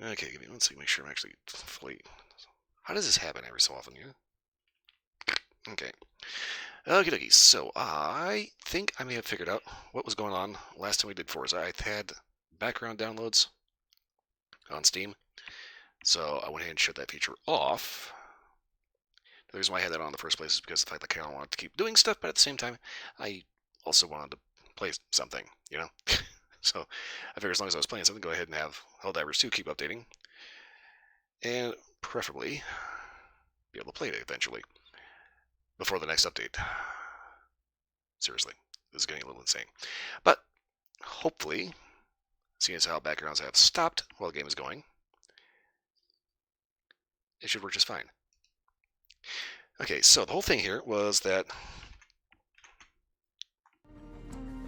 Okay, give me one second, make sure I'm actually fully... How does this happen every so often, yeah? Okay. Okie dokie, so I think I may have figured out what was going on last time we did Forza. I had background downloads on Steam, so I went ahead and shut that feature off. The reason why I had that on in the first place is because of the fact that I kind of wanted to keep doing stuff, but at the same time, I also wanted to play something, you know? So I figured as long as I was playing something, go ahead and have Helldivers 2 keep updating, and preferably be able to play it eventually before the next update. Seriously, this is getting a little insane. But hopefully, seeing as how backgrounds have stopped while the game is going, it should work just fine. Okay, so the whole thing here was that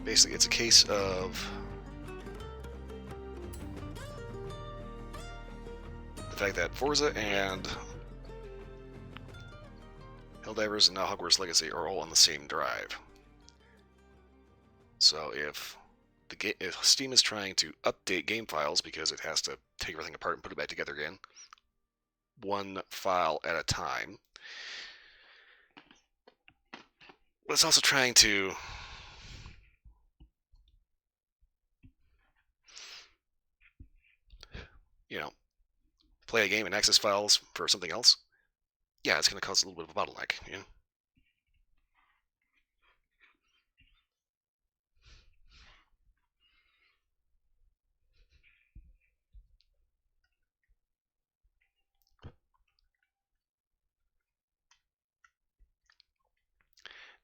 basically it's a case of the fact that Forza and Helldivers and now Hogwarts Legacy are all on the same drive. So if Steam is trying to update game files because it has to take everything apart and put it back together again, one file at a time, but it's also trying to play a game and access files for something else, yeah, it's going to cause a little bit of a bottleneck, you know?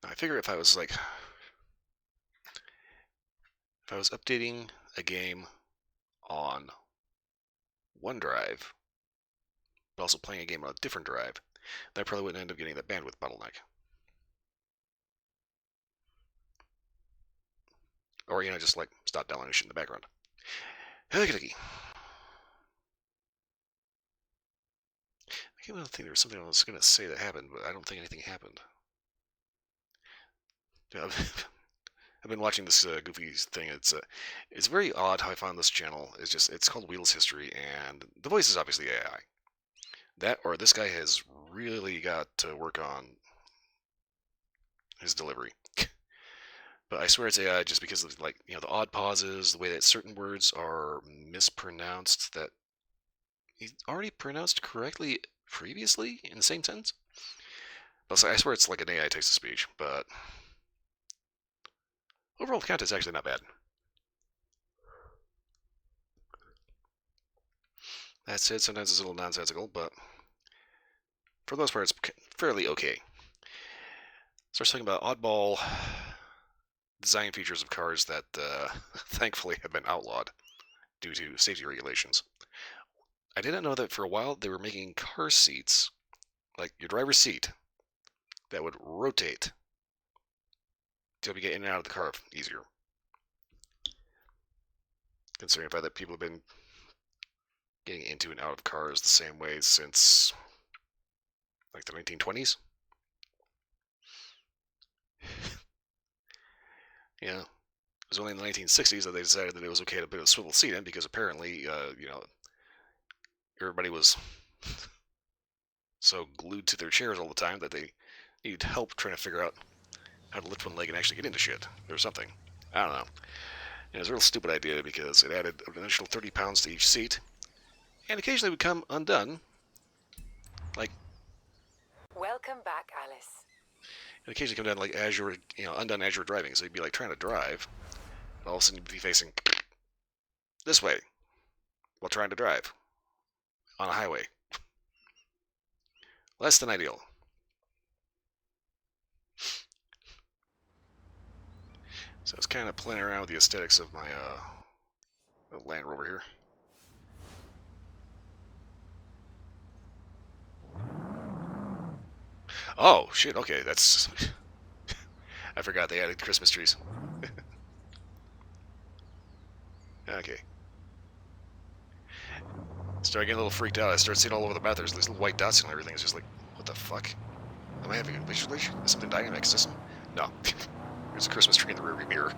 Now, I figure if I was updating a game on one drive, but also playing a game on a different drive, then I probably wouldn't end up getting that bandwidth bottleneck. Or, just stop downloading shit in the background. Okay. I don't think there was something I was going to say that happened, but I don't think anything happened. I've been watching this goofy thing. It's very odd how I found this channel. It's called Wheels History, and the voice is obviously AI. That or this guy has really got to work on his delivery. But I swear it's AI just because of the odd pauses, the way that certain words are mispronounced that he already pronounced correctly previously in the same sentence. But I swear it's like an AI text to speech, but overall the content's actually not bad. That said, sometimes it's a little nonsensical, but for the most part, it's fairly okay. Starts talking about oddball design features of cars that thankfully have been outlawed due to safety regulations. I didn't know that for a while they were making car seats, like your driver's seat, that would rotate to help you get in and out of the car easier. Considering the fact that people have been getting into and out of cars the same way since the 1920s. Yeah, it was only in the 1960s that they decided that it was okay to put a swivel seat in because apparently, everybody was so glued to their chairs all the time that they needed help trying to figure out how to lift one leg and actually get into shit or something. I don't know. It was a real stupid idea because it added an additional 30 pounds to each seat, and occasionally would come undone. Welcome back, Alice. It occasionally come down as you were, undone as you were driving. So you'd be trying to drive, and all of a sudden you'd be facing this way while trying to drive on a highway. Less than ideal. So I was kind of playing around with the aesthetics of my Land Rover here. Oh, shit, okay, that's... I forgot they added Christmas trees. Okay. Started getting a little freaked out. I started seeing all over the map there's these little white dots and everything. It's just what the fuck? Am I having a visual issue? Is something dying in my system? No. There's a Christmas tree in the rearview mirror.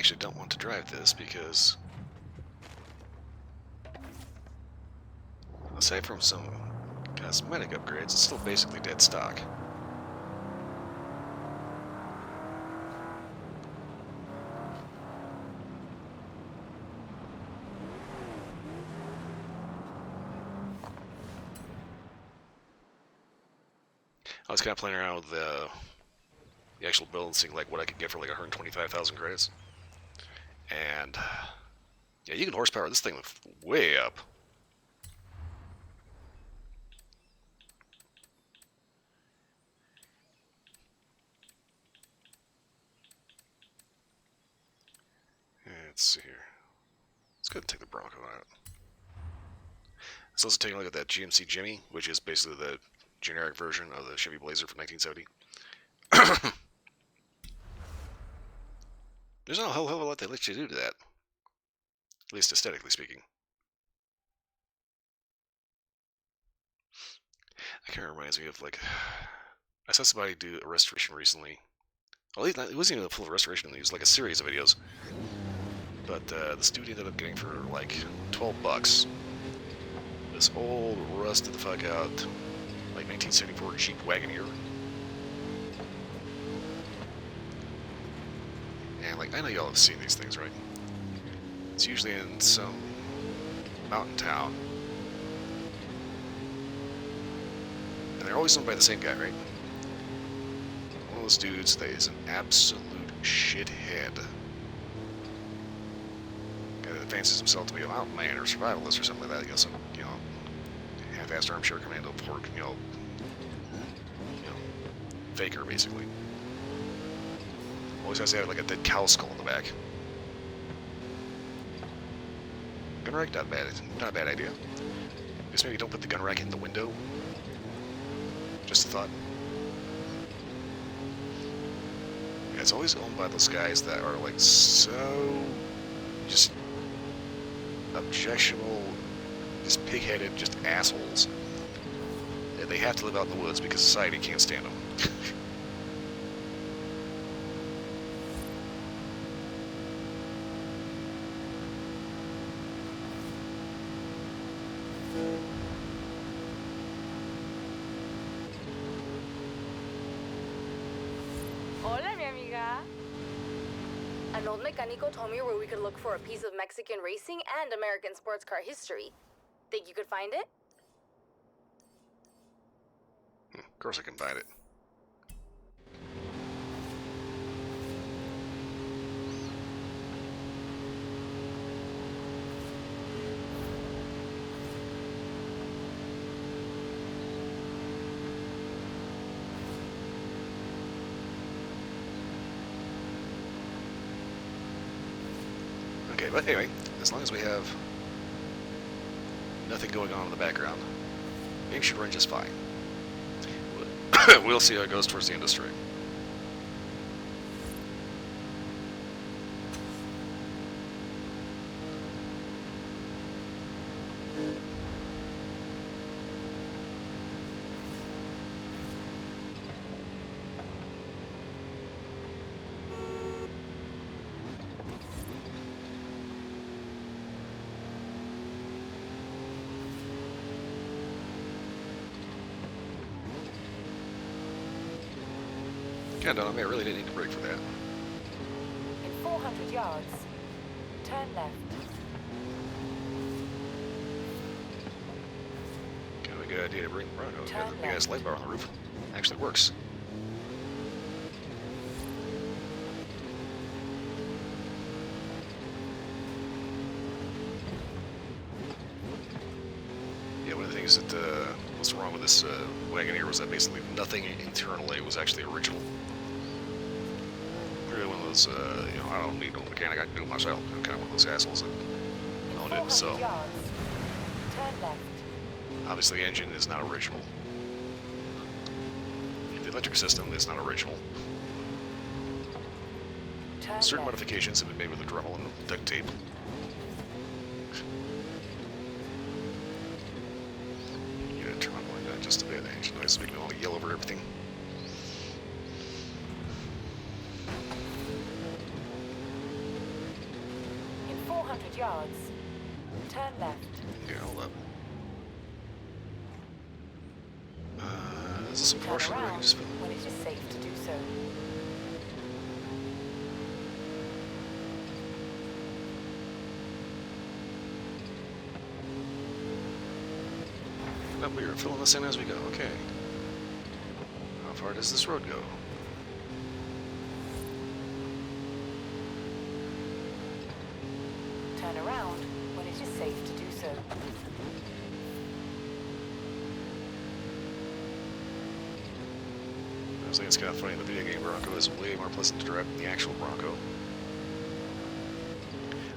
actually don't want to drive this because, aside from some cosmetic upgrades, it's still basically dead stock. I was kind of playing around with the actual build and seeing like what I could get for like 125,000 credits. And yeah, you can horsepower this thing way up. Let's see here. Let's go ahead and take the Bronco out. Let's also take a look at that GMC Jimmy, which is basically the generic version of the Chevy Blazer from 1970. There's not a hell of a lot they let you do to that. At least aesthetically speaking. That kind of reminds me of like, I saw somebody do a restoration recently. Well, it wasn't even a full restoration, it was like a series of videos. But this dude ended up getting for like $12 this old, rusted the fuck out, like 1974 Jeep Wagoneer. And like, I know y'all have seen these things, right? It's usually in some mountain town. And they're always owned by the same guy, right? One of those dudes that is an absolute shithead. Guy that fancies himself to be a mountain man or survivalist or something like that. You know, some, half-assed armchair commando pork, faker, basically. Always has to have like a dead cow skull in the back. Gun rack, not bad. Not a bad idea. Just maybe don't put the gun rack in the window. Just a thought. Yeah, it's always owned by those guys that are like so just objectionable, just pig-headed, just assholes. And they have to live out in the woods because society can't stand them. Hola, mi amiga. An old mecánico told me where we could look for a piece of Mexican racing and American sports car history. Think you could find it? Of course I can find it. Okay, but anyway, as long as we have nothing going on in the background, things should run just fine. We'll see how it goes towards the industry. Yeah, no, I mean, I really didn't need to brake for that. In 400 yards, turn left. Kind of a good idea to bring Turn the guy's light bar on the roof. Actually works. Yeah, one of the things that was wrong with this Wagoneer was that basically nothing internally was actually original. Really one of those, I don't need no mechanic, I can do it myself. I'm kind of one of those assholes that In owned 400 it, so yards, turn left. obviously the engine is not original. The electric system is not original. Turn Certain left. modifications have been made with a Dremel and duct tape. Yeah, turn on like that just a bit. The engine noise is making me want to yell over everything. 400 yards, turn left. Here, hold up. Is this a Turn portion where I can around just fill when it is safe to do so. Nope, we are filling this in as we go. Okay. How far does this road go? Turn around when it is safe to do so. I was thinking it's kind of funny, the video game Bronco is way more pleasant to drive than the actual Bronco.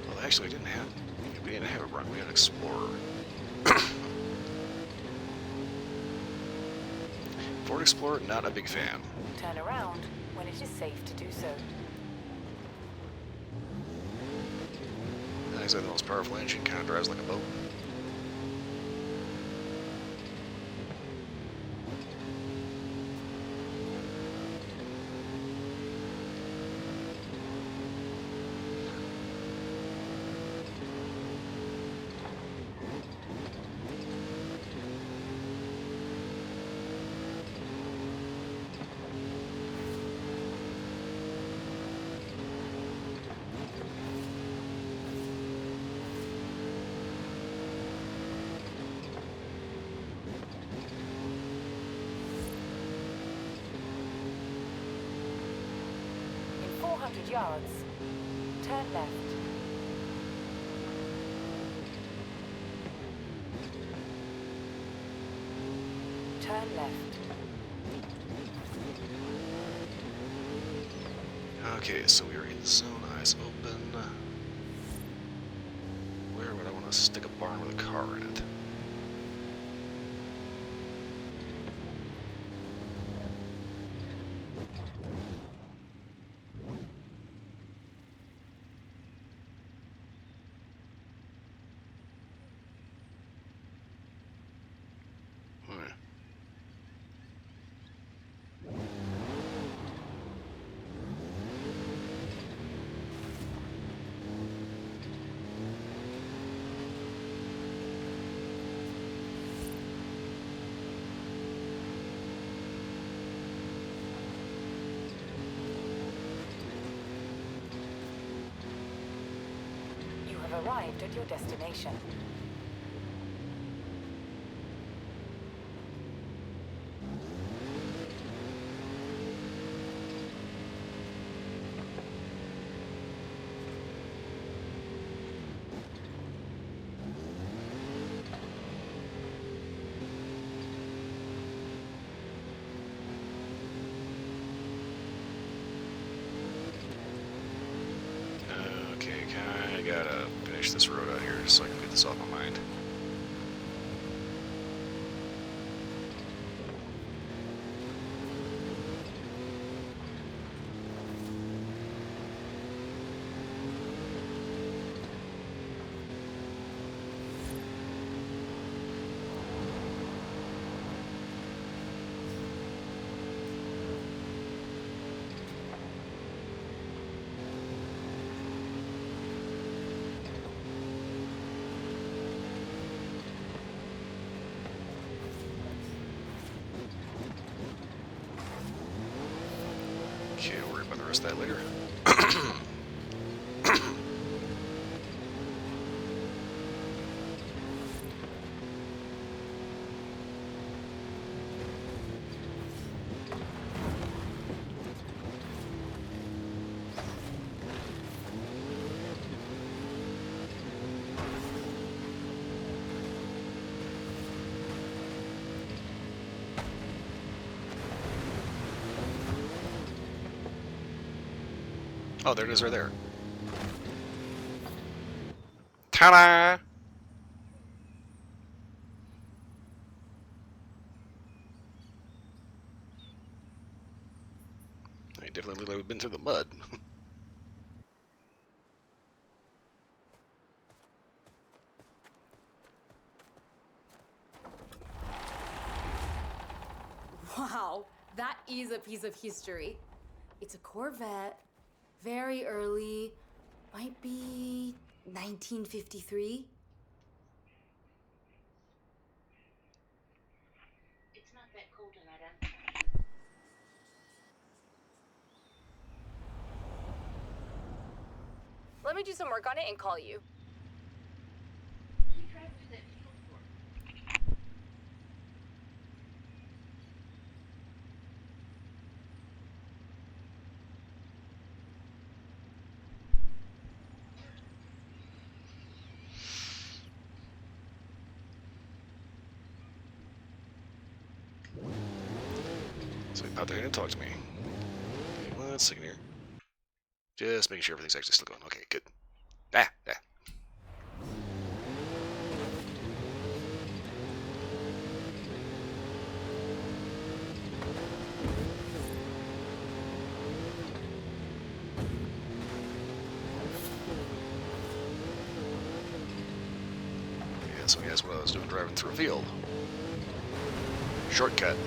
Well, actually, we didn't have a Bronco, we had an Explorer. Ford Explorer, not a big fan. Turn around when it is safe to do so. Not exactly the most powerful engine, kind of drives like a boat. In 400 yards, turn left. Turn left. Okay, so we are in zone, eyes open. Where would I want to stick a barn with a car in it? Alright. You have arrived at your destination. Okay, kinda gotta finish this road out here so I can get this off my mind. Okay, we'll worry about the rest of that later. Oh, there it is right there. Ta-da! I definitely look like we've been through the mud. Wow, that is a piece of history. It's a Corvette, very early, might be 1953? It's not that cold in that end. Let me do some work on it and call you. You try to do that field work. So he popped there and talked to me. Okay, 1 second here. Just making sure everything's actually still going. Okay, good. Ah. Yeah, so guess what I was doing driving through a field. Shortcut.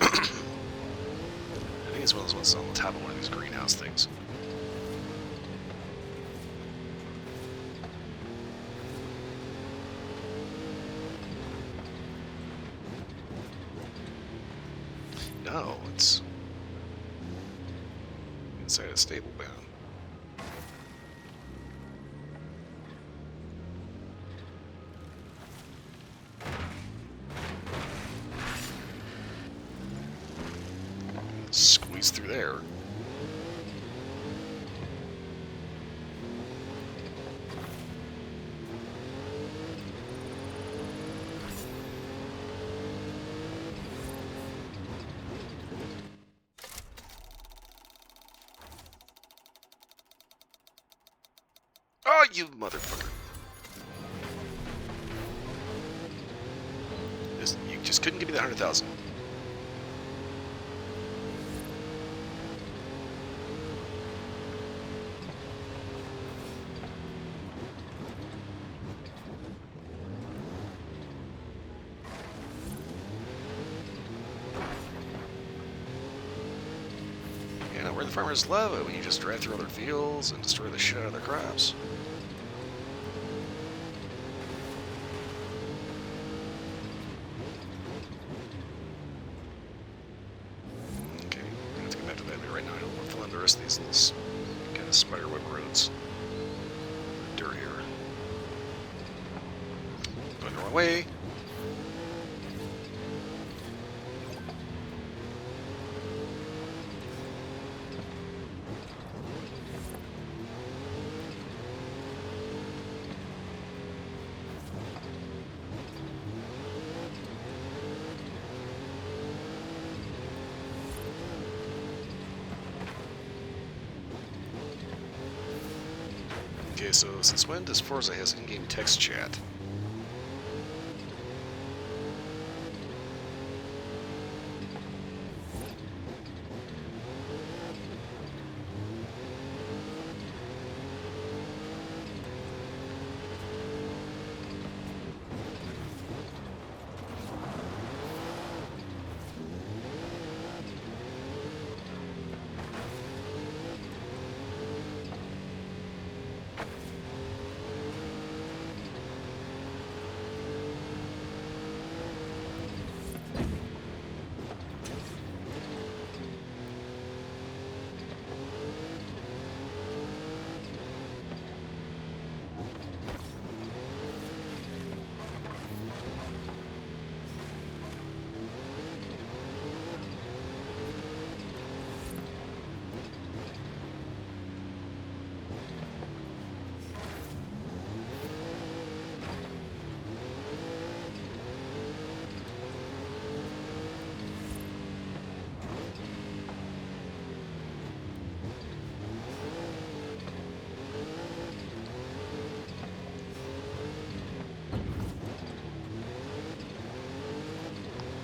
I think it's one of those ones on the top of one of these greenhouse things. No, it's inside a stable van. Squeeze through there. Oh, you motherfucker. You just couldn't give me the 100,000. You know, where the farmers love it when you just drive through other fields and destroy the shit out of their crops. Okay, I'm gonna have to get back to that right now. I don't want to fill in the rest of these little kind of spiderweb roads. Dirt here. Going the wrong way. Okay, so since when does Forza has in-game text chat?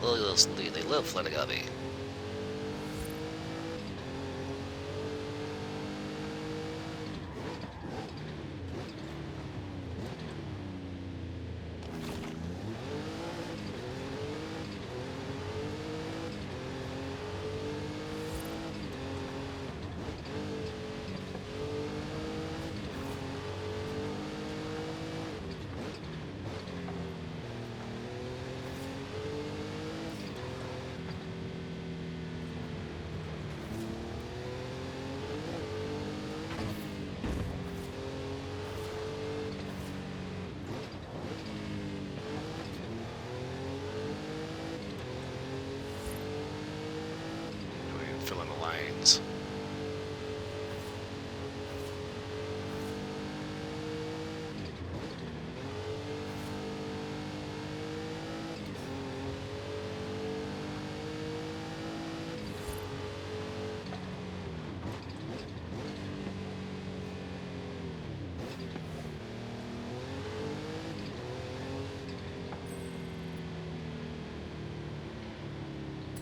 Oh, yes, indeed. They love Flanagavi.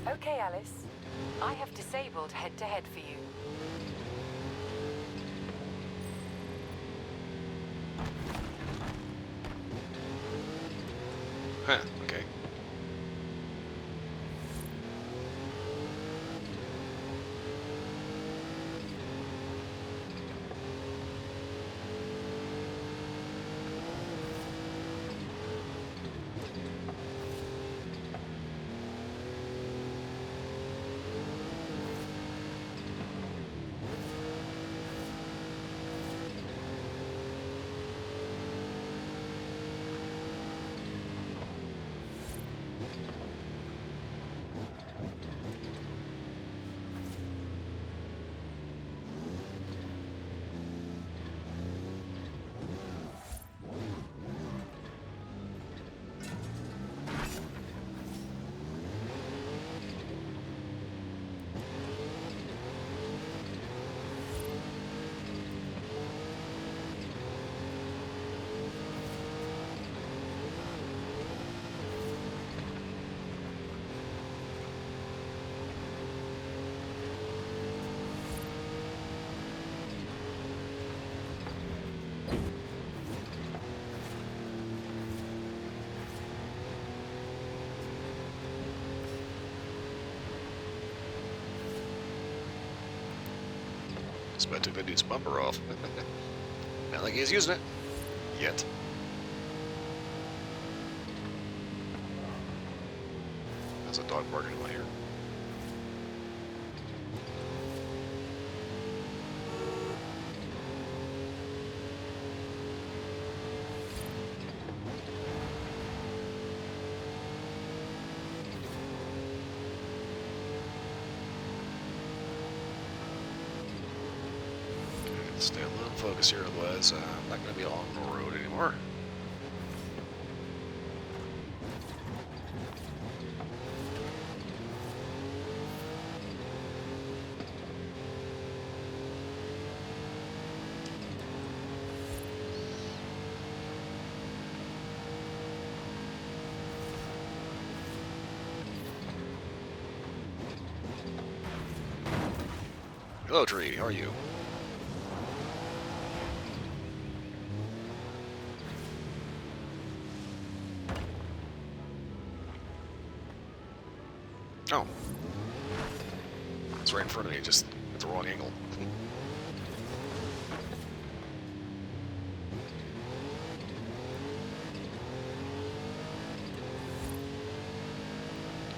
Okay, Alice. I have disabled head-to-head for you. Huh, okay. Just about took that dude's bumper off. Not like he's using it. Yet. There's a dog barking in my ear. Stay a little focused here, otherwise I'm not going to be on the road anymore. Hello, tree. How are you? Oh. It's right in front of me, just at the wrong angle.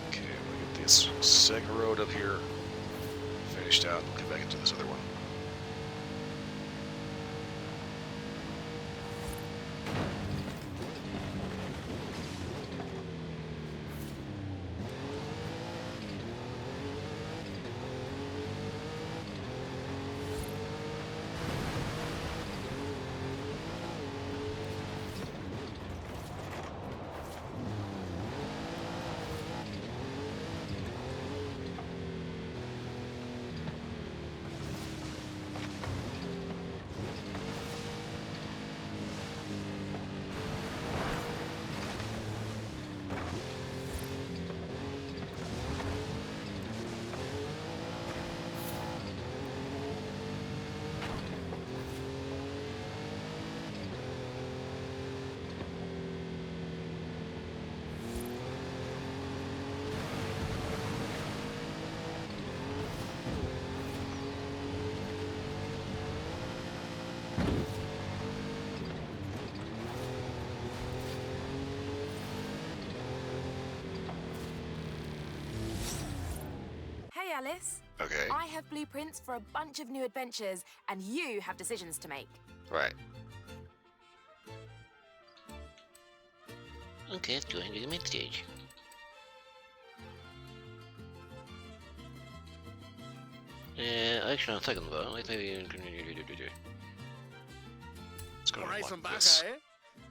Okay, we'll get this second road up here finished out and come back into this other one. Hey, Alice. Okay. I have blueprints for a bunch of new adventures, and you have decisions to make. Right. Okay, let's go into the mid stage. Actually, on second thought, let's maybe. Let's go to Horizon like this. Baja, eh?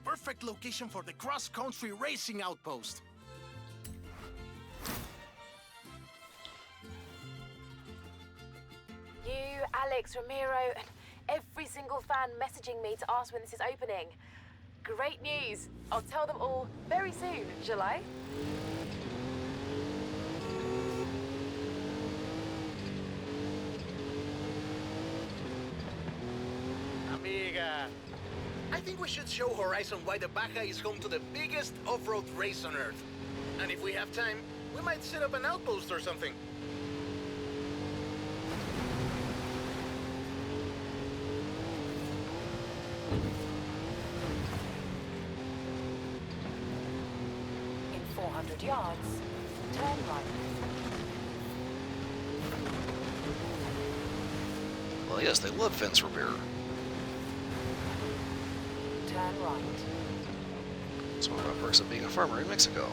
Perfect location for the cross-country racing outpost. You, Alex, Ramiro, and every single fan messaging me to ask when this is opening. Great news. I'll tell them all very soon, shall I? I think we should show Horizon why the Baja is home to the biggest off-road race on Earth. And if we have time, we might set up an outpost or something. In 400 yards, turn right. Well, yes, they love fence repair. Turn right. It's one of the perks of being a farmer in Mexico.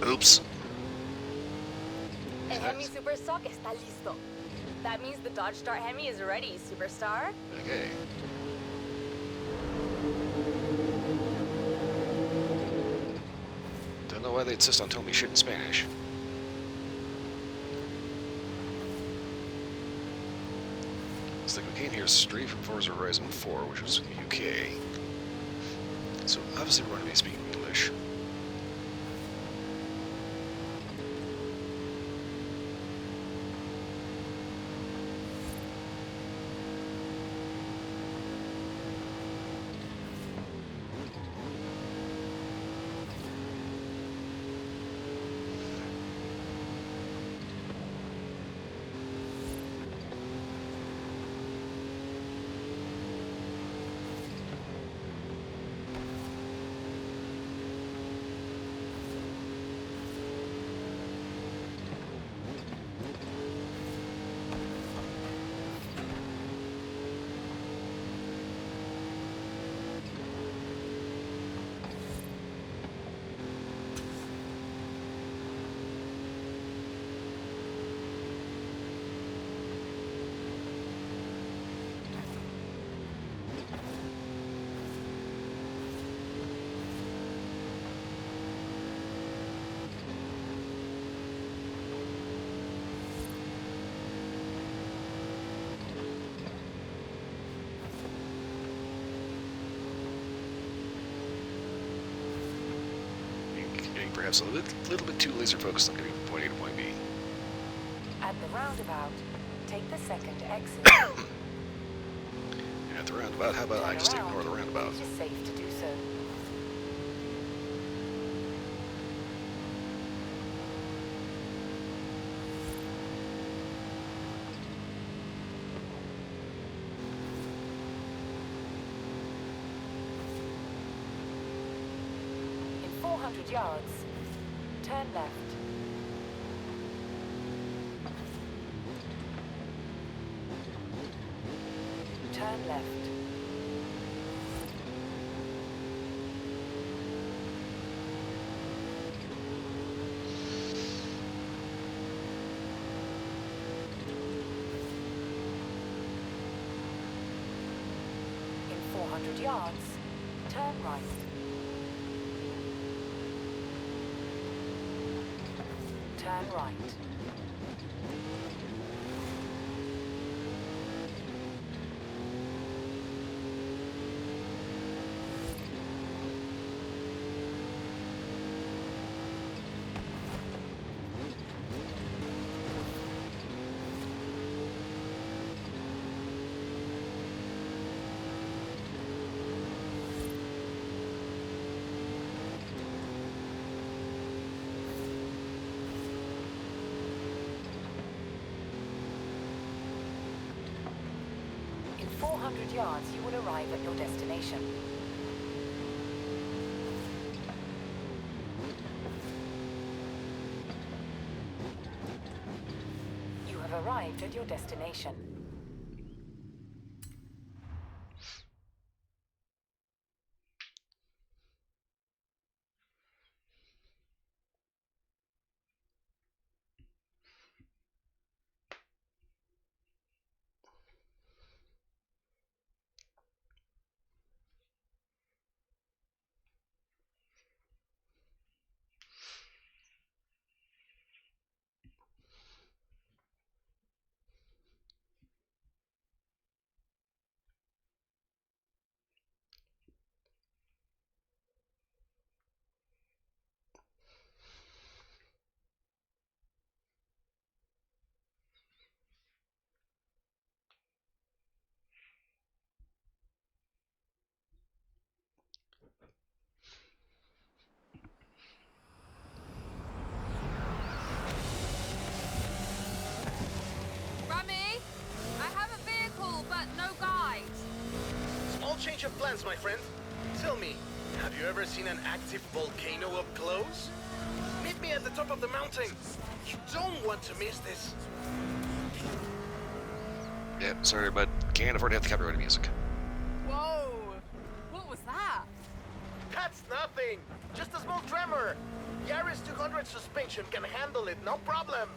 Oops. El Hemi Superstock está listo. That means the Dodge Start Hemi is ready, Superstar. Okay. Don't know why they insist on telling me shit in Spanish. It's like we came here straight from Forza Horizon 4, which was UK. So obviously we're going to be speaking English. Perhaps a little bit too laser focused on getting from point A to point B. At the roundabout, take the second exit. And at the roundabout, how about I just ignore the roundabout? It is safe to do so. In 400 yards, turn left. Turn left. In 400 yards, turn right. Turn right. In 400 yards, you will arrive at your destination. You have arrived at your destination. plans, my friend. Tell me, have you ever seen an active volcano up close? Meet me at the top of the mountain. You don't want to miss this. Yep, sorry, but can't afford to have the copyrighted music. Whoa! What was that? That's nothing. Just a small tremor. Yaris 200 suspension can handle it, no problem.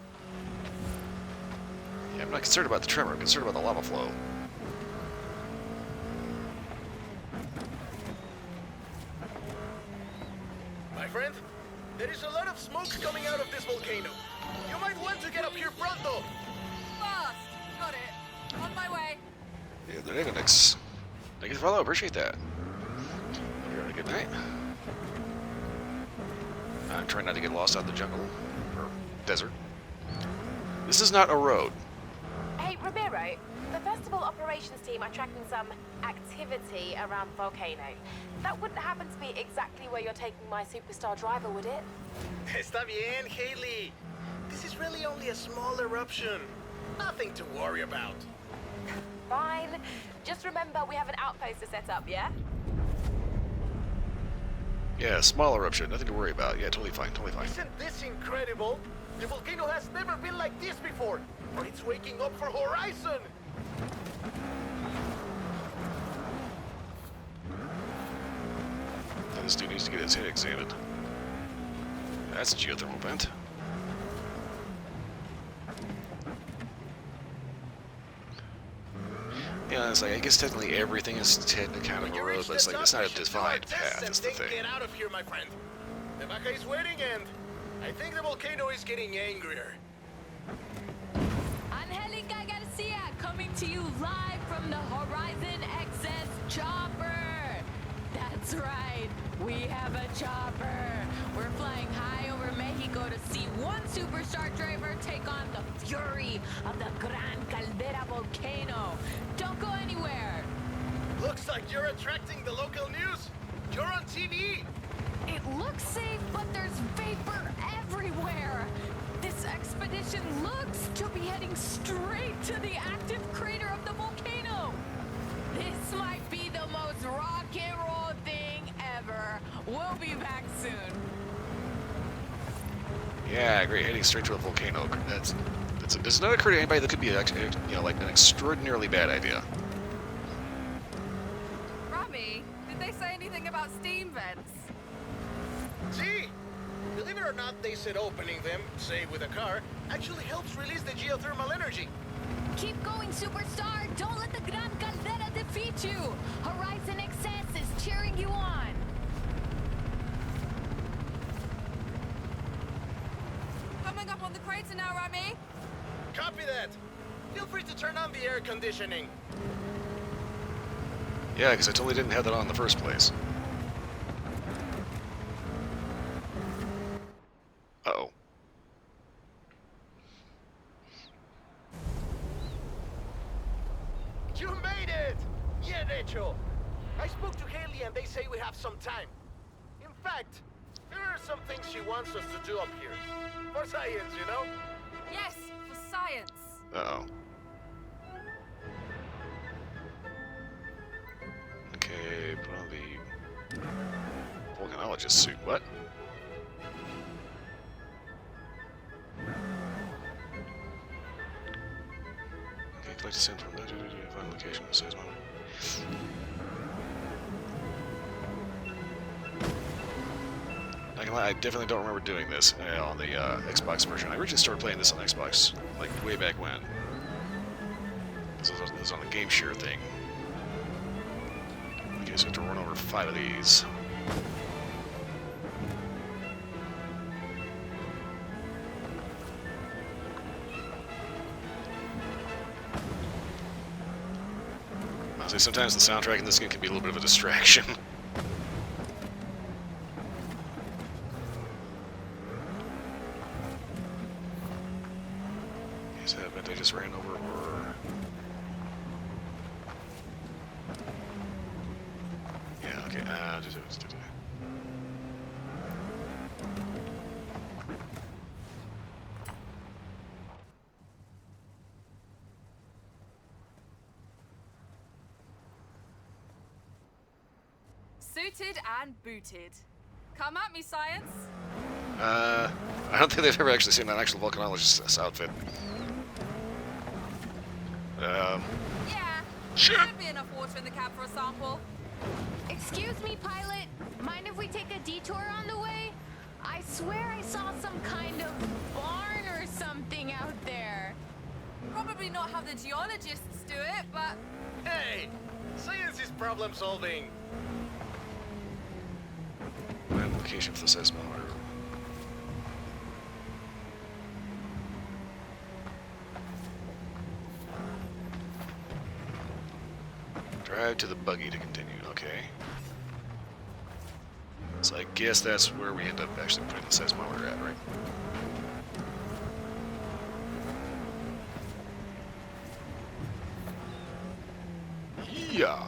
Yeah, I'm not concerned about the tremor, I'm concerned about the lava flow. My friend, there is a lot of smoke coming out of this volcano. You might want to get up here pronto. Fast! Got it. On my way. Yeah, the Negonix. Thank you for the follow, appreciate that. You're having a good night. I'm trying not to get lost out in the jungle, or desert. This is not a road. Hey, Ramiro. The festival operations team are tracking some activity around the volcano. That wouldn't happen to be exactly where you're taking my superstar driver, would it? Está bien, Haley. This is really only a small eruption. Nothing to worry about. Fine. Just remember we have an outpost to set up, yeah? Yeah, small eruption, nothing to worry about. Yeah, totally fine, totally fine. Isn't this incredible? The volcano has never been like this before, but it's waking up for Horizon. This dude needs to get his head examined. That's a geothermal vent. Yeah, it's like, I guess technically everything is kind of a road, but it's like, it's not a defined path, that's the thing. Get out of here, my friend. The Baja is waiting, and I think the volcano is getting angrier. Angelica Garcia coming to you live from the Horizon XS chopper. That's right, we have a chopper. We're flying high over Mexico to see one superstar driver take on the fury of the Gran Caldera volcano. Don't go anywhere. Looks like you're attracting the local news. You're on TV. It looks safe, but there's vapor everywhere. This expedition looks to be heading straight to the active crater of the volcano. This might be the most rock and roll thing ever. We'll be back soon. Yeah, great, heading straight to a volcano. Does not occur to anybody that could be, like an extraordinarily bad idea. Rami, did they say anything about steam vents? See? Believe it or not, they said opening them, say with a car, actually helps release the geothermal energy. Keep going, superstar. Don't let the Gran Caldera defeat you. Horizon XS is cheering you on. Coming up on the crater now, Rami. Copy that. Feel free to turn on the air conditioning. Yeah, because I totally didn't have that on in the first place. Uh-oh. You made it! Yeah, Rachel. I spoke to Haley and they say we have some time. In fact, there are some things she wants us to do up here. For science, you know? Yes, for science. Uh-oh. Okay, put on the volcanologist suit. What? Okay, collect a sample from find location. Says moment. Not gonna lie, I definitely don't remember doing this on the Xbox version. I originally started playing this on Xbox, like, way back when. This was on the Game Share thing. Okay, so we have to run over 5 of these. I'll say sometimes the soundtrack in this game can be a little bit of a distraction. Is that what they just ran over, or... Yeah, okay, suited and booted. Come at me, science. I don't think they've ever actually seen an actual volcanologist's outfit. Yeah. Sure. Should be enough water in the cab for a sample. Excuse me, pilot. Mind if we take a detour on the way? I swear I saw some kind of barn or something out there. Probably not how the geologists do it, but Hey, science is problem solving. Find location for the seismometer. Drive to the buggy to continue. Okay. So I guess that's where we end up actually putting the seismometer at, right? Yeah.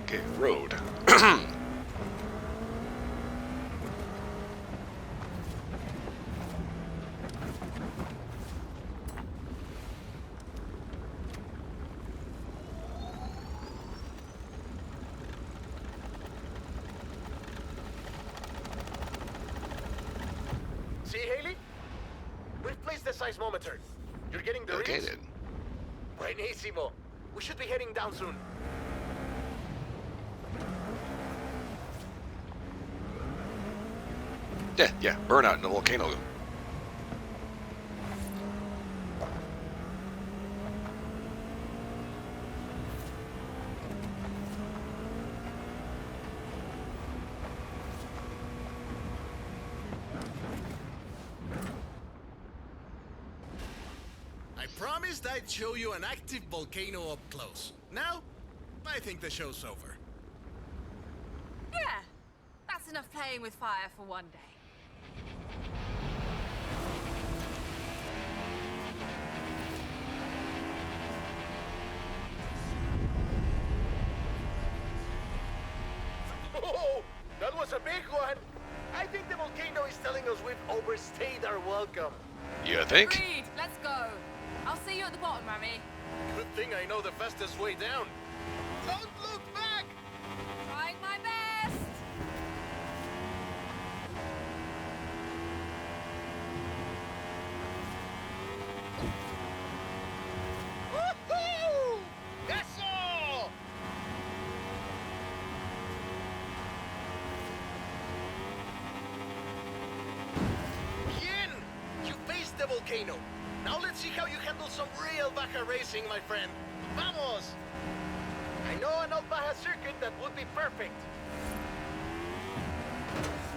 Okay, road. See, Haley? We've placed the seismometer. You're getting the Okay reads? then. Buenísimo. We should be heading down soon. Yeah, burnout in the volcano. I promised I'd show you an active volcano up close. Now, I think the show's over. yeah. That's enough playing with fire for one day. Oh, that was a big one. I think the volcano is telling us we've overstayed our welcome. You think? Agreed. Let's go. I'll see you at the bottom, Rami. Good thing I know the fastest way down. Don't look back! Trying my best. Woohoo! Eso! Bien! You faced the volcano. Now let's see how you handle some real Baja racing, my friend. Vamos! I know an old Baja circuit that would be perfect.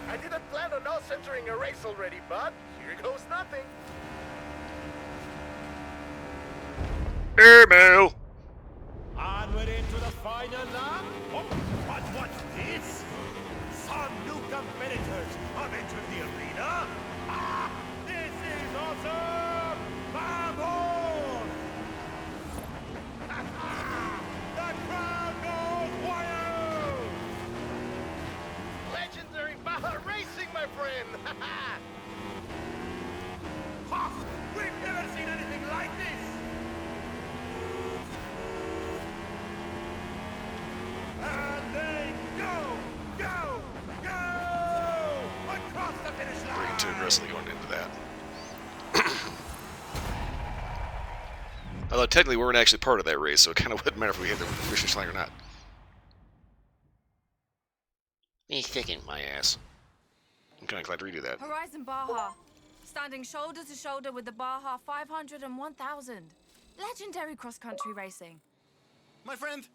I didn't plan on us entering a race already, but here goes nothing. Airmail! Onward into the final lap. Oh, but what's this? Some new competitors have entered the arena. Ah, this is awesome! Vamos! The crowd goes wild! Legendary Baja racing, my friend! Ha! We've never seen anything like this! And they go! Across the finish line! We're too aggressively going into that. Although technically we weren't actually part of that race, so it kind of wouldn't matter if we hit the finish line or not. Me second. My ass. I'm kind of glad to redo that. Horizon Baja. Standing shoulder to shoulder with the Baja 500 and 1000. Legendary cross-country racing. My friend,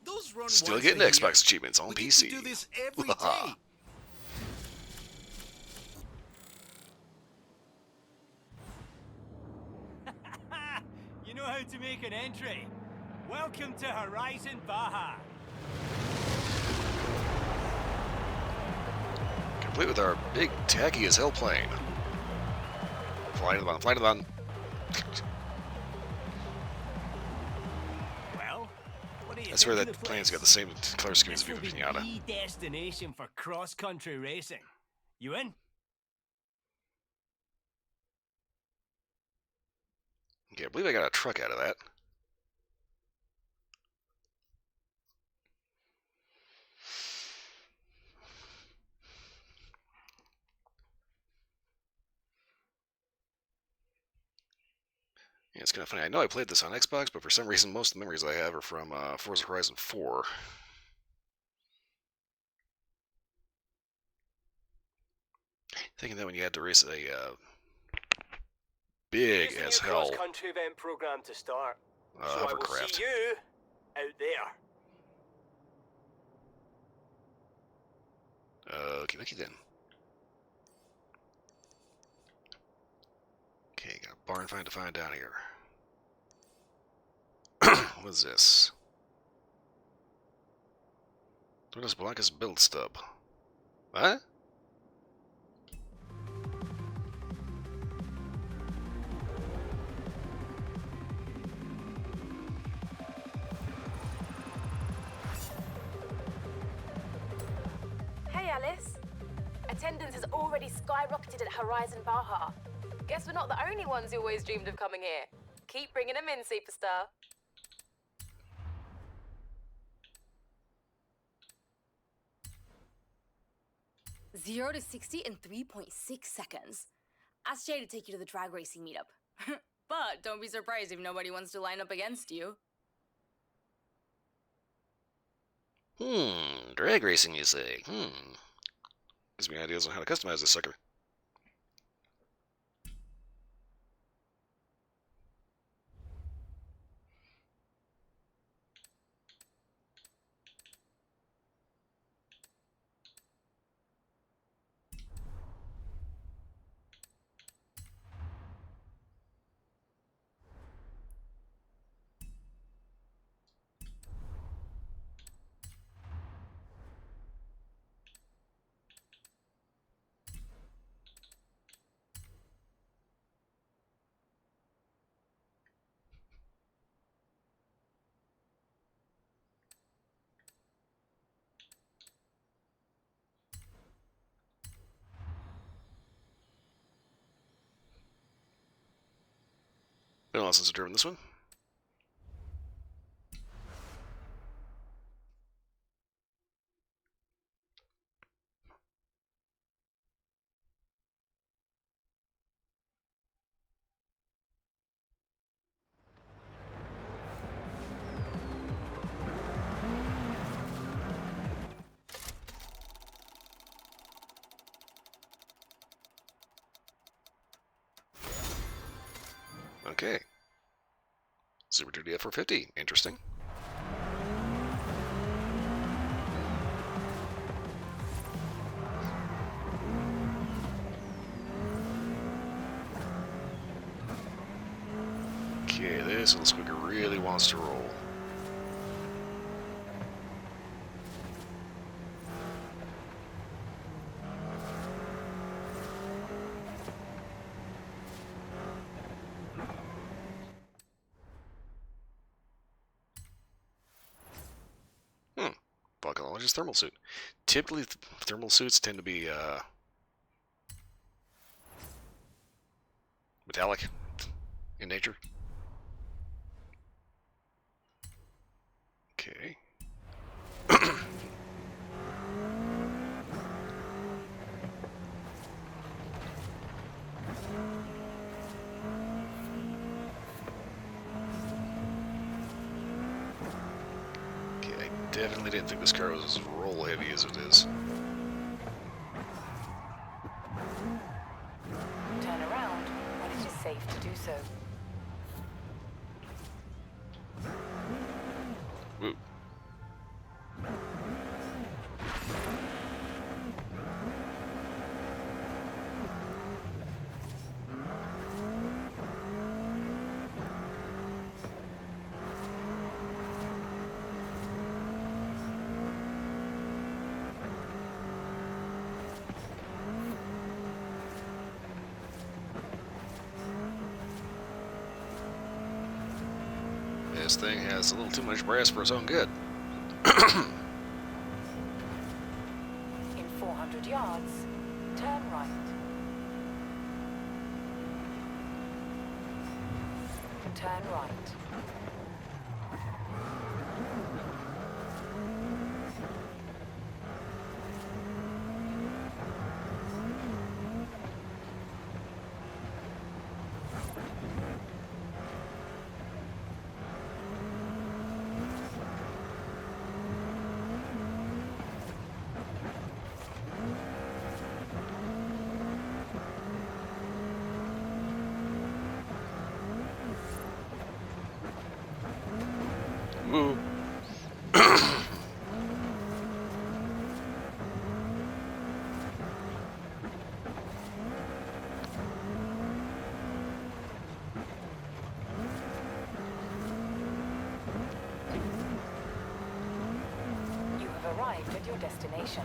those run Still once getting a Xbox year. achievements on We PC. get to do this every day. You know how to make an entry. Welcome to Horizon Baja. Complete with our big tacky as hell plane. Fly to the bottom, fly to the bottom. Well, what do you That's where think that of the plane's place? got the same color scheme as This will Viva be Pinata. the destination for cross-country racing. You in? Okay, I believe I got a truck out of that. Yeah, it's kind of funny. I know I played this on Xbox, but for some reason, most of the memories I have are from Forza Horizon 4. Thinking that when you had to race a big as hell cross-country event program to start. So I will hovercraft. see you out there. Okie dokie then. Okay, got a barn find to find down here. What is this? What is Blanca's build stub? What? Hey, Alice. Attendance has already skyrocketed at Horizon Baja. Guess we're not the only ones who always dreamed of coming here. Keep bringing them in, superstar. Zero to 60 in 3.6 seconds. Ask Jay to take you to the drag racing meetup. But don't be surprised if nobody wants to line up against you. Drag racing, you say? Gives me ideas on how to customize this sucker. Been a while since I've driven this one. Okay. Super Duty F450. Interesting. Okay, this looks like it really wants to roll. Volcanologist thermal suit. Typically, thermal suits tend to be metallic in nature. Okay. Okay, I definitely didn't think this car was as roll heavy as it is. Turn around when it is safe to do so. Woo. This thing has a little too much brass for its own good. In 400 yards, turn right. Turn right. arrived at your destination.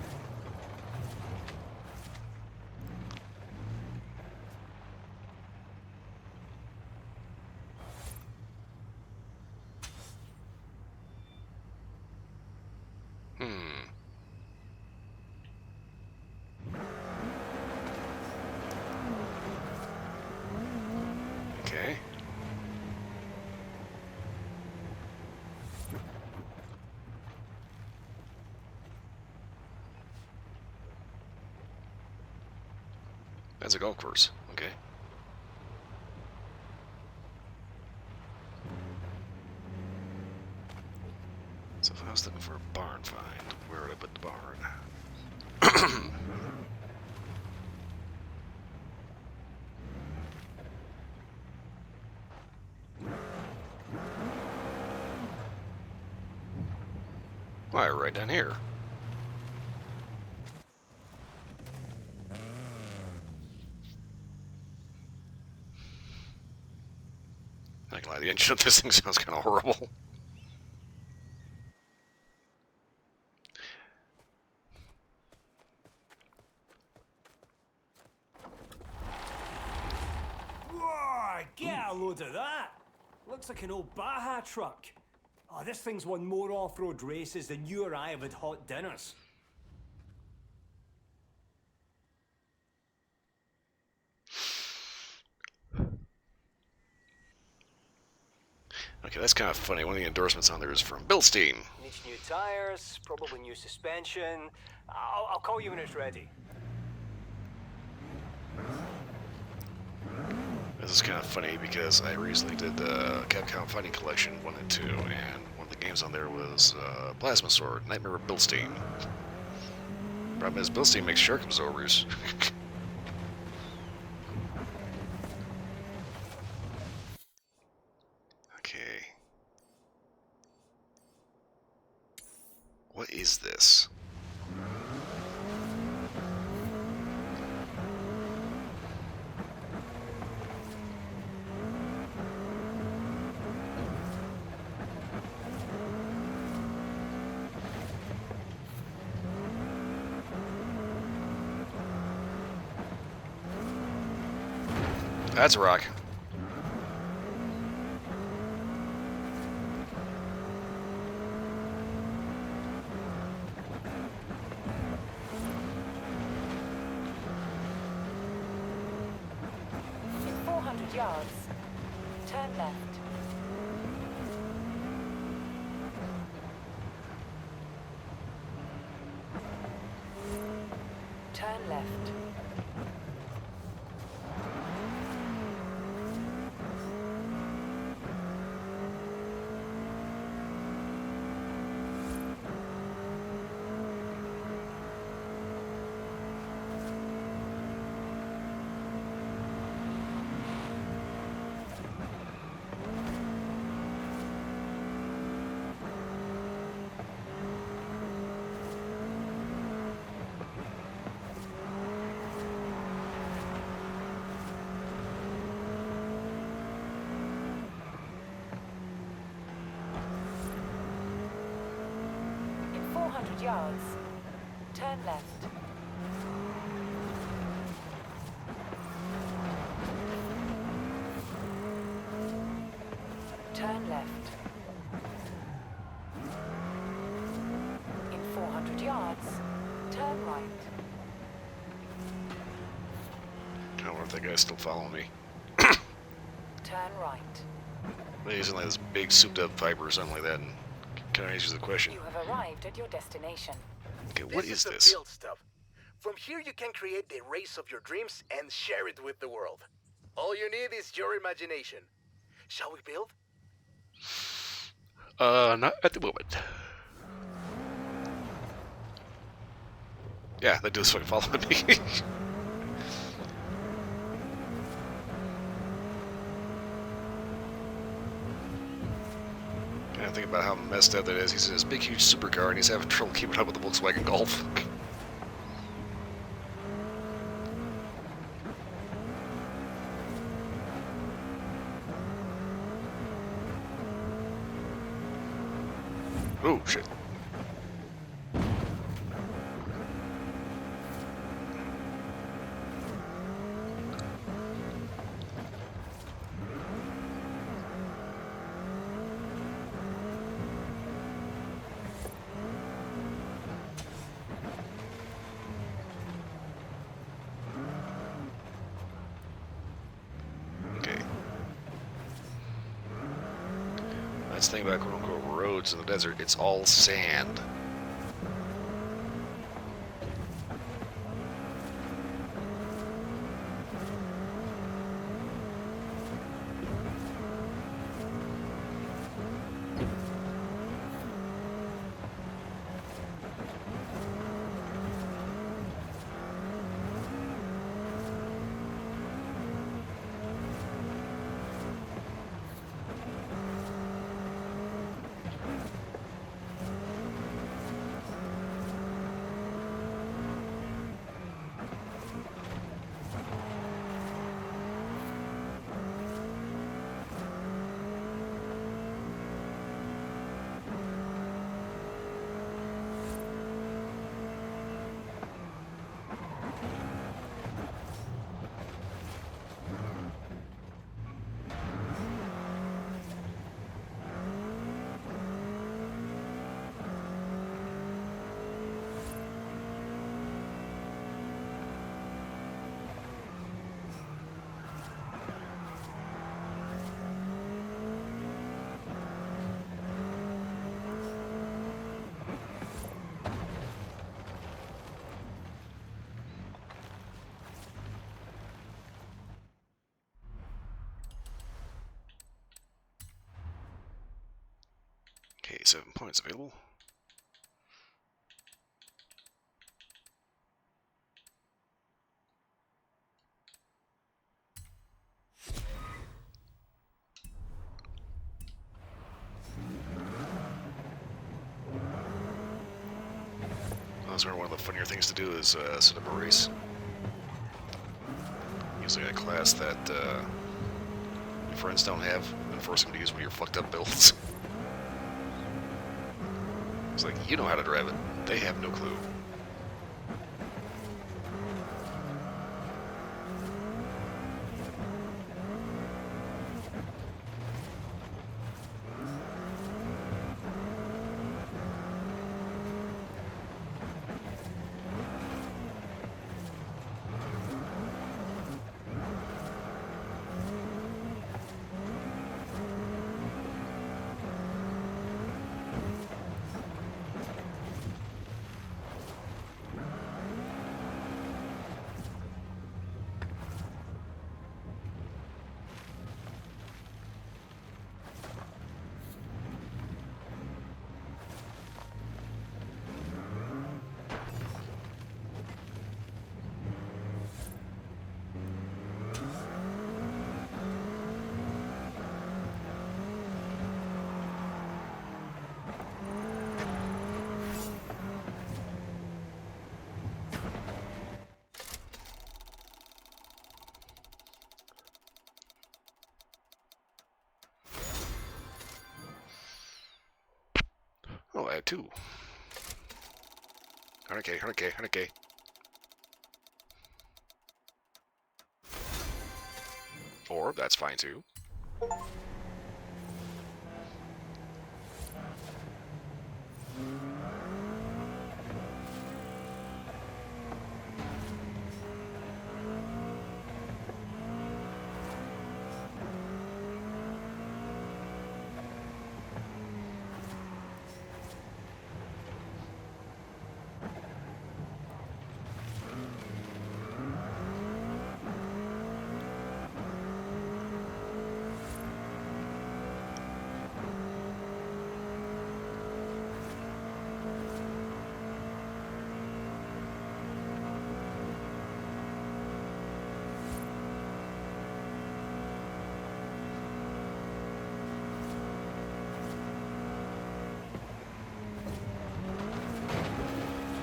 Okay. That's a golf course. Okay. So if I was looking for a barn find, where would I put the barn? Why, right down here. Not gonna lie, the engine of this thing sounds kind of horrible. Whoa, get a load of that. Looks like an old Baja truck. Oh, this thing's won more off-road races than you or I have had hot dinners. Okay, that's kind of funny. One of the endorsements on there is from Bilstein. Needs new tires, probably new suspension. I'll call you when it's ready. This is kind of funny because I recently did the Capcom Fighting Collection 1 and 2, and one of the games on there was Plasma Sword, Nightmare of Bilstein. Problem is, Bilstein makes shark absorbers. Okay. What is this? That's a rock. In 400 yards, turn left. Turn left. In 400 yards, turn left. Turn left. In 400 yards, turn right. I don't know if that guy's still following me. Turn right. But he isn't like this big souped up pipe or something like that. And can I answer the question? You have arrived at your destination. Okay, what is the this? build stuff. From here you can create the race of your dreams and share it with the world. All you need is your imagination. Shall we build? Not at the moment. Yeah, that dude's fucking following me. I think about how messed up that is. He's in this big, huge supercar, and he's having trouble keeping up with the Volkswagen Golf. Oh, shit. this thing about quote-unquote roads in the desert. It's all sand. Okay, 7 points available. That's one of the funnier things to do is set up a race. Using a class that your friends don't have, and force them to use one of your fucked up builds. It's like, you know how to drive it. They have no clue. Oh, I had 2. 100k, 100k, 100k. Or, that's fine too.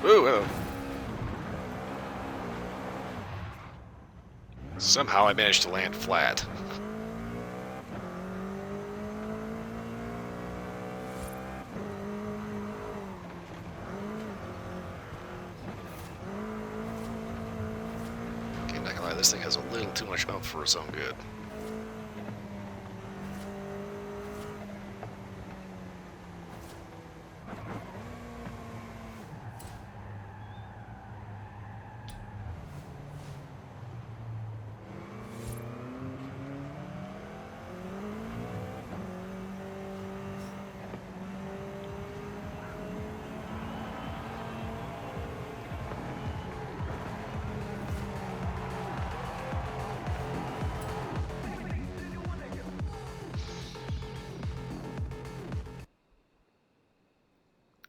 Ooh, hello. Somehow I managed to land flat. Okay, not gonna lie, this thing has a little too much up for its own good.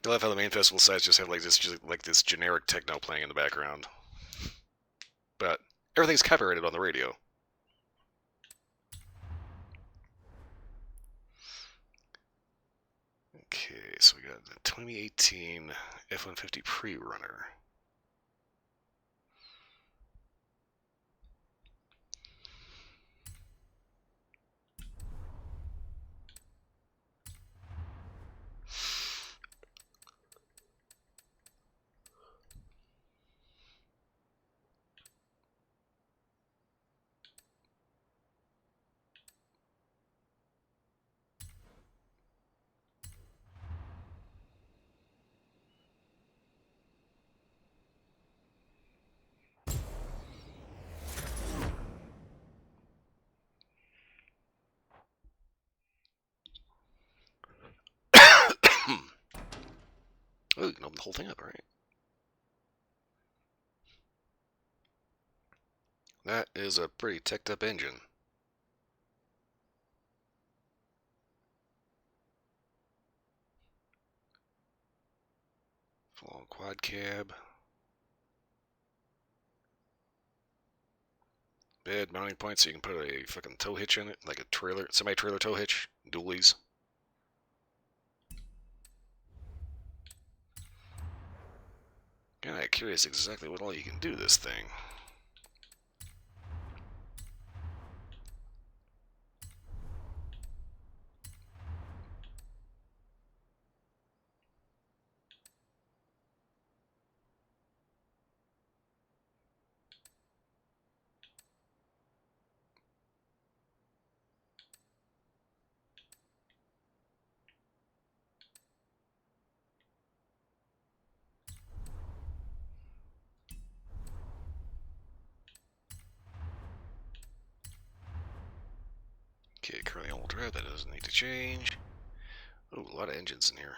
I love how the main festival sites just have like this generic techno playing in the background. But everything's copyrighted on the radio. Okay, so we got the 2018 F-150 pre-runner. Oh, you can open the whole thing up, right? That is a pretty teched up engine. Full quad cab. Bed mounting point so you can put a fucking tow hitch in it, like a trailer, semi-trailer tow hitch, dualies. Kinda curious exactly what all you can do to this thing. Okay, currently all drive, that doesn't need to change. Oh, a lot of engines in here.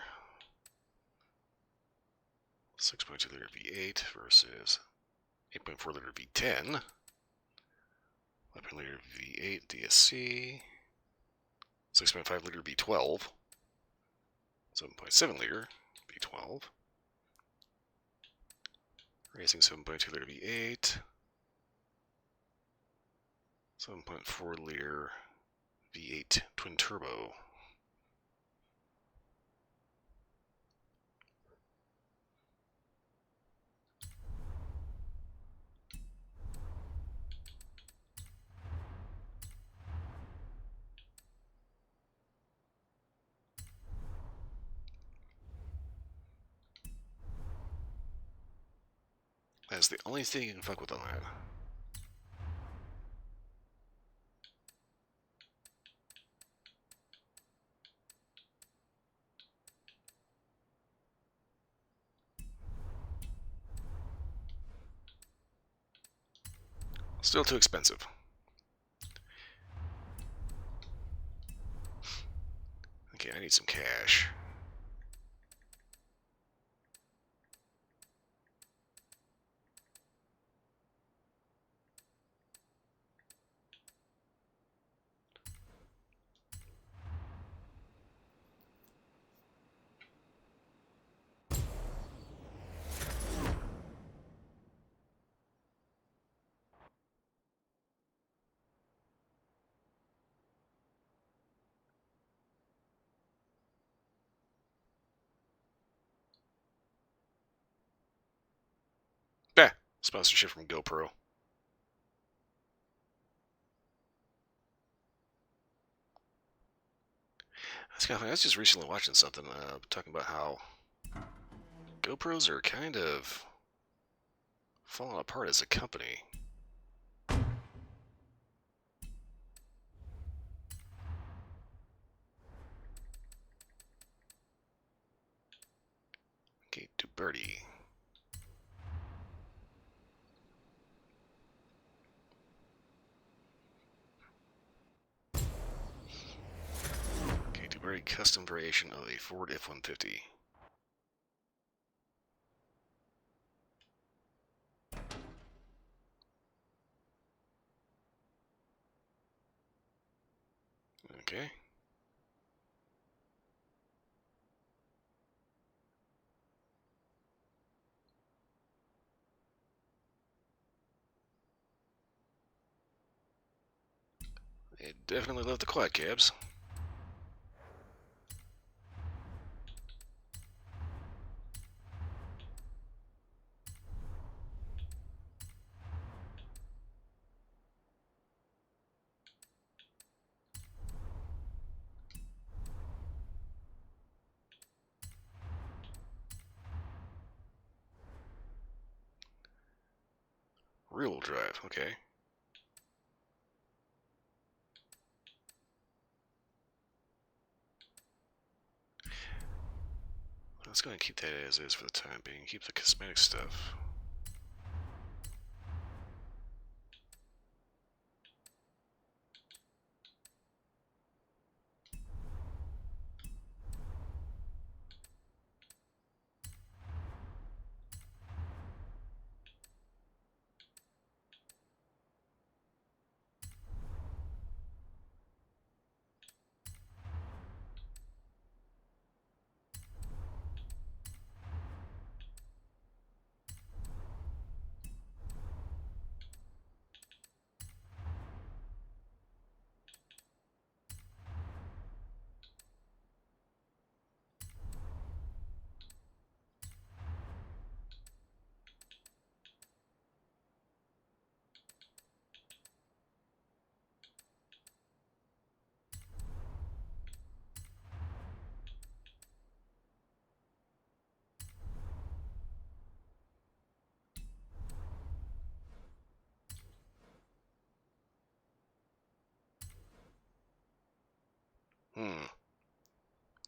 6.2 liter V8 versus 8.4 liter V10. 11 liter V8 DSC. 6.5 liter V12. 7.7 liter V12. Racing 7.2 liter V8. 7.4 liter V8 twin turbo. That's the only thing you can fuck with on that. Still too expensive. Okay, I need some cash. Bah! Sponsorship from GoPro. That's kind of funny. I was just recently watching something talking about how GoPros are kind of falling apart as a company. Okay, Duberti. Okay, Duberti custom variation of a Ford F-150. Okay. They definitely love the quad cabs. Rear-wheel drive, okay. Let's go ahead and keep that as is for the time being. Keep the cosmetic stuff.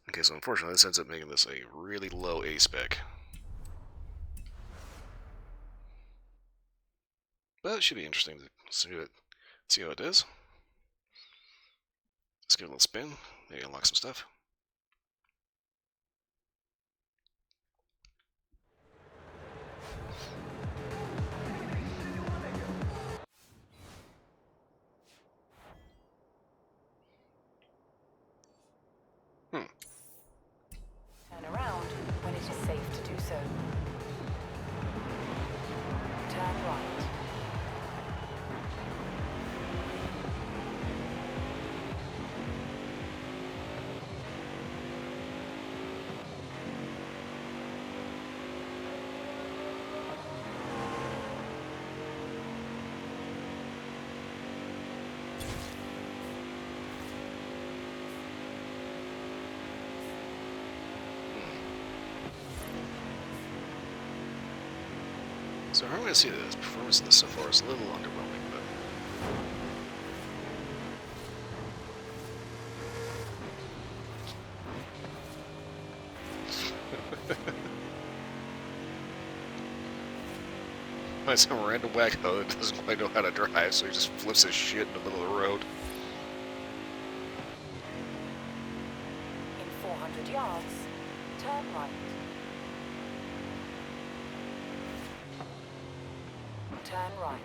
Okay, so unfortunately this ends up making this a really low A spec. But it should be interesting to see how it does. Let's give it a little spin. Maybe unlock some stuff. Turn around when it is safe to do so. Turn right. So I'm going to see the performance of this so far is a little underwhelming, but by some random wacko that doesn't quite know how to drive, so he just flips his shit in the middle of the road. In 400 yards, turn right. Turn right.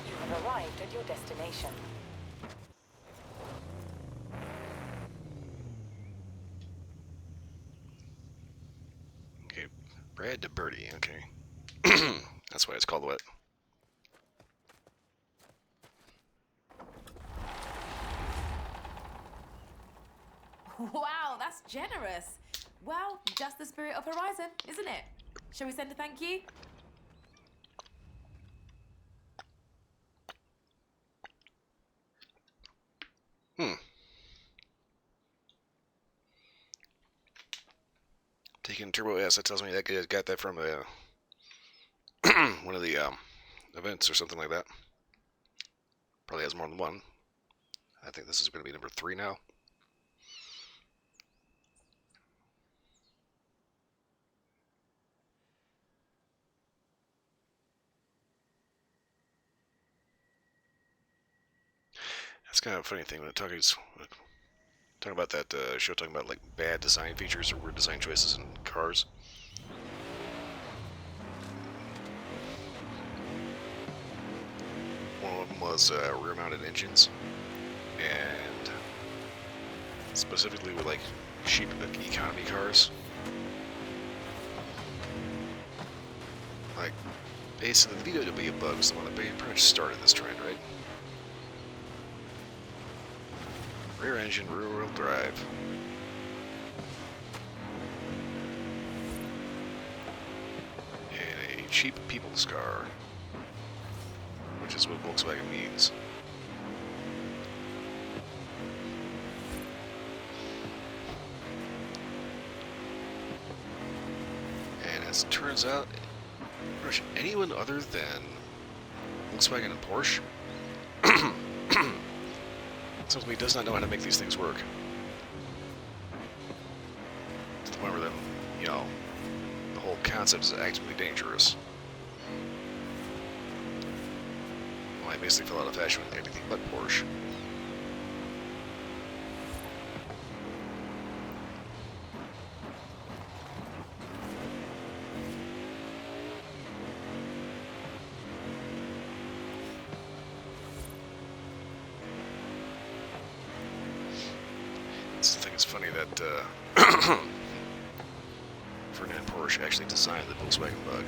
You have arrived at your destination. Okay, Brad to Birdie, okay. That's why it's called what? Wow, that's generous. Well, just the spirit of Horizon, isn't it? Shall we send a thank you? Taking Turbo S, that tells me that guy got that from one of the events or something like that. Probably has more than one. I think this is going to be number 3 now. That's kind of a funny thing when talking about that show, talking about like bad design features or weird design choices in cars. one of them was rear-mounted engines, and specifically with like cheap economy cars. Like, basically the VW bug was the one that pretty much started this trend, right? Rear engine, rear-wheel drive. And a cheap people's car, which is what Volkswagen means. And as it turns out, pretty much anyone other than Volkswagen and Porsche simply does not know how to make these things work. To the point where, you know, the whole concept is actively dangerous. Well, I basically fell out of fashion with anything but Porsche. I think it's funny that Ferdinand Porsche actually designed the Volkswagen Bug.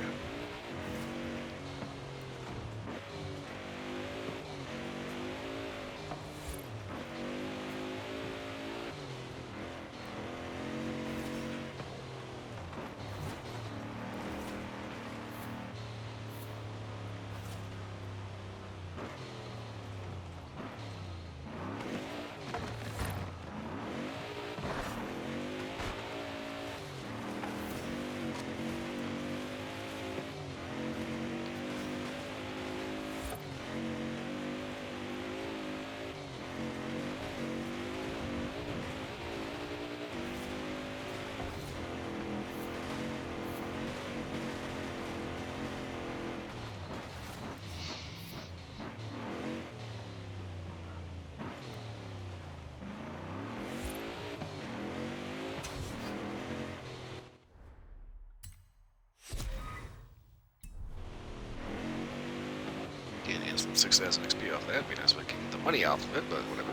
Getting some 6,000 XP off that would be nice if I can get the money off of it, but whatever.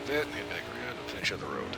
That and head back around and finish on the road.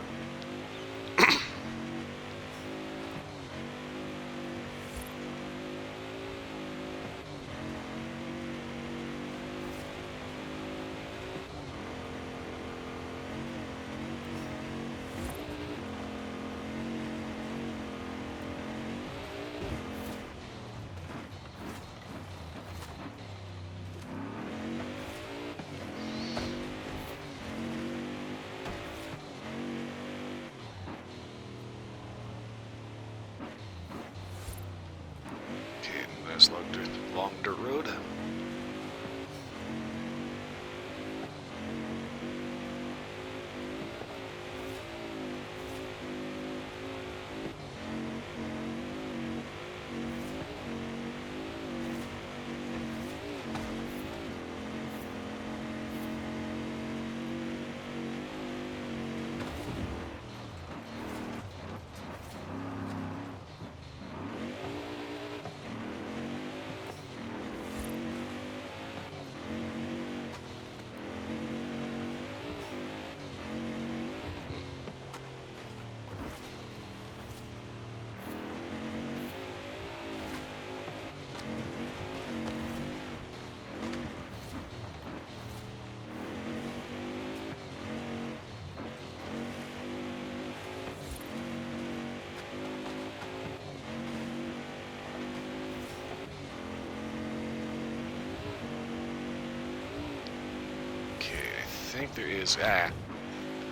think there is... a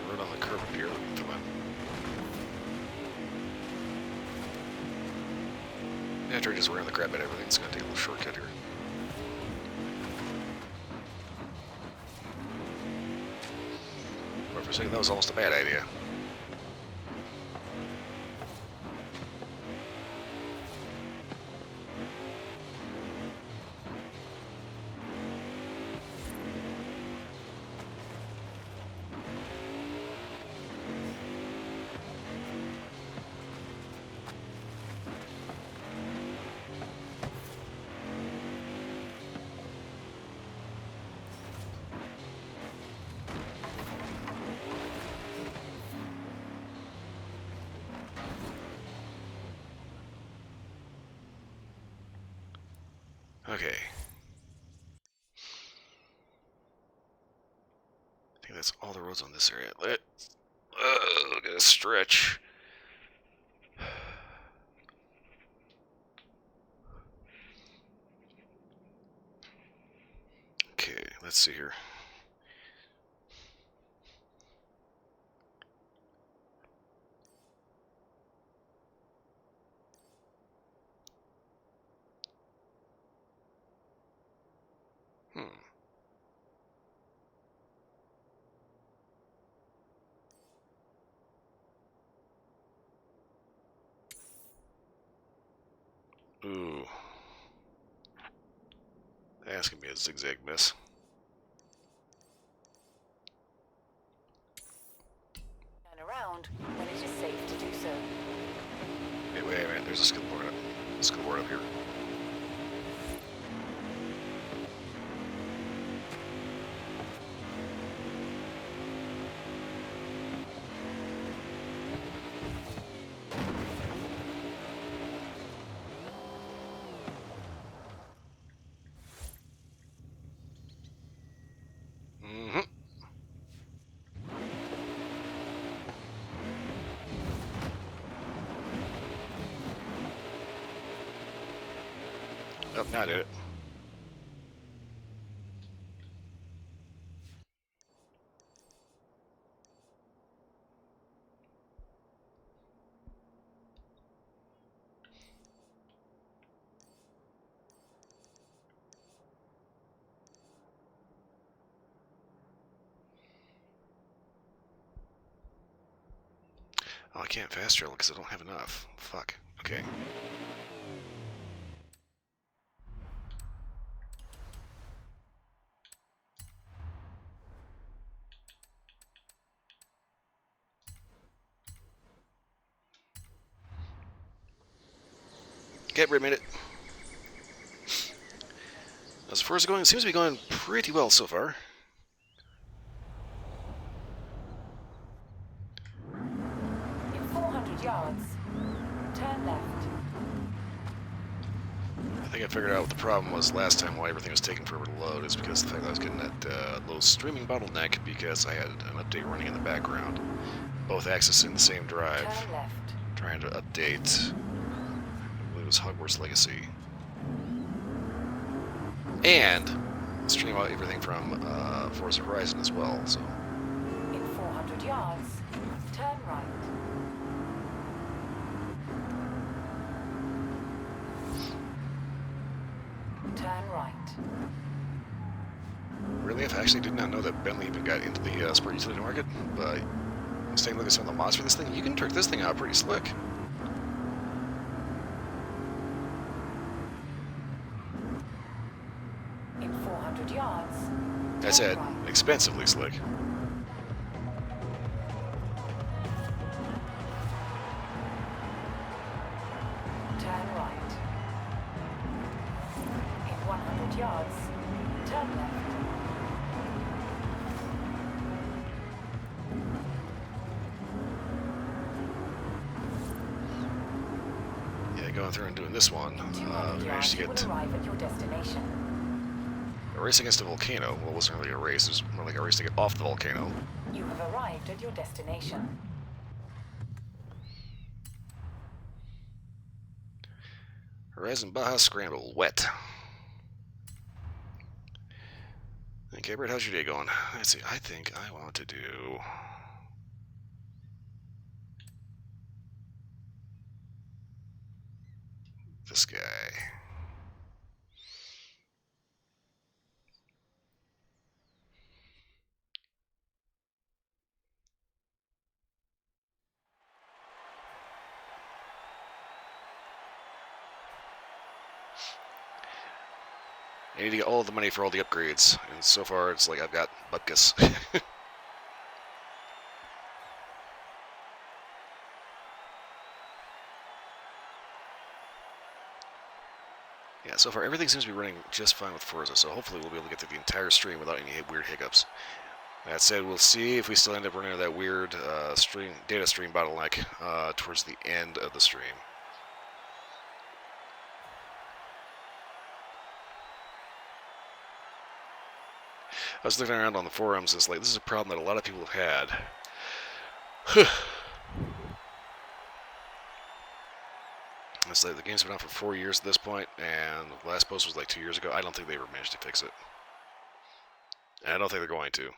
road on the curve up here. Come on. After I just ran the crap out of everything, it's going to take a little shortcut here. But for a second, that was almost a bad idea. Okay. I think that's all the roads on this area. Gotta stretch. Okay, let's see here. Ooh. That's gonna be a zigzag mess. Turn around when it is safe to do so. Hey, wait a minute, there's a skill board up here. Oh, now I did it. Oh, I can't fast travel because I don't have enough. Fuck. Okay. Okay, wait a minute. As far as going, it seems to be going pretty well so far. In 400 yards, turn left. I think I figured out what the problem was last time why everything was taking forever to load is because the fact that I was getting that low streaming bottleneck because I had an update running in the background. Both accessing the same drive. Turn left. Trying to update, I believe it was Hogwarts Legacy. And stream out everything from Forza Horizon as well, so. In 400 yards, turn right. Turn right. Really, I actually did not know that Bentley even got into the sport utility market, but let's take a look at some of the mods for this thing. You can trick this thing out pretty slick. In 400 yards, I said, turn right. expensively slick. Turn right. In 100 yards, turn left. Yeah, going through and doing this one, 200 we managed yards, to you will get arrive at your destination. a race against a volcano. Well, it wasn't really a race, it was more like a race to get off the volcano. You have arrived at your destination. Horizon Baja Scramble, wet. Okay, Brett, how's your day going? Let's see. I think I want to do... this guy. I need to get all the money for all the upgrades, and so far it's like I've got bupkis. Yeah, so far everything seems to be running just fine with Forza, so hopefully we'll be able to get through the entire stream without any weird hiccups. That said, we'll see if we still end up running into that weird data stream bottleneck towards the end of the stream. I was looking around on the forums, and it's like, this is a problem that a lot of people have had. It's like the game's been out for 4 years at this point, and the last post was like 2 years ago. I don't think they ever managed to fix it. And I don't think they're going to.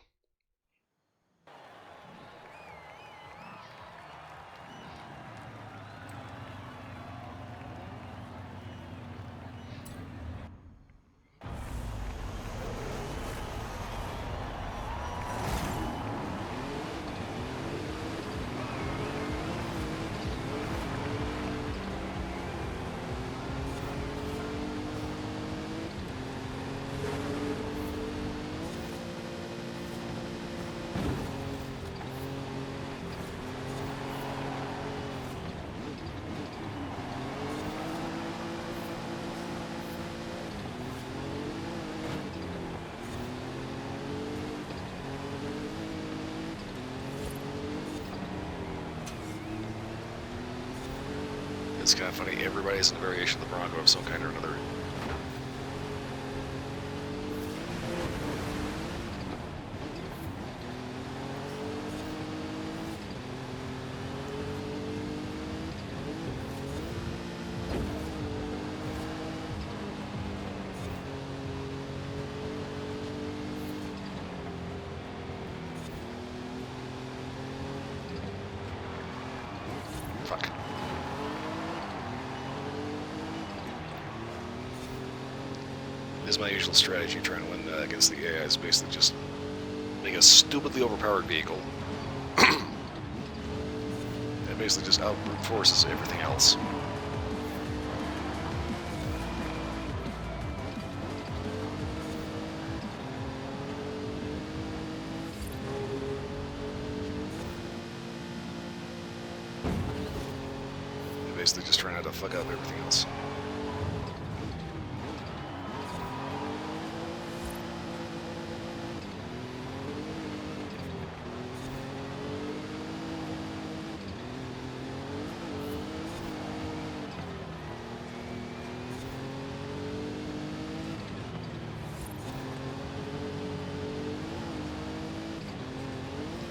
It's kind of funny, everybody's in a variation of the Bronco of some kind or another. Fuck. This is my usual strategy, trying to win against the AI, is basically just make a stupidly overpowered vehicle. It basically just out-brute forces everything else. Basically just trying not to fuck up everything else.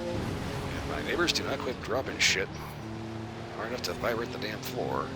And my neighbors do not quit dropping shit. Hard enough to vibrate the damn floor.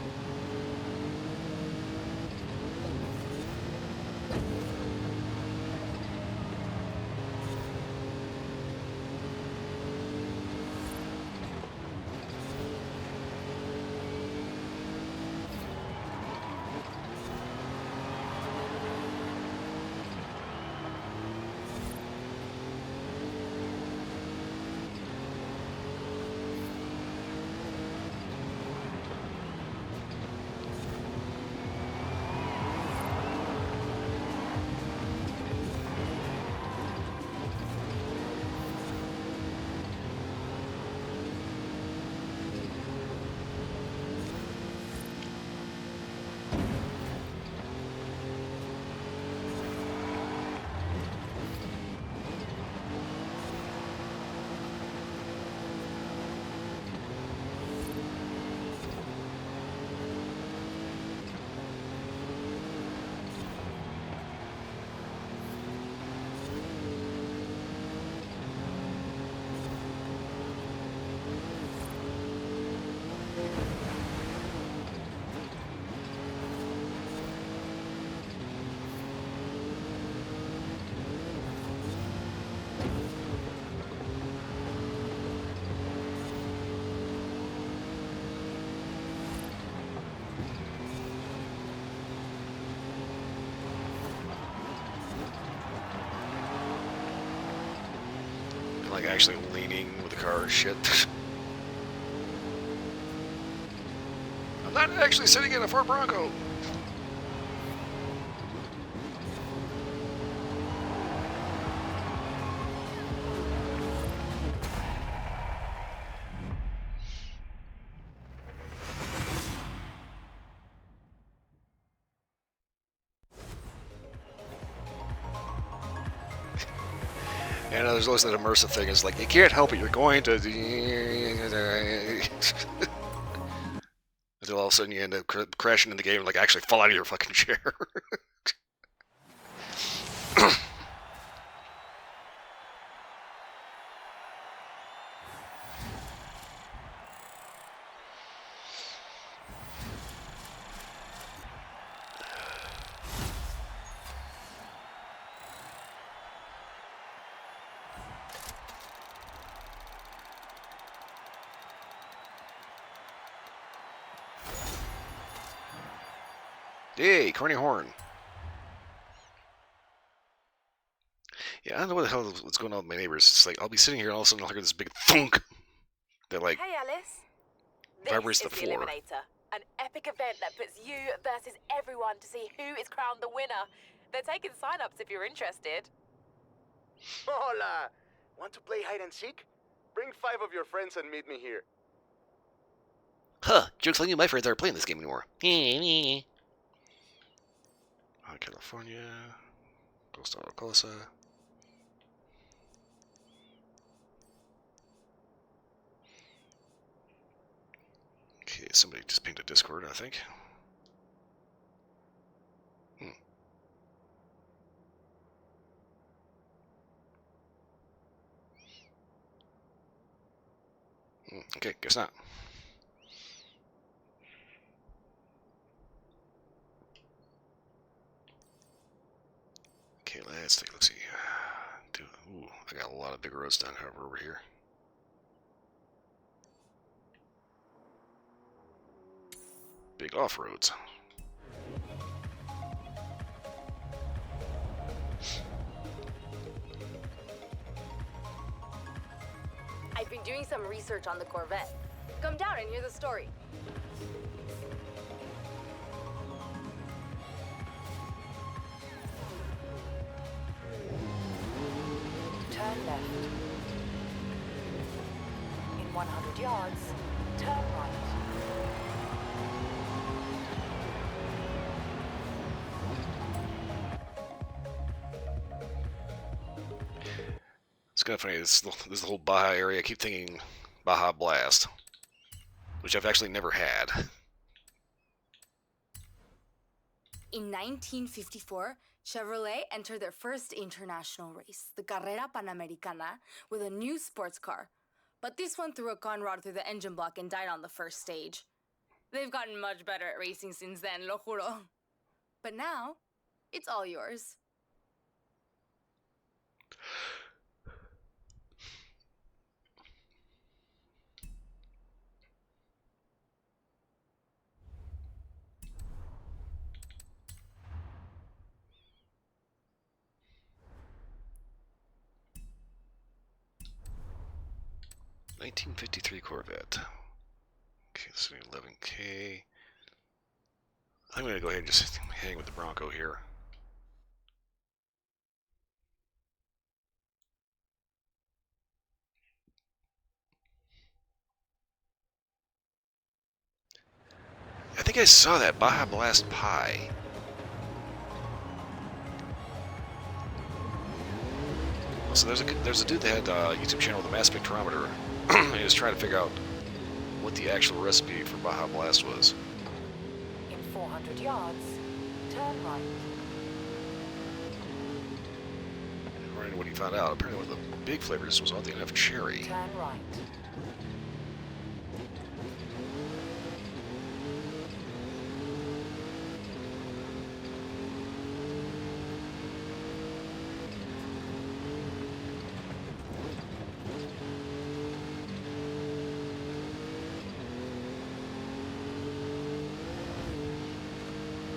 Like actually leaning with the car. Shit. I'm not actually sitting in a Ford Bronco. And there's always that immersive thing. Is like you can't help it. You're going to. Until all of a sudden you end up crashing in the game and like actually fall out of your fucking chair. Hey, corny horn. Yeah, I don't know what the hell what's going on with my neighbors. It's like I'll be sitting here and all of a sudden I'll hear this big thunk that like Hey, Alice. vibrates This the is the floor. Eliminator, an epic event that puts you versus everyone to see who is crowned the winner. They're taking sign-ups if you're interested. Hola! Want to play hide and seek? Bring 5 of your friends and meet me here. Huh, joke's on you, my friends aren't playing this game anymore. California. Costa Cosa. Okay, somebody just pinged a Discord, I think. Okay, guess not. Okay, let's take a look-see. Ooh, I got a lot of big roads down over here. Big off-roads. I've been doing some research on the Corvette. Come down and hear the story. Turn left. In 100 yards, turn right. It's kind of funny. This is the whole Baja area. I keep thinking Baja Blast, which I've actually never had. In 1954, Chevrolet entered their first international race, the Carrera Panamericana, with a new sports car. But this one threw a con rod through the engine block and died on the first stage. They've gotten much better at racing since then, lo juro. But now, it's all yours. $1953 Corvette. Okay, so 11K. I'm going to go ahead and just hang with the Bronco here. I think I saw that Baja Blast Pie. So there's a dude that had a YouTube channel with a mass spectrometer. He was trying to figure out what the actual recipe for Baja Blast was. In 400 yards, turn right. According to what he found out, apparently one of the big flavors was oddly enough cherry. Turn right.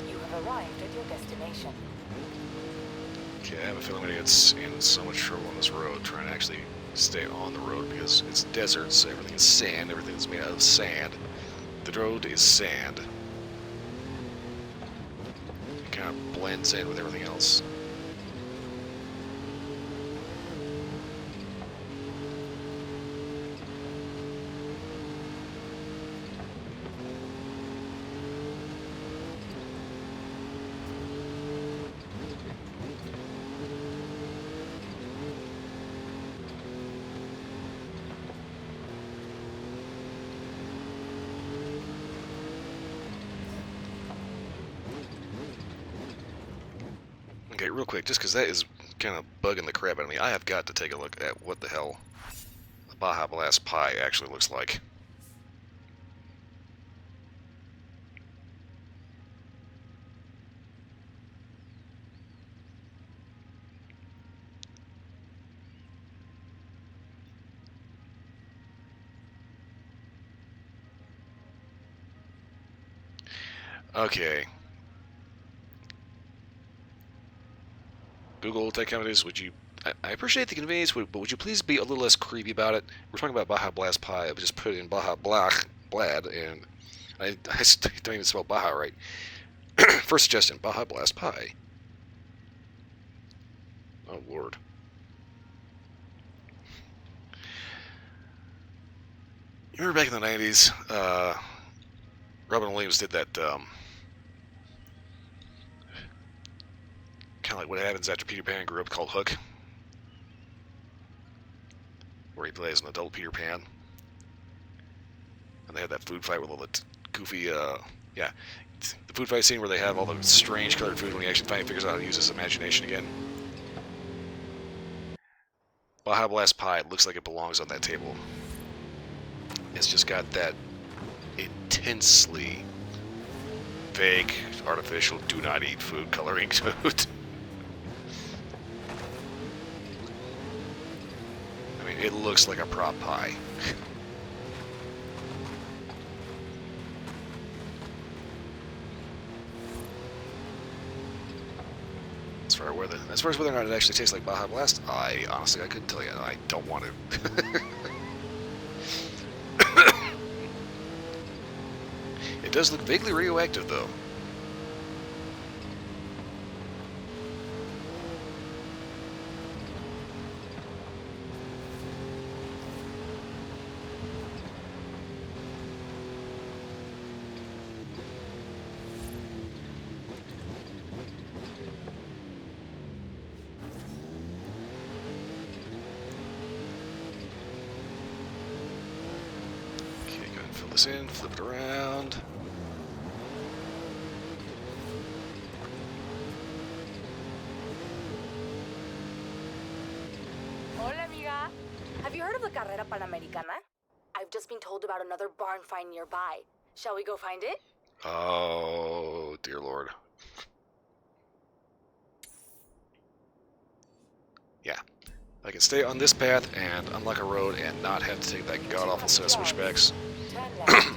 You have arrived at your destination. Okay, I have a feeling I'm going to get in so much trouble on this road trying to actually stay on the road because it's desert, so everything is sand. Everything is made out of sand. The road is sand. It kind of blends in with everything else. Okay, real quick, just because that is kind of bugging the crap out of me, I have got to take a look at what the hell the Baja Blast Pie actually looks like. Okay. Google Tech Companies, would you... I appreciate the convenience, but would you please be a little less creepy about it? We're talking about Baja Blast Pie. I just put it in Baja Blad, and I don't even spell Baja right. First suggestion, Baja Blast Pie. Oh, Lord. You remember back in the 90s, Robin Williams did that, kind of like What Happens After Peter Pan Grew Up, called Hook, where he plays an adult Peter Pan. And they had that food fight with all the goofy, yeah, the food fight scene where they have all the strange colored food when he actually finally figures out how to use his imagination again. Baja Blast Pie looks like it belongs on that table. It's just got that intensely fake, artificial, do not eat food coloring to it. I mean, it looks like a prop pie. As far as whether or not it actually tastes like Baja Blast, I couldn't tell you. I don't want to. It does look vaguely radioactive, though. Fill this in, flip it around. Hola, amiga. Have you heard of the Carrera Panamericana? I've just been told about another barn find nearby. Shall we go find it? Oh, dear Lord. Yeah. I can stay on this path and unlock a road and not have to take that god-awful set of switchbacks. Turn left.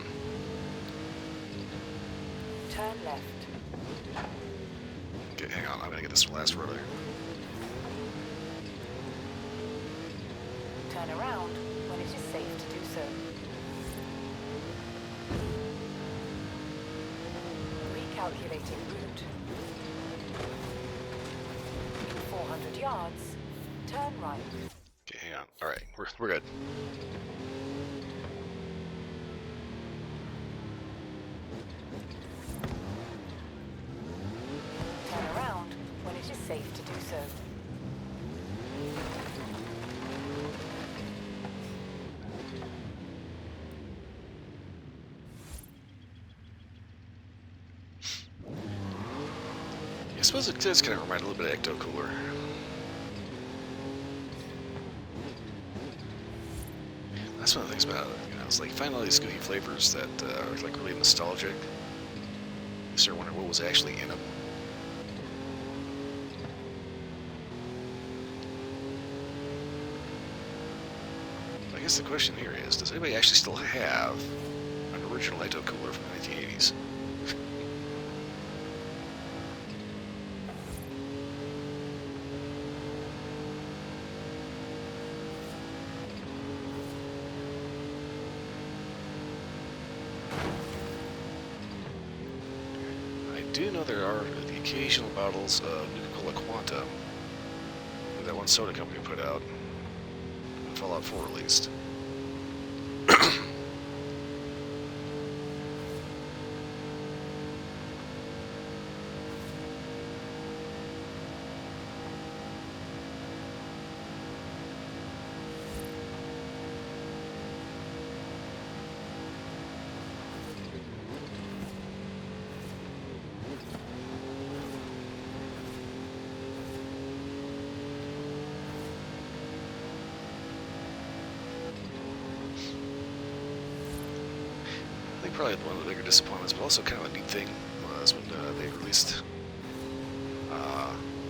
Turn left. Okay, hang on. I'm gonna get this last road here. Turn around when it is safe to do so. Recalculating route. In 400 yards, turn right. Okay, hang on. All right, we're good. Turn around when it is safe to do so. I suppose it does kind of remind a little bit of Ecto Cooler. That's one of the things about it. You know, it's like finding all these goofy flavors that are like really nostalgic. You start wondering what was actually in them. I guess the question here is, does anybody actually still have an original Ecto Cooler from the 1980s? do know there are the occasional bottles of Nuka-Cola Quanta that one soda company put out. Fallout 4 released. I think probably one of the bigger disappointments, but also kind of a neat thing, was when they released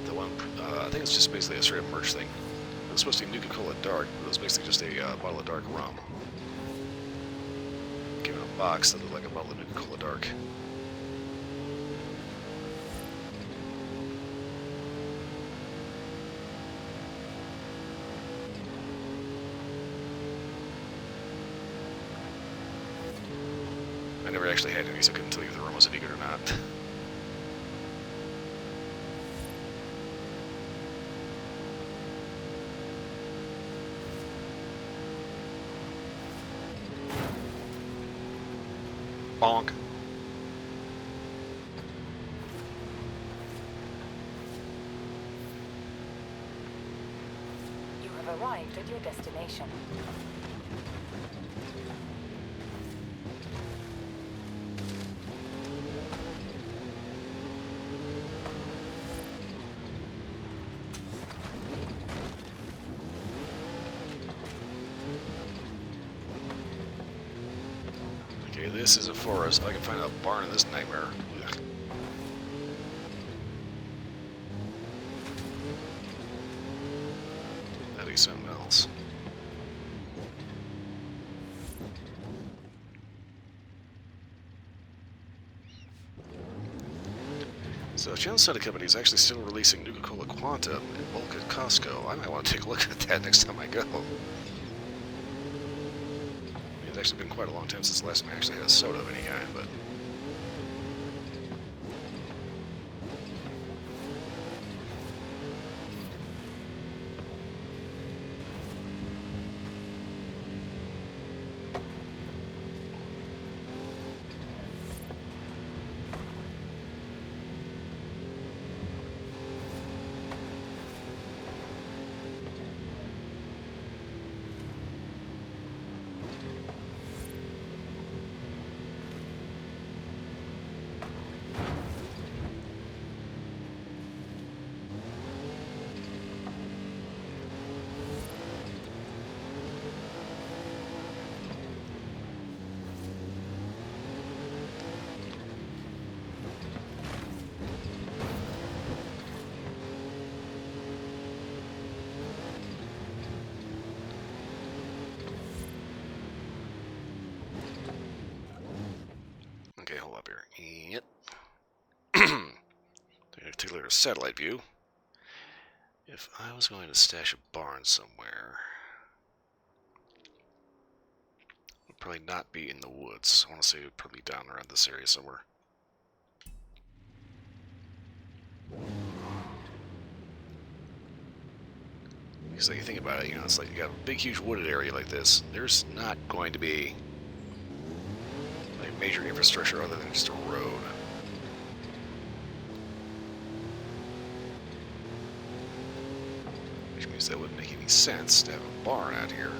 the one, I think it's just basically a straight up merch thing. It was supposed to be Nuka-Cola Dark, but it was basically just a bottle of dark rum. Came in a box that looked like a bottle of Nuka-Cola Dark. I never actually had any, so I couldn't tell you if the rum was any good or not. Bonk. You have arrived at your destination. Okay, this is a forest. I can find a barn in this nightmare. Ugh. That'd be something else. So, Channel Soda Company is actually still releasing Nuka-Cola Quanta in bulk at Costco. I might want to take a look at that next time I go. It's actually been quite a long time since the last time I actually had a soda of any kind, but... Okay, hold up here. Yep. Particular satellite view. If I was going to stash a barn somewhere, it would probably not be in the woods. I want to say it would probably be down around this area somewhere. Because like you think about it, you know, it's like you got a big, huge wooded area like this. There's not going to be like major infrastructure other than just a road. Which means that wouldn't make any sense to have a barn out here.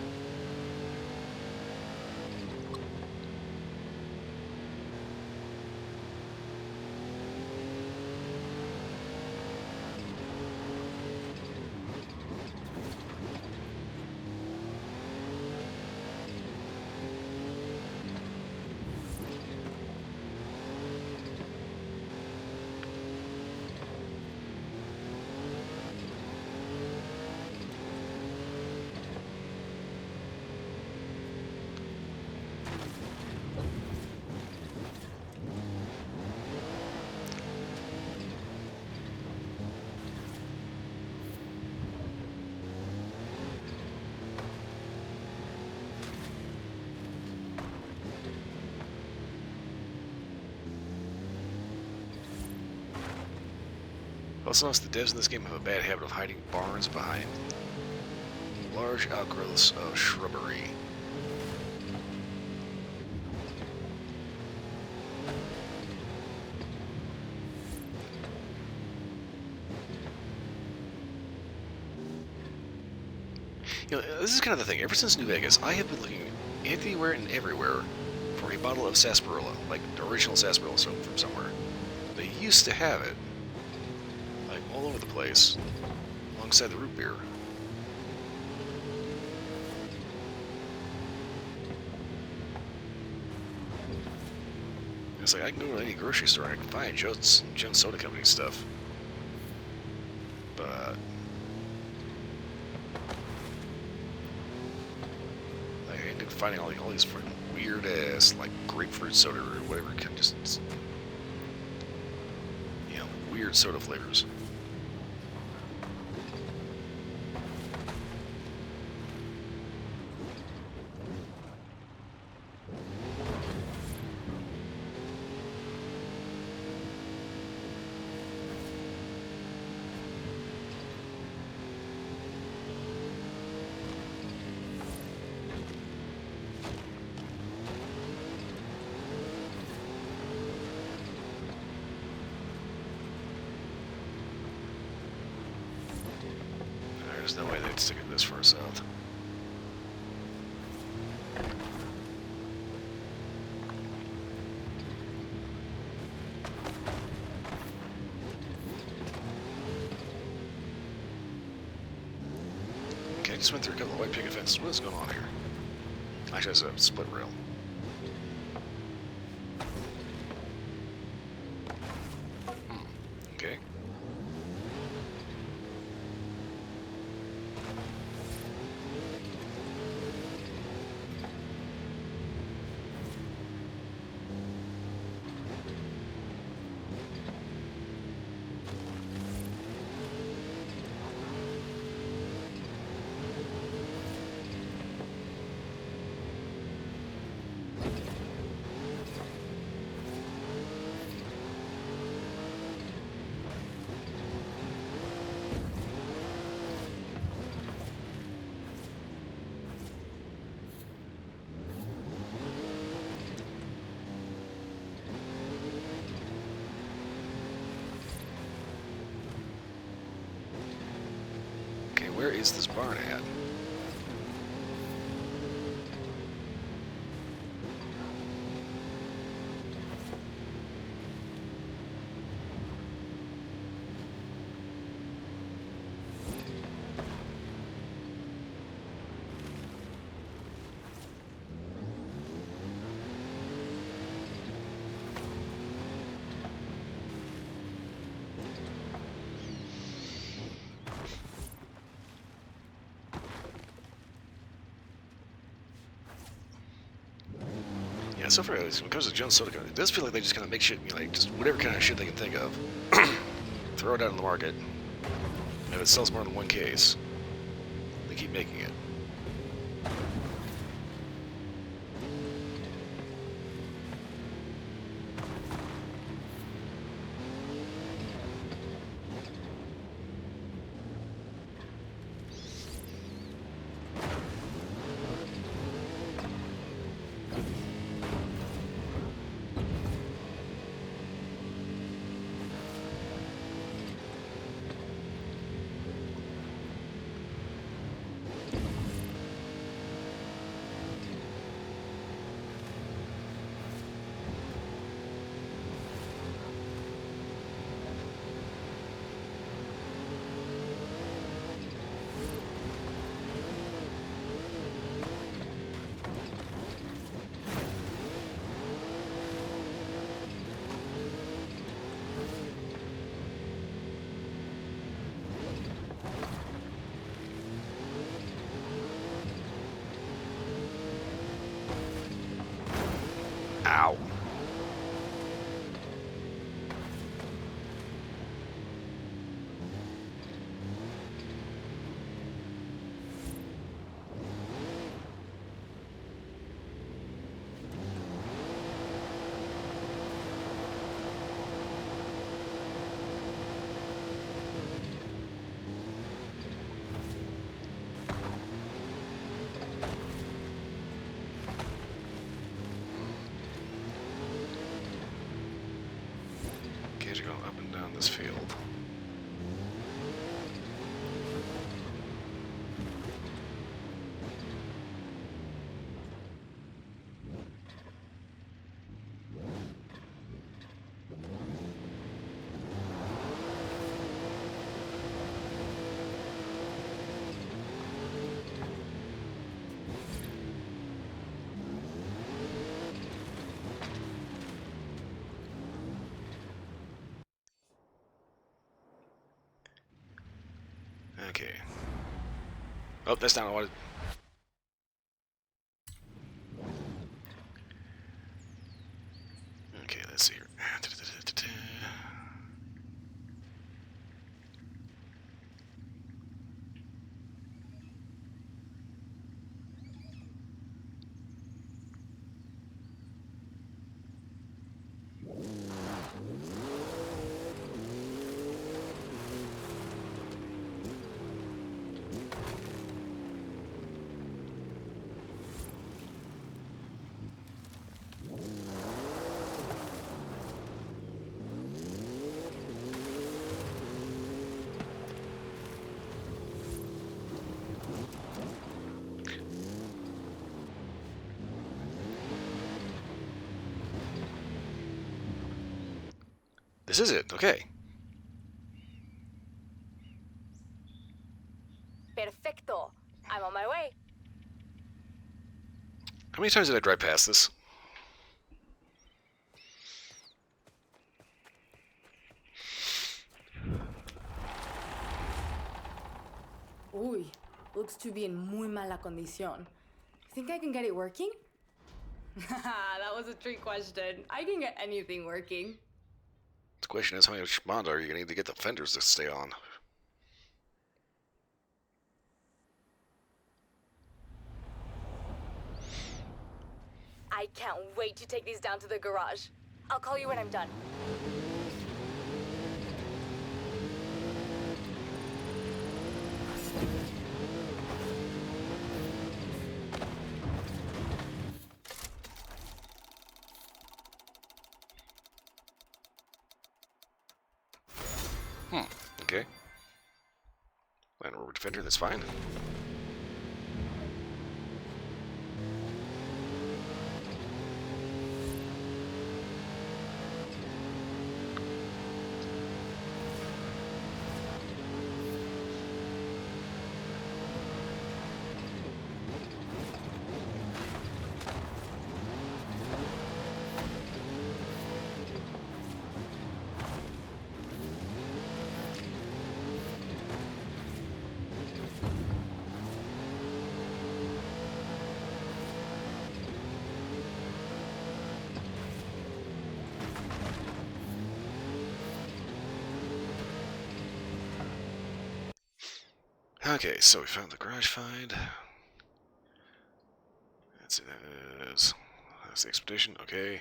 Also notice the devs in this game have a bad habit of hiding barns behind large outgrowths of shrubbery. You know, this is kind of the thing. Ever since New Vegas, I have been looking anywhere and everywhere for a bottle of sarsaparilla, like the original sarsaparilla soap from somewhere. They used to have it, like all over the place, alongside the root beer. It's like I can go to any grocery store and I can find Jones Soda Company stuff, but I ended up finding all these freaking weird ass like grapefruit soda or whatever, kind of just weird soda flavors. There's no way they'd stick it this far south. Okay, I just went through a couple of white picket fences. What is going on here? Actually, it's a split rail. Okay. Where is this barn at? Yeah, so far, when it comes to Jones Soda Company, it does feel like they just kind of make shit, like, just whatever kind of shit they can think of. Throw it out on the market. And if it sells more than one case, they keep making it. Ow. on this field. Okay. Oh, that's not what I wanted. Okay, let's see here. This is it. Okay. Perfecto. I'm on my way. How many times did I drive past this? Uy, looks to be in muy mala condición. Think I can get it working? That was a trick question. I can get anything working. The question is, how much Honda are you going to need to get the fenders to stay on? I can't wait to take these down to the garage. I'll call you when I'm done. Okay. Land Rover Defender, that's fine. Okay, so we found the garage find. That's it. That's the expedition. Okay.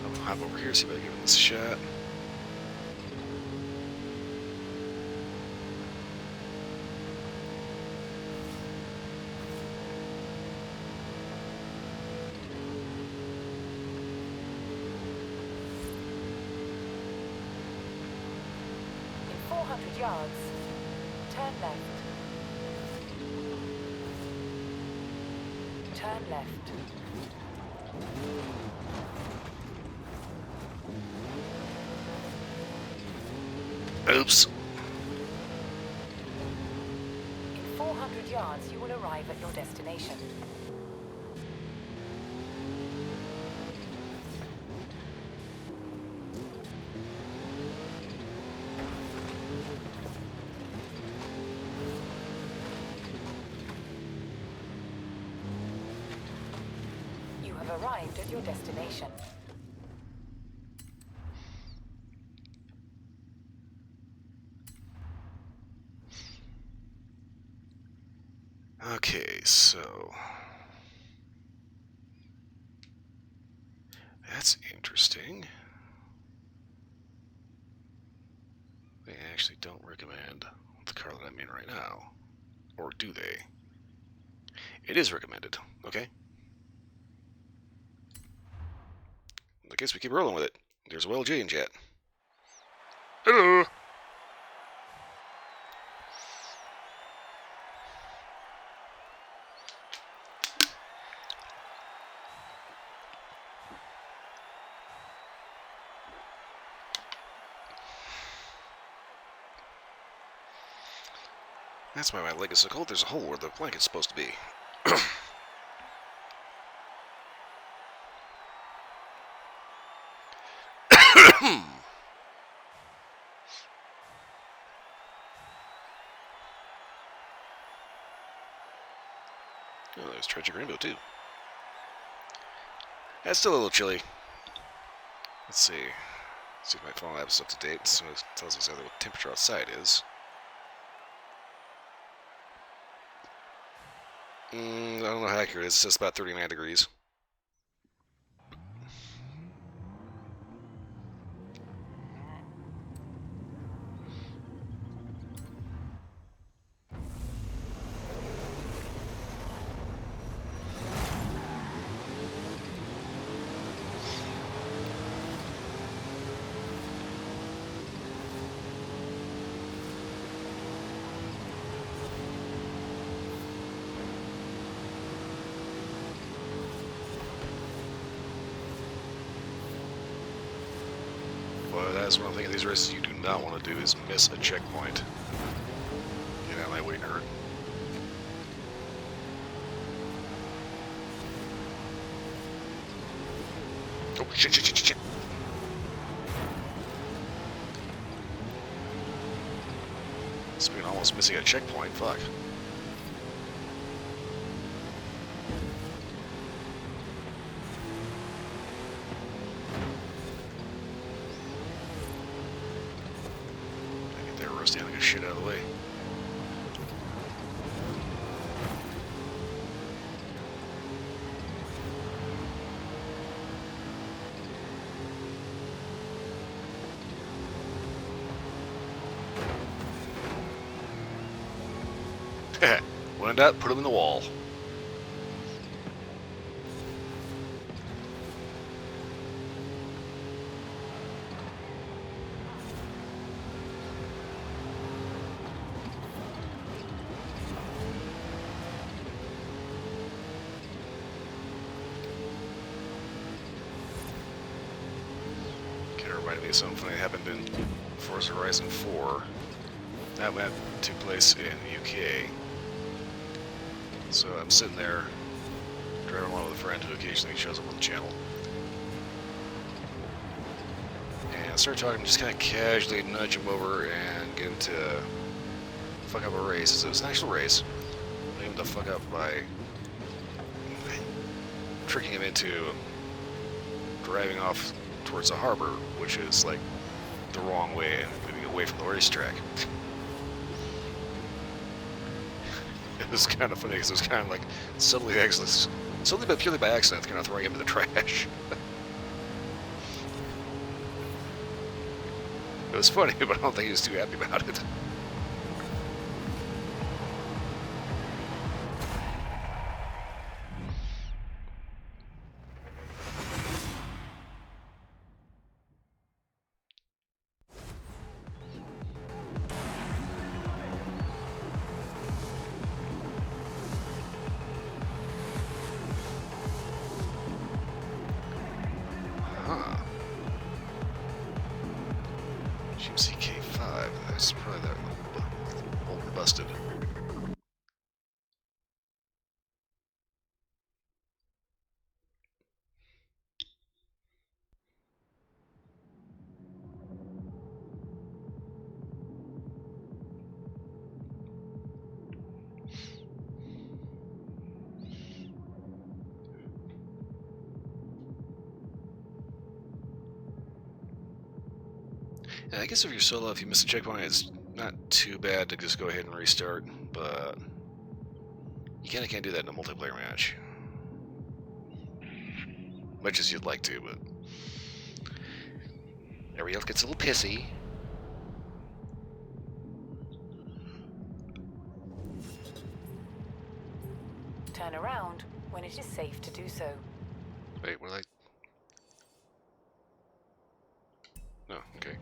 I'll hop over here, see if I can give this a shot. In 400 yards, turn left. Turn left. Oops. In 400 yards, you will arrive at your destination. arrived at your destination. Okay, so that's interesting. They actually don't recommend the car that I'm in right now. Or do they? It is recommended. Okay. I guess we keep rolling with it. There's Will J in chat. Hello. That's why my leg is so cold. There's a hole where the blanket's supposed to be. Oh, there's Tragic Rainbow, too. That's still a little chilly. Let's see. See if my phone app's up to date. So it tells us exactly what the temperature outside is. I don't know how accurate it is. It says about 39 degrees. Well, that's one thing of these races you do not want to do is miss a checkpoint. Get out of my way, nerd. Oh, shit. Speaking of almost missing a checkpoint, fuck. I get there, Rusty, and I get shit out of the way. When in doubt, put him in the wall. Okay, reminded me of something funny that happened in Forza Horizon 4. That went took place in the UK. So I'm sitting there, driving along with a friend who occasionally shows up on the channel. And I start talking, just kind of casually nudge him over and get him to fuck up a race. So it was an actual race. I him to fuck up by tricking him into driving off towards the harbor, which is like the wrong way and moving away from the racetrack. It was kind of funny because it was kind of like suddenly but purely by accident, kind of throwing him in the trash. It was funny, but I don't think he was too happy about it. Huh. GMC K5, that's probably that old and busted. Yeah, I guess if you're solo, if you miss a checkpoint, it's not too bad to just go ahead and restart, but you kinda can't do that in a multiplayer match. Much as you'd like to, but everybody else gets a little pissy. Turn around when it is safe to do so. Wait, what did I... No, okay.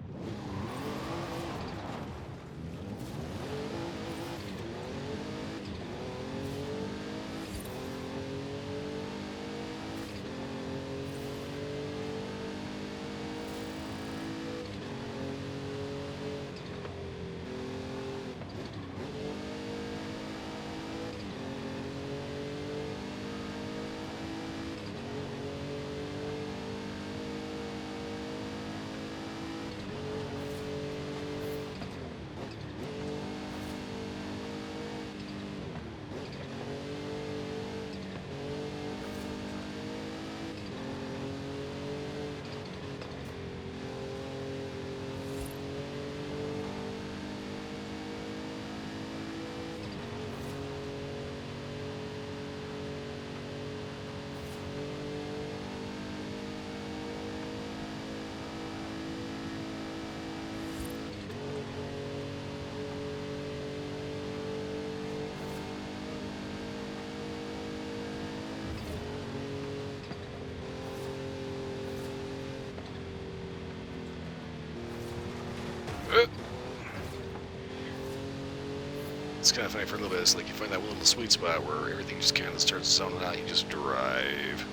It's kind of funny for a little bit. It's like you find that little sweet spot where everything just kind of starts zoning out. You just drive.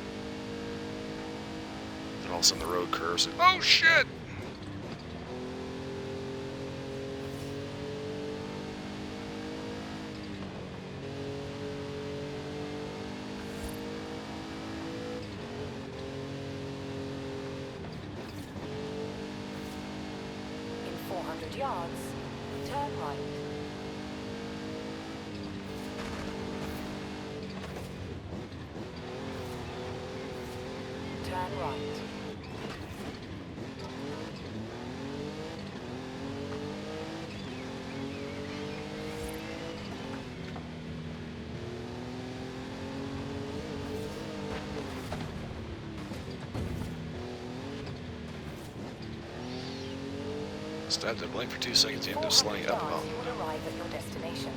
And all of a sudden the road curves. And, oh, shit! In 400 yards, turn right. Turn right. Stop to blink for 2 seconds, you end up sliding up a 400 yards, mountain. you will arrive at your destination.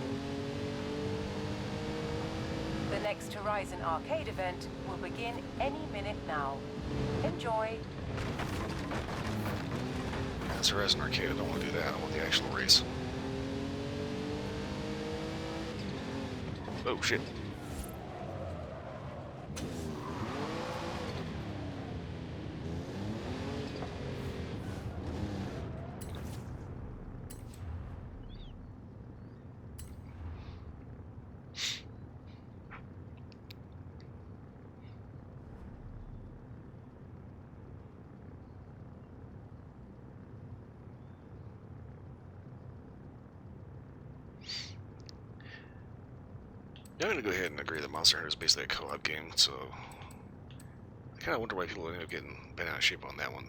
The next Horizon arcade event will begin any minute now. Enjoy. That's Horizon Arcade. I don't want to do that. I want the actual race. Oh, shit. Yeah, I'm going to go ahead and agree that Monster Hunter is basically a co-op game, so I kind of wonder why people end up getting bent out of shape on that one.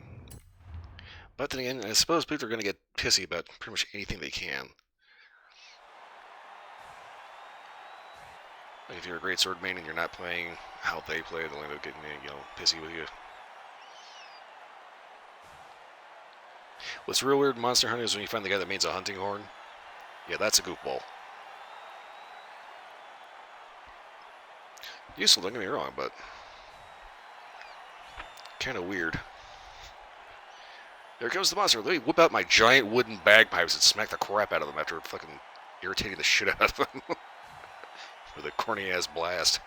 But then again, I suppose people are going to get pissy about pretty much anything they can. Like if you're a great sword main and you're not playing how they play, they'll end up getting, pissy with you. What's real weird in Monster Hunter is when you find the guy that mains a hunting horn. Yeah, that's a goofball. Useful, don't get me wrong, but kind of weird. There comes the monster. Let me whip out my giant wooden bagpipes and smack the crap out of them after fucking irritating the shit out of them with a corny ass blast.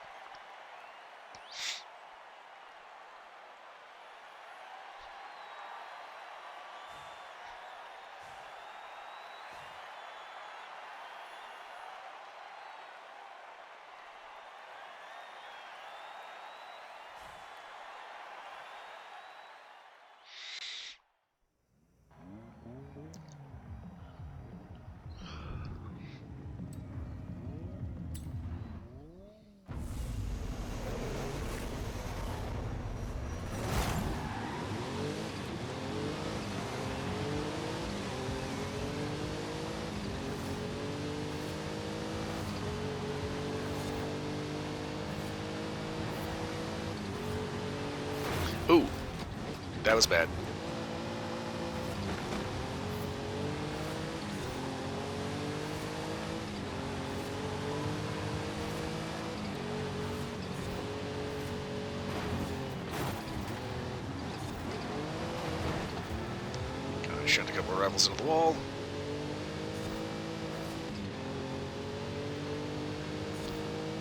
That was bad. Shunt a couple of rivals into the wall.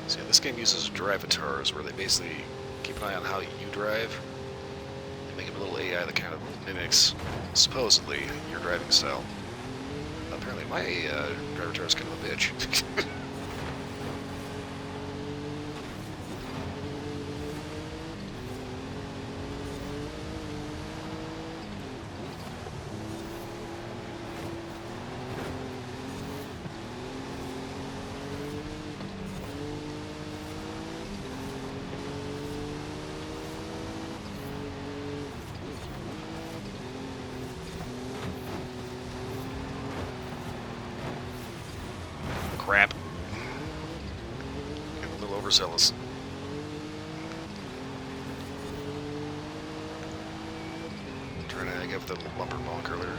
So yeah, this game uses drivatars, where they basically keep an eye on how you drive and make a little AI that kind of mimics, supposedly, your driving style. Apparently, my drivatar is kind of a bitch. Crap. Getting a little overzealous. Trying to get the little bumper bonker there.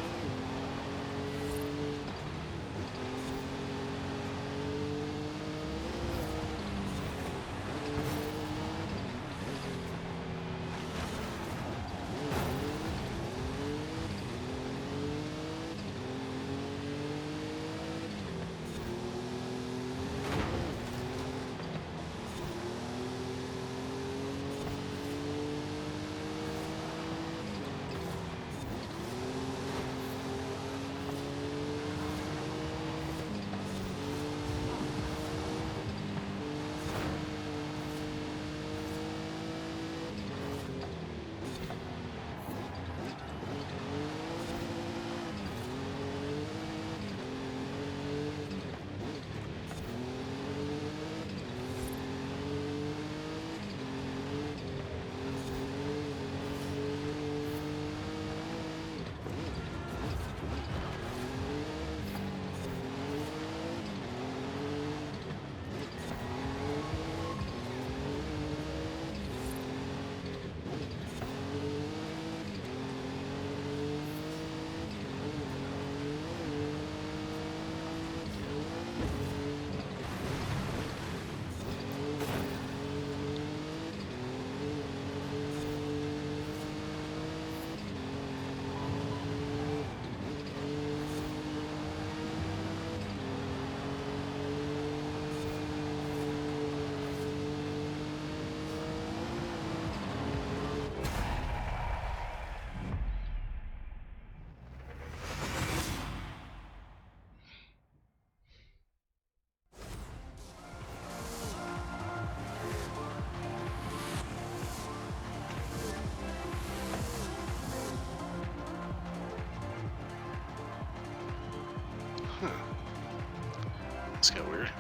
This got weird.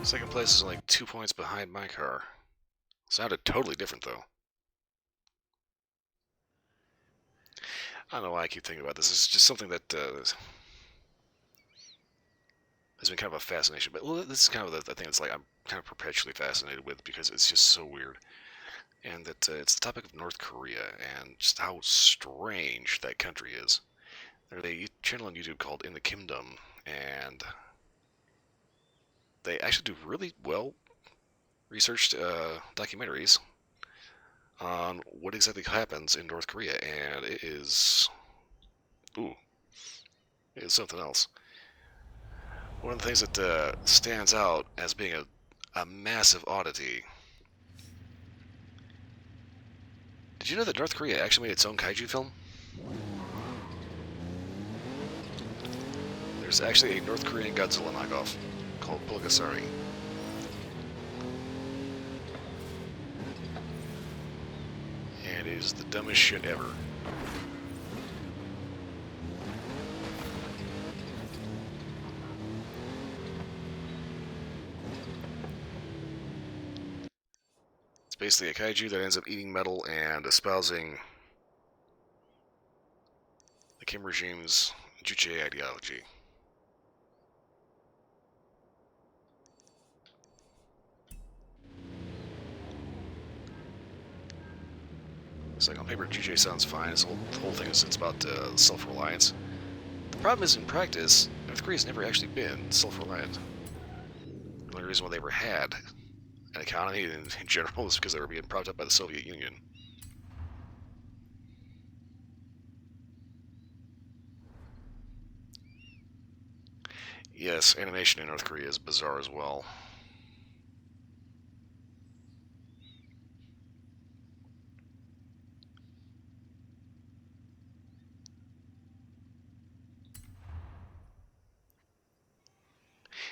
Second place is like 2 points behind my car. Sounded totally different though. I don't know why I keep thinking about this. It's just something that has been kind of a fascination. But well, this is kind of the thing that's like I'm kind of perpetually fascinated with because it's just so weird. And that it's the topic of North Korea and just how strange that country is. There's a channel on YouTube called In the Kingdom, and they actually do really well researched documentaries on what exactly happens in North Korea, and it is, ooh, it is something else. One of the things that stands out as being a massive oddity. Did you know that North Korea actually made its own kaiju film? There's actually a North Korean Godzilla knockoff called Bulgasari. And it is the dumbest shit ever. It's basically a kaiju that ends up eating metal and espousing the Kim regime's Juche ideology. It's like on paper, GJ sounds fine. The whole thing is it's about self-reliance. The problem is in practice, North Korea's never actually been self-reliant. The only reason why they ever had an economy in general is because they were being propped up by the Soviet Union. Yes, animation in North Korea is bizarre as well.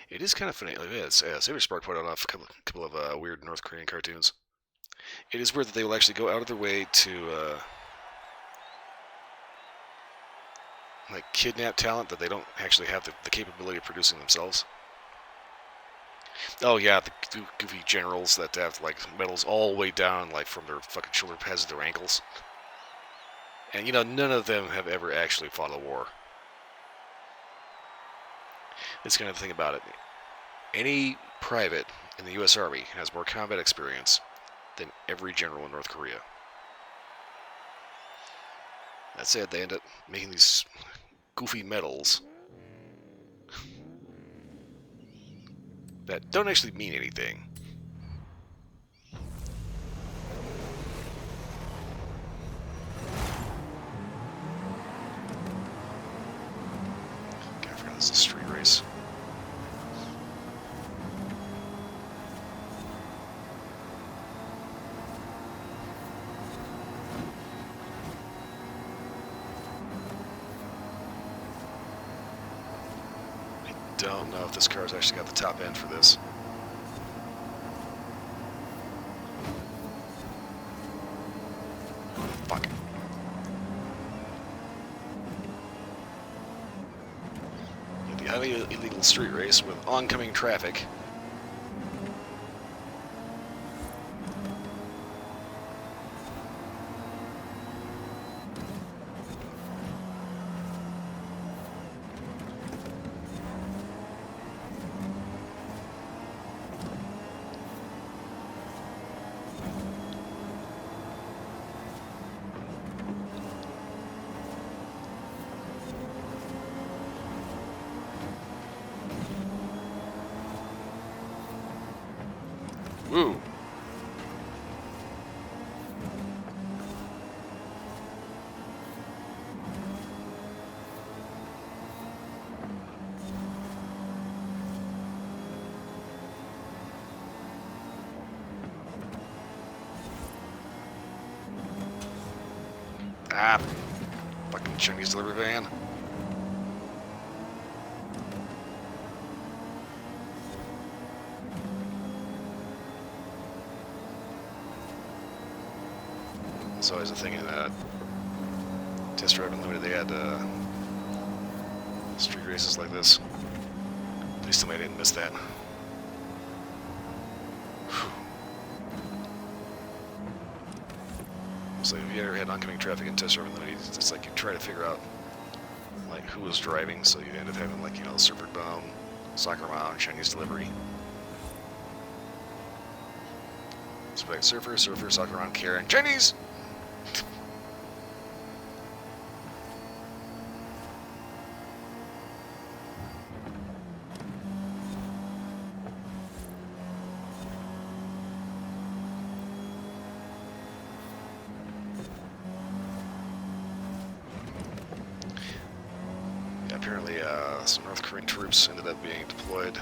It is kind of funny. Like, Saber Spark put out a couple of weird North Korean cartoons. It is weird that they will actually go out of their way to like kidnap talent that they don't actually have the capability of producing themselves. Oh yeah, the goofy generals that have like medals all the way down, like from their fucking shoulder pads to their ankles. And you know, none of them have ever actually fought a war. This kind of thing about it. Any private in the U.S. Army has more combat experience than every general in North Korea. That said, they end up making these goofy medals that don't actually mean anything. God, I forgot this is a street race. Don't know if this car's actually got the top end for this. Fuck. The highly illegal street race with oncoming traffic. Woo. Ah, fucking Chinese delivery van. It's always a thing in Test Drive Unlimited. They had street races like this. At least I didn't miss that. So if you ever had oncoming traffic in Test Drive Unlimited, it's like you try to figure out like who was driving, so you end up having like, you know, Surfer Bone, Soccer Mom, Chinese Delivery. So like Surfer, Soccer Mom, Karen, Chinese. Apparently, some North Korean troops ended up being deployed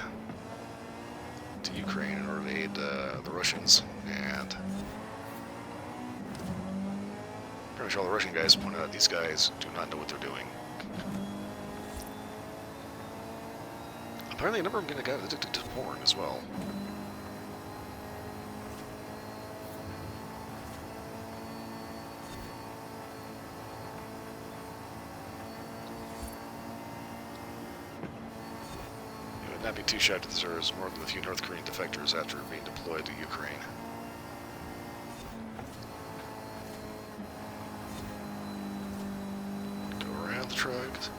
to Ukraine in order to aid the Russians, and pretty much all the Russian guys pointed out these guys do not know what they're doing. Apparently, a number of them got addicted to porn as well. Not be too shocked if there's more than a few North Korean defectors after being deployed to Ukraine. Go around the trucks.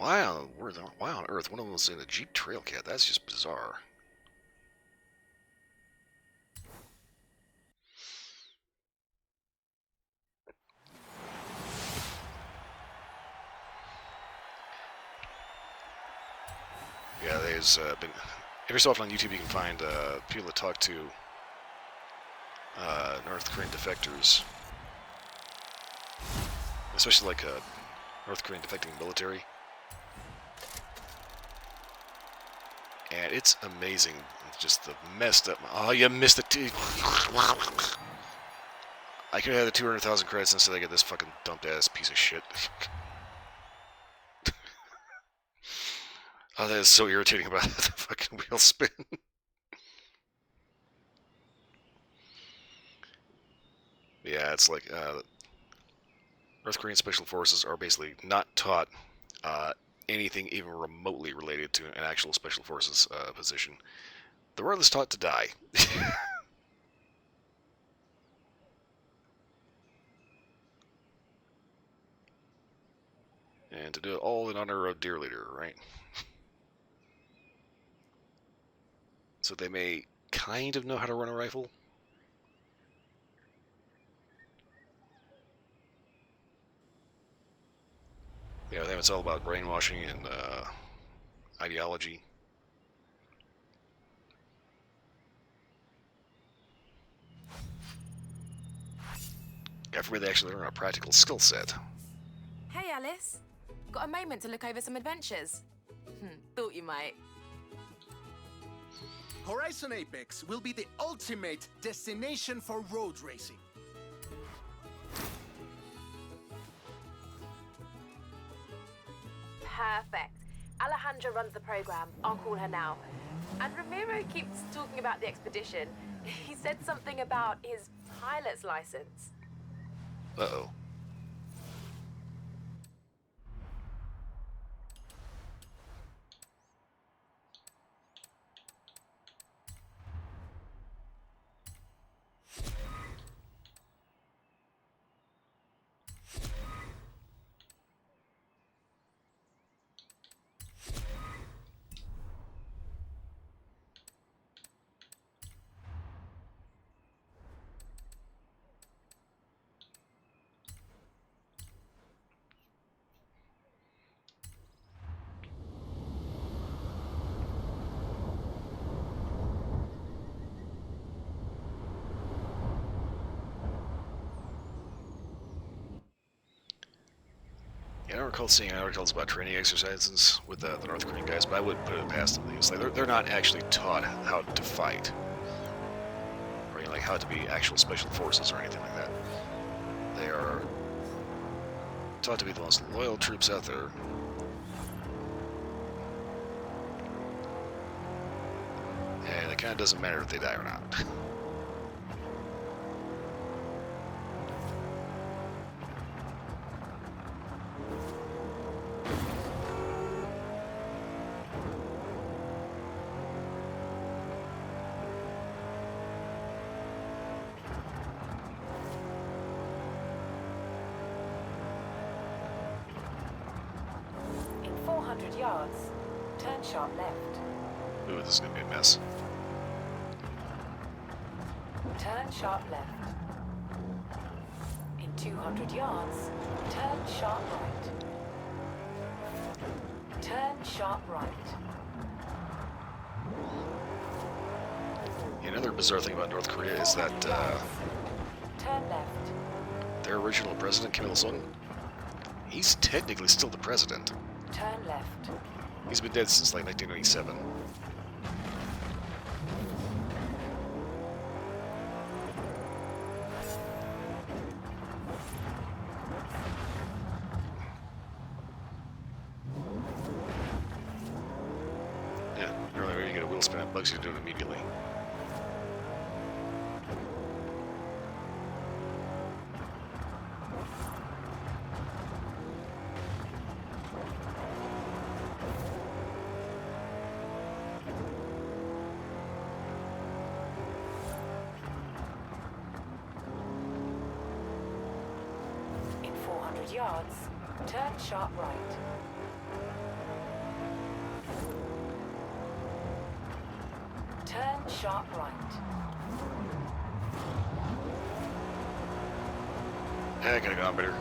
why on earth one of them was in a Jeep Trailcat? That's just bizarre. Yeah, there's been every so often on YouTube you can find people that talk to North Korean defectors, especially like North Korean defecting military, and it's amazing just the messed up. Oh, you missed it. I could have had the 200,000 credits instead. I get this fucking dumped ass piece of shit. Oh, that is so irritating about the fucking wheel spin. Yeah, it's like North Korean special forces are basically not taught anything even remotely related to an actual special forces position. The world is taught to die. And to do it all in honor of dear leader, right? So they may kind of know how to run a rifle. Yeah, with them it's all about brainwashing and ideology. After they actually learn a practical skill set. Hey, Alice. Got a moment to look over some adventures? Thought you might. Horizon Apex will be the ultimate destination for road racing. Perfect. Alejandra runs the program. I'll call her now. And Ramiro keeps talking about the expedition. He said something about his pilot's license. Uh-oh. Yeah, I don't recall seeing articles about training exercises with the North Korean guys, but I wouldn't put it past them. It's like they're not actually taught how to fight, or like how to be actual special forces or anything like that. They are taught to be the most loyal troops out there. And it kind of doesn't matter if they die or not. In 400 yards, turn sharp left. Ooh, this is gonna be a mess. Turn sharp left. In 200 yards, turn sharp right. Turn sharp right. Another bizarre thing about North Korea is that Turn left. their original president, Kim Il-sung, he's technically still the president. Turn left. He's been dead since like 1997. Yeah, earlier you get a wheel spin, it bugs you to do it immediately. In 400 yards, turn sharp right. sharp right. I could have gone better.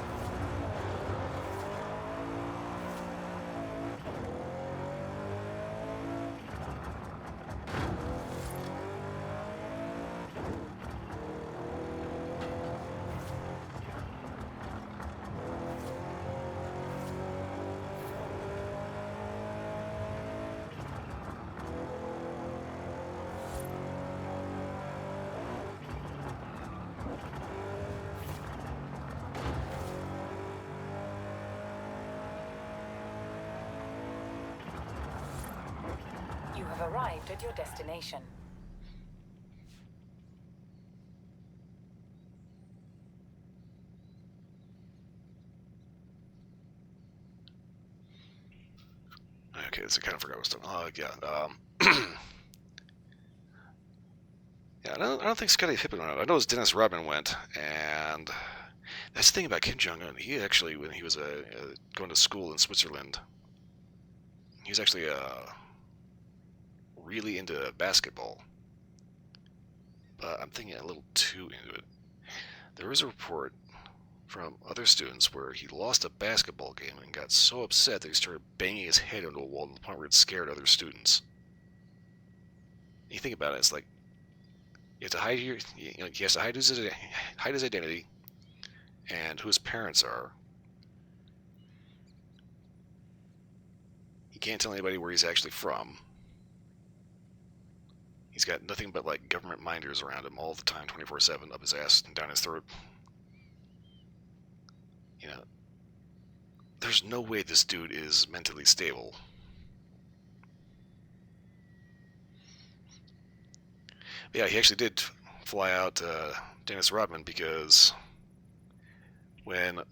You have arrived at your destination. Okay, so I kind of forgot what I was doing. Oh, yeah. Yeah, I don't think Scottie Pippen went. I know it was Dennis Rodman went, and that's the thing about Kim Jong-un. He actually, when he was going to school in Switzerland, he was actually really into basketball. But I'm thinking a little too into it. There was a report from other students where he lost a basketball game and got so upset that he started banging his head into a wall to the point where it scared other students. You think about it, it's like you have to hide he has to hide his identity and who his parents are. He can't tell anybody where he's actually from. He's got nothing but like government minders around him all the time, 24/7, up his ass and down his throat. You know, there's no way this dude is mentally stable. But yeah, he actually did fly out Dennis Rodman because when the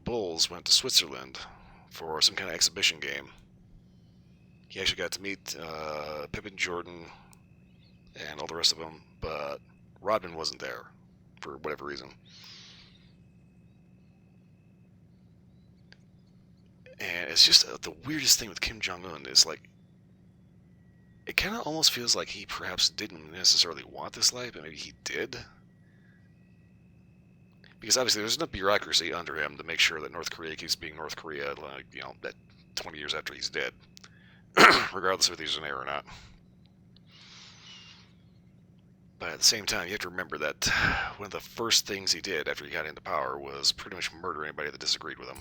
Bulls went to Switzerland for some kind of exhibition game, he actually got to meet Pippen, Jordan, and all the rest of them, but Rodman wasn't there for whatever reason. And it's just the weirdest thing with Kim Jong-un is like, it kind of almost feels like he perhaps didn't necessarily want this life, but maybe he did. Because obviously there's enough bureaucracy under him to make sure that North Korea keeps being North Korea, like, you know, that 20 years after he's dead. Regardless of if he's an heir or not. But at the same time, you have to remember that one of the first things he did after he got into power was pretty much murder anybody that disagreed with him.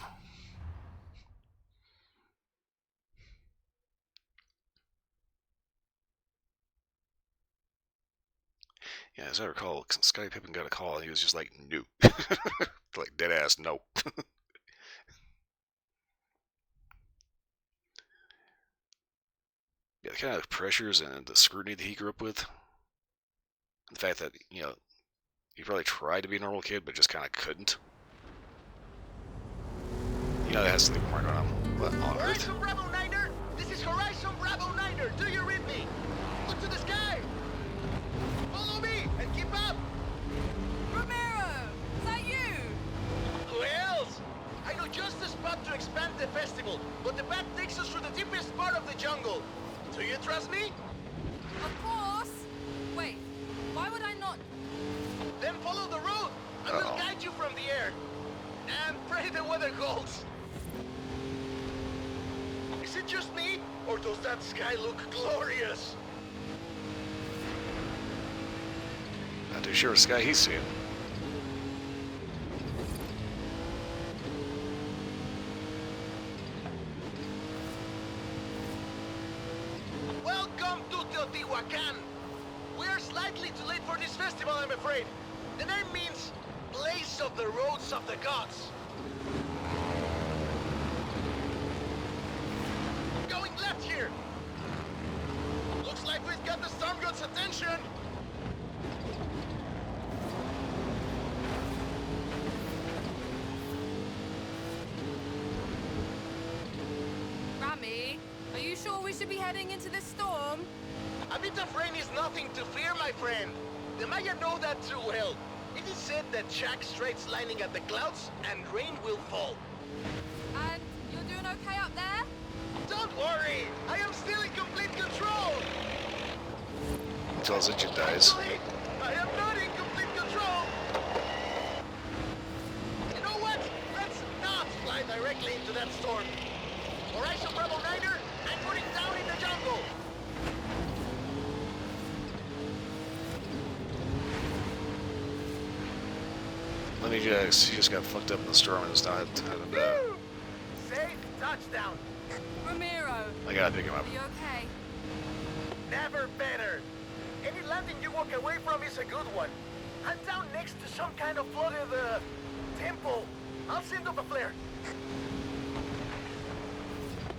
Yeah, as I recall, Scottie Pippen got a call and he was just like, no. Like, dead ass, no. Yeah, the kind of pressures and the scrutiny that he grew up with. And the fact that, you know, he probably tried to be a normal kid, but just kind of couldn't. You know, that has to leave a mark on him. What on earth? Horizon Bravo Niner! This is Horizon Bravo Niner! Do you read me? Look to the sky! Follow me and keep up! Ramiro! Is that you? Who else? I know just the spot to expand the festival, but the path takes us through the deepest part of the jungle. Do you trust me? Of course. Wait, why would I not? Then follow the road. I will guide you from the air. And pray the weather holds. Is it just me, or does that sky look glorious? Not too sure what sky he's seeing. Welcome to Teotihuacan. We're slightly too late for this festival, I'm afraid. The name means place of the roads of the gods. Going left here. Looks like we've got the storm god's attention. Rami, are you sure we should be heading into this storm? A bit of rain is nothing to fear, my friend. The Maya know that too well. It is said that Jack straight's lining at the clouds and rain will fall. And you're doing okay up there? Don't worry, I am still in complete control. until his engine dies. I am not in complete control. You know what? Let's not fly directly into that storm. Horizon Bravo 9er, I'm putting down in the jungle. Let me just, he just got fucked up in the storm and it's not having Woo! Safe touchdown. Ramiro, I gotta pick him up. are you okay? Never better. Any landing you walk away from is a good one. I'm down next to some kind of flooded temple. I'll send up a flare.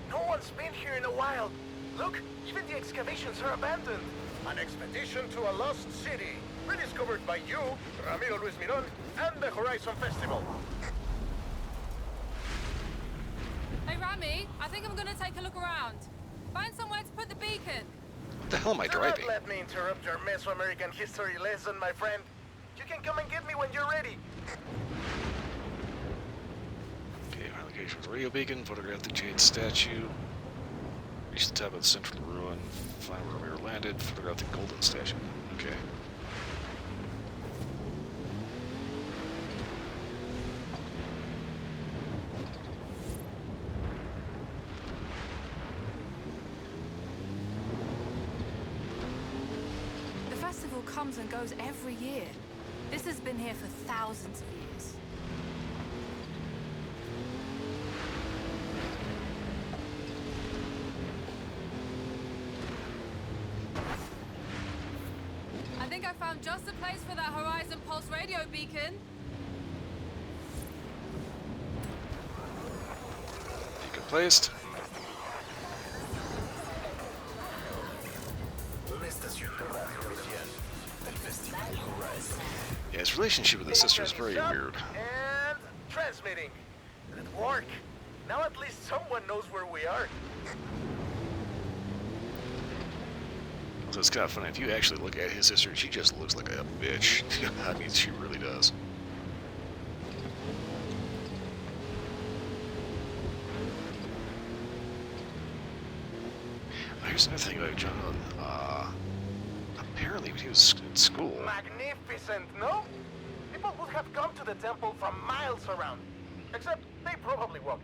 No one's been here in a while. Look, even the excavations are abandoned. An expedition to a lost city. Rediscovered by you, Ramiro Luis Miron, and the Horizon Festival. Hey, Rami, I think I'm gonna take a look around. Find somewhere to put the beacon. What the hell am I Do driving? not let me interrupt your Mesoamerican history lesson, my friend. You can come and get me when you're ready. Okay, our location was radio beacon, photograph the jade statue, reach the top of the central ruin, find where we were landed, photograph the golden statue. Okay. The festival comes and goes every year. This has been here for thousands of years. I think I found just the place for that Horizon Pulse radio beacon. Beacon placed. Yeah, his relationship with his sister is very weird. And transmitting. Good work. Now at least someone knows where we are. So it's kind of funny. If you actually look at his sister, she just looks like a bitch. I mean, she really does. Here's another thing about John. Apparently, when he was in school, Magnificent, no? People would have come to the temple from miles around. Except they probably walked.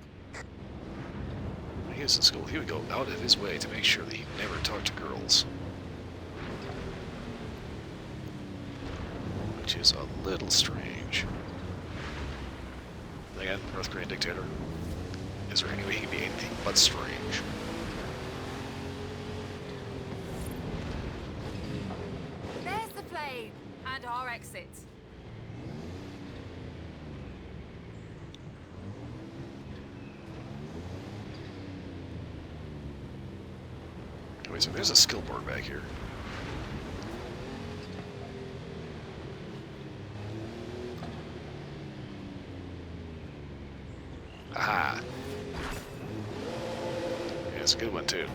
when he was in school, he would go out of his way to make sure that he never talked to girls. Which is a little strange. Again, North Korean dictator. Is there any way he can be anything but strange? There's the plane and our exit. Wait, so there's a skill board back here. Aha! Yeah, it's a good one too.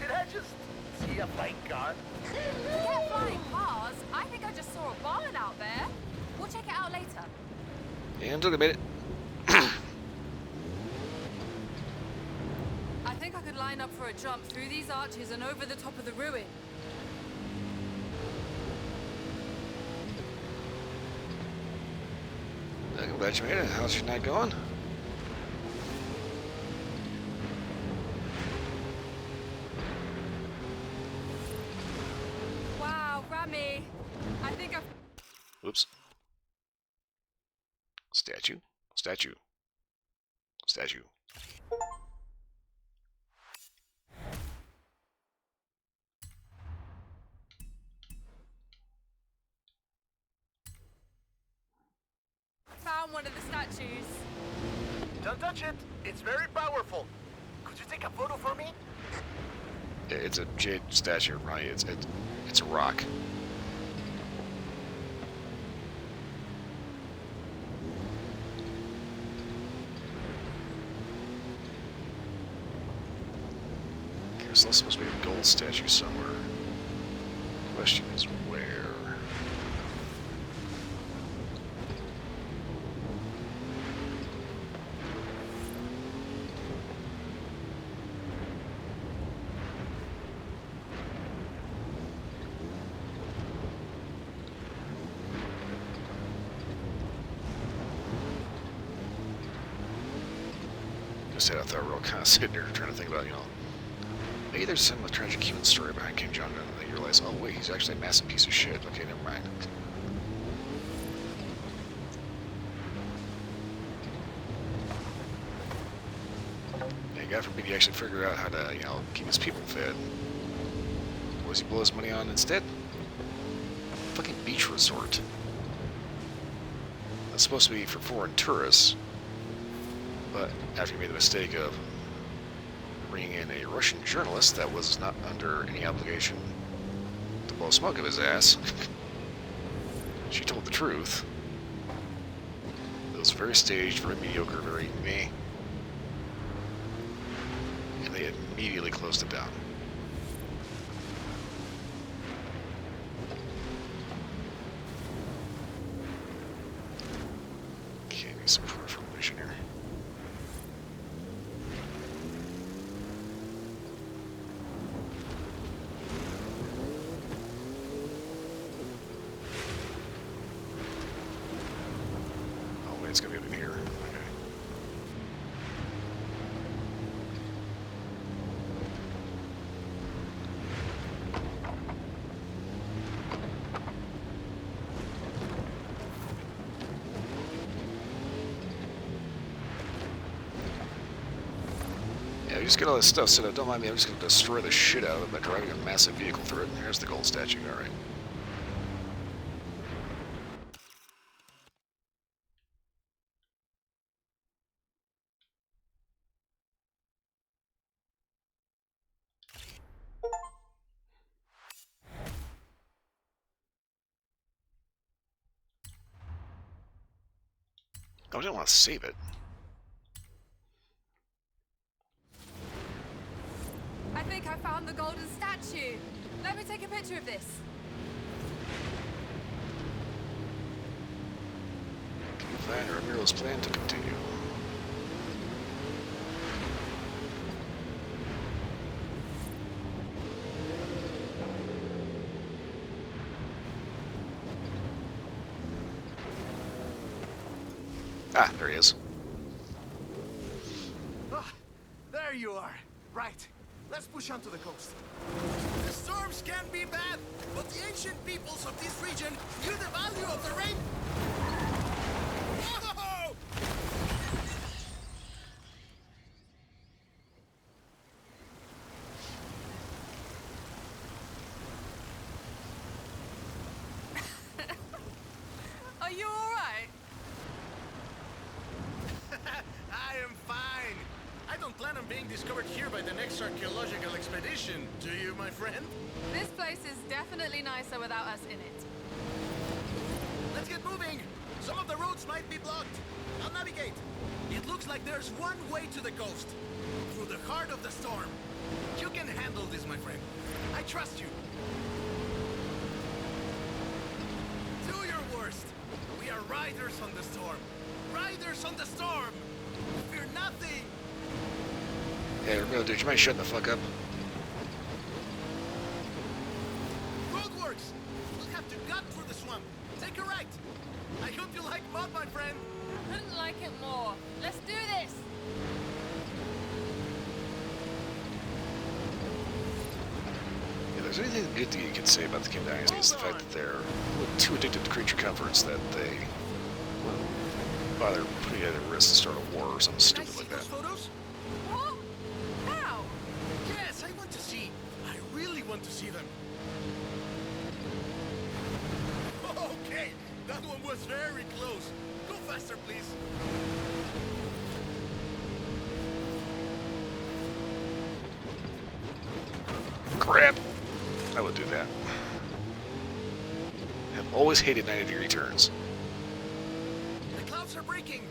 Did I just see a flying car? Forget flying cars. I think I just saw a barn out there. We'll check it out later. And look, I made it. I think I could line up for a jump through these arches and over the top of the ruin. I'm glad you made it. How's your night going? Wow, Rami. I think I've... Whoops. Statue. Statue. Statue. found one of the statues. Don't touch it. It's very powerful. Could you take a photo for me? Yeah, it's a jade statue, right? It's a rock. There's also supposed to be a gold statue somewhere. The question is where? Just sat out there, real kind of sitting there trying to think about, you know, maybe there's some tragic human story behind Kim Jong Un, and then you realize, oh wait, he's actually a massive piece of shit. Okay, never mind. Yeah, God forbid he actually figure out how to, you know, keep his people fed. What does he blow his money on instead? Fucking beach resort. That's supposed to be for foreign tourists, but after he made the mistake of bringing in a Russian journalist that was not under any obligation to blow smoke of his ass, she told the truth. It was very staged, very mediocre, very meh, and they immediately closed it down. Okay, need some information here. Oh wait, it's gonna be up in here. Okay. Yeah, you just get all this stuff set up. Don't mind me, I'm just gonna destroy the shit out of it by driving a massive vehicle through it. There's the gold statue, alright. Oh, I didn't want to save it. I think I found the golden statue. Let me take a picture of this. Plan Ramiro's plan to continue. Ah, there he is. Ah, there you are. Right. Let's push onto the coast. The storms can be bad, but the ancient peoples of this region knew the value of the rain. Whoa! Are you all right? I am fine. I don't plan on being discovered here by the next archaeological expedition. Do you, my friend? This place is definitely nicer without us in it. Let's get moving. Some of the roads might be blocked. I'll navigate. It looks like there's one way to the coast. Through the heart of the storm. You can handle this, my friend. I trust you. Do your worst. We are riders on the storm. Riders on the storm. Fear nothing. Hey, Ramiro, dude, you mind shutting the fuck up? Roadworks. We'll have to gut through the swamp. Take a right. I hope you like mud, my friend. Couldn't like it more. Let's do this. If there's anything good that you can say about the Kim Dynasty, it's the fact that they're too addicted to creature comforts that they bother putting it at risk to start a war or something Can I stupid see like those that. photos? What? How? Yes, I want to see. I really want to see them. Okay, that one was very close. Go faster, please. Crap! I would do that. I've always hated 90-degree turns. The clouds are breaking.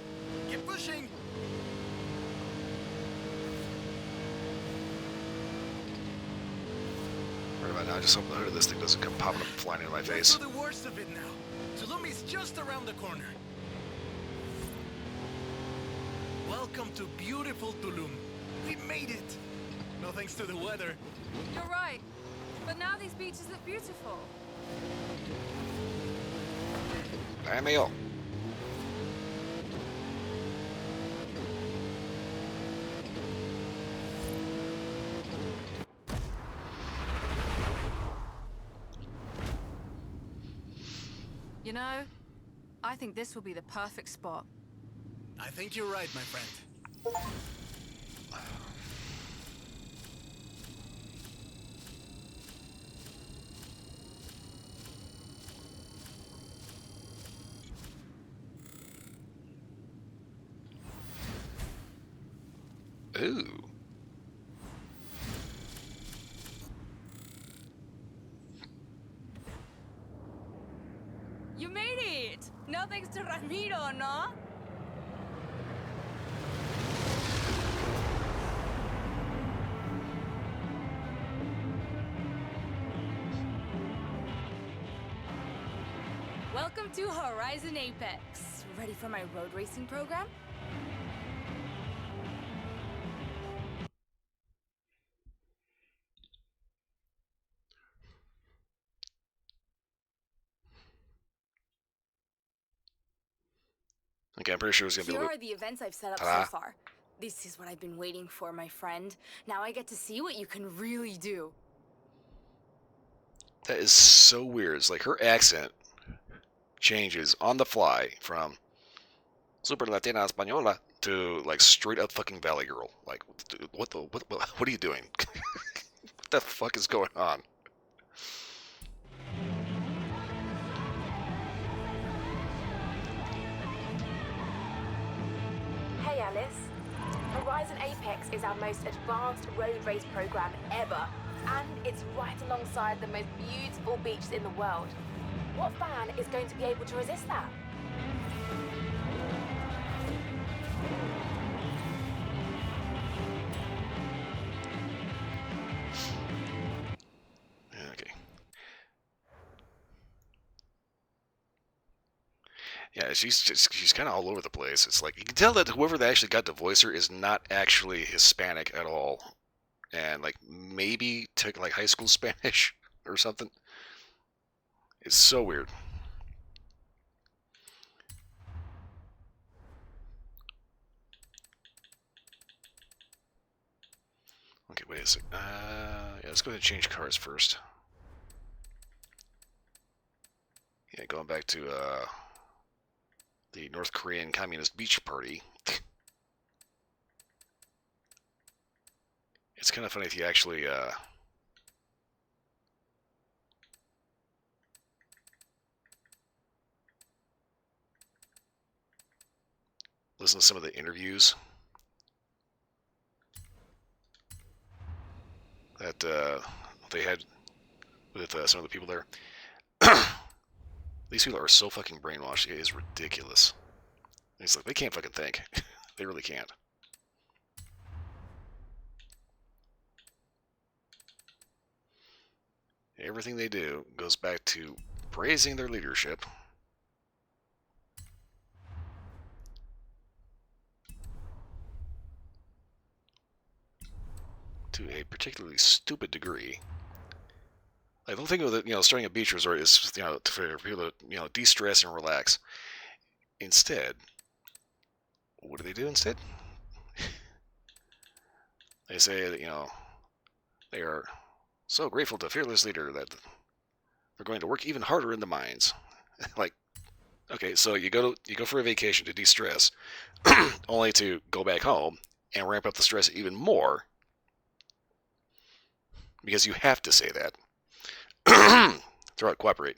Keep pushing. Right about now, I just hope the hood of this thing doesn't come popping up and flying in my face. Through the worst of it now. Tulum is just around the corner. Welcome to beautiful Tulum. We made it. No thanks to the weather. You're right. But now these beaches look beautiful. Amiel. You know, I think this will be the perfect spot. I think you're right, my friend. Ooh. You made it! No thanks to Ramiro, no? Welcome to Horizon Apex. Ready for my road racing program? Okay, I'm pretty sure it's gonna be a Here little are the events I've set up Ta-da. so far. This is what I've been waiting for, my friend. Now I get to see what you can really do. That is so weird. It's like her accent changes on the fly from super Latina Española to like straight up fucking Valley Girl. Like, dude, what are you doing? What the fuck is going on? Hey Alice. Horizon Apex is our most advanced road race program ever, and it's right alongside the most beautiful beaches in the world. What fan is going to be able to resist that? Okay. Yeah, she's kind of all over the place. It's like you can tell that whoever that actually got to voice her is not actually Hispanic at all, and like maybe took like high school Spanish or something. It's so weird. Okay, wait a sec. Yeah, let's go ahead and change cars first. Yeah, going back to the North Korean Communist Beach Party. It's kind of funny if you actually listen to some of the interviews that they had with some of the people there. These people are so fucking brainwashed. It is ridiculous. It's like they can't fucking think. They really can't. Everything they do goes back to praising their leadership. To a particularly stupid degree. Like, the whole thing with it, starting a beach resort is, for people to, de-stress and relax. Instead, what do instead? They say that, they are so grateful to fearless leader that they're going to work even harder in the mines. Like, okay, so you go for a vacation to de-stress, only to go back home and ramp up the stress even more because you have to say that. Throw out, cooperate.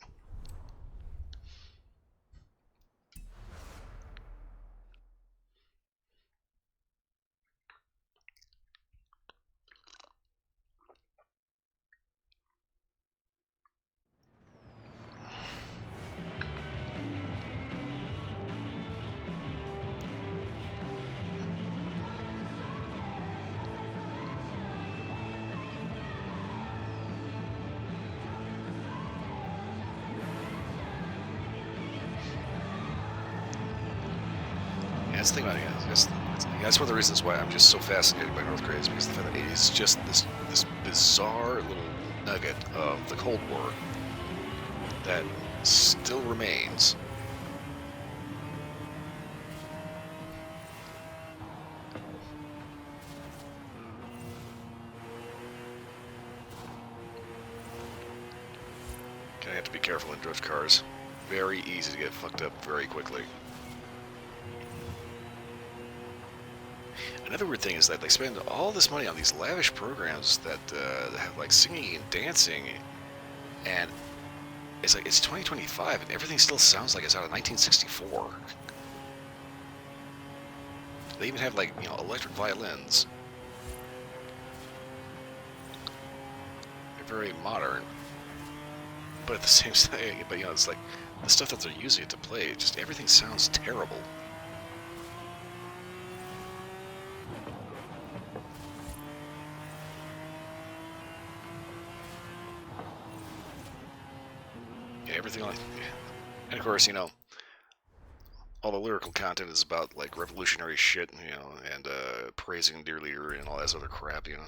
That's the thing about it. That's one of the reasons why I'm just so fascinated by North Korea is because the fact that it is just this bizarre little nugget of the Cold War that still remains. Gonna have to be careful in drift cars. very easy to get fucked up very quickly. Another weird thing is that they spend all this money on these lavish programs that have like singing and dancing, and it's like it's 2025 and everything still sounds like it's out of 1964. They even have like, you know, electric violins. They're very modern, but at the same time, but you know, it's like the stuff that they're using it to play, just everything sounds terrible. Yeah, everything like, and of course, you know, all the lyrical content is about like revolutionary shit, you know, and praising dear leader and all that other crap, you know.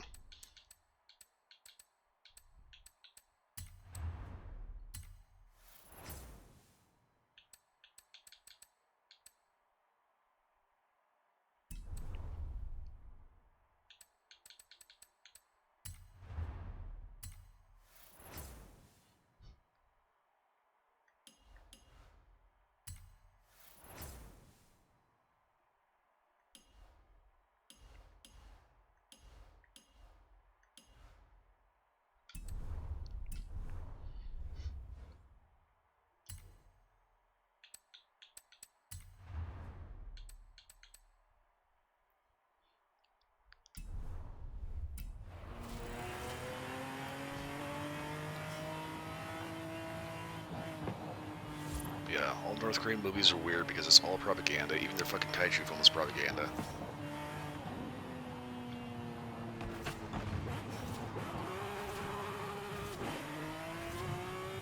Yeah, all North Korean movies are weird because it's all propaganda. Even their fucking kaiju film is propaganda.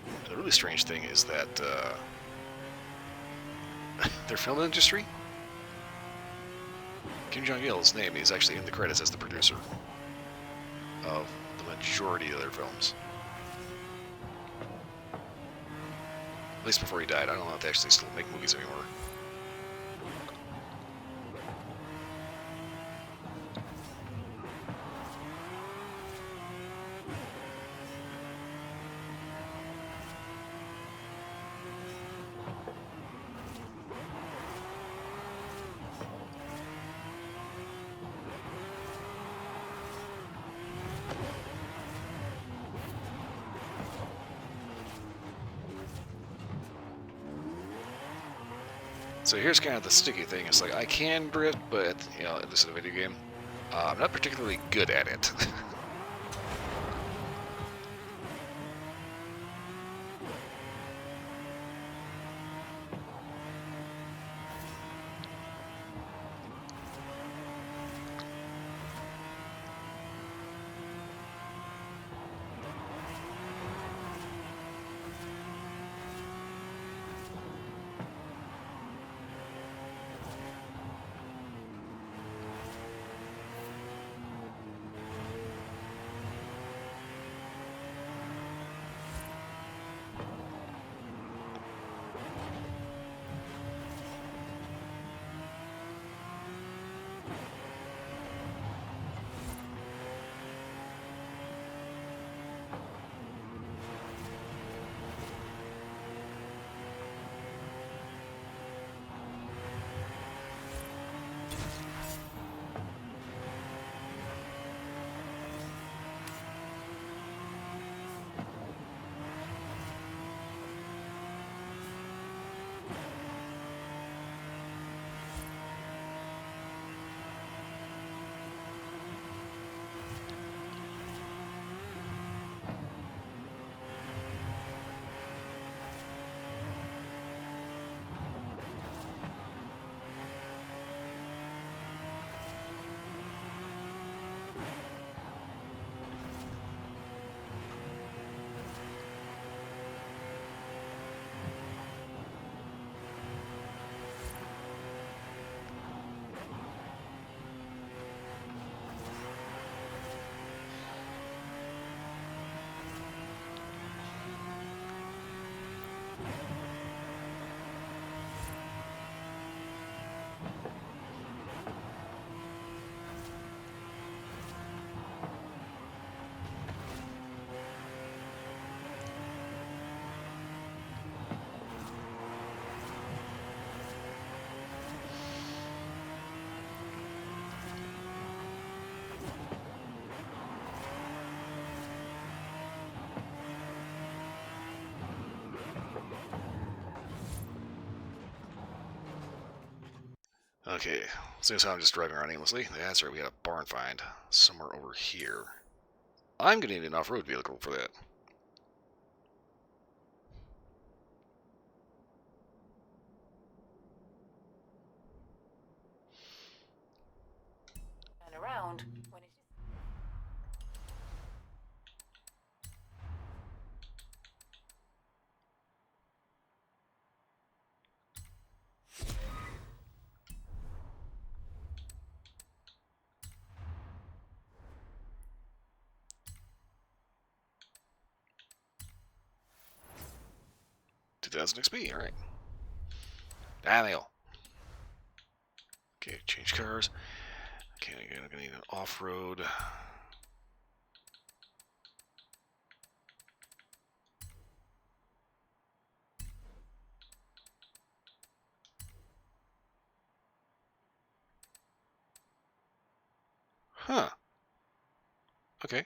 And the really strange thing is that their film industry, Kim Jong-il's name is actually in the credits as the producer of the majority of their films. At least before he died. I don't know if they actually still make movies anymore. So here's kind of the sticky thing. It's like I can drift, but you know, this is a video game. I'm not particularly good at it. Okay, seems how I'm just driving around aimlessly. That's right, we had a barn find somewhere over here. I'm gonna need an off-road vehicle for that. Turn around when it is. XP, alright. Daniel. Okay, change cars. Okay, I'm gonna need an off-road. Huh. Okay.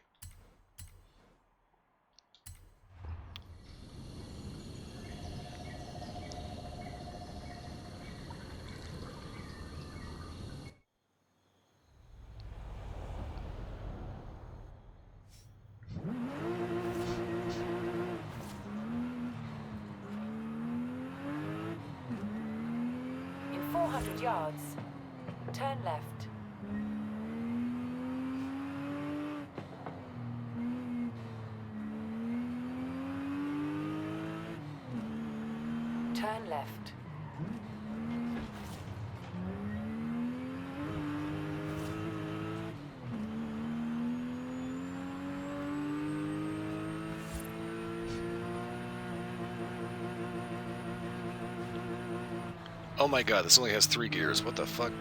In 400 yards, turn left. Turn left. Oh my god, this only has 3 gears. What the fuck?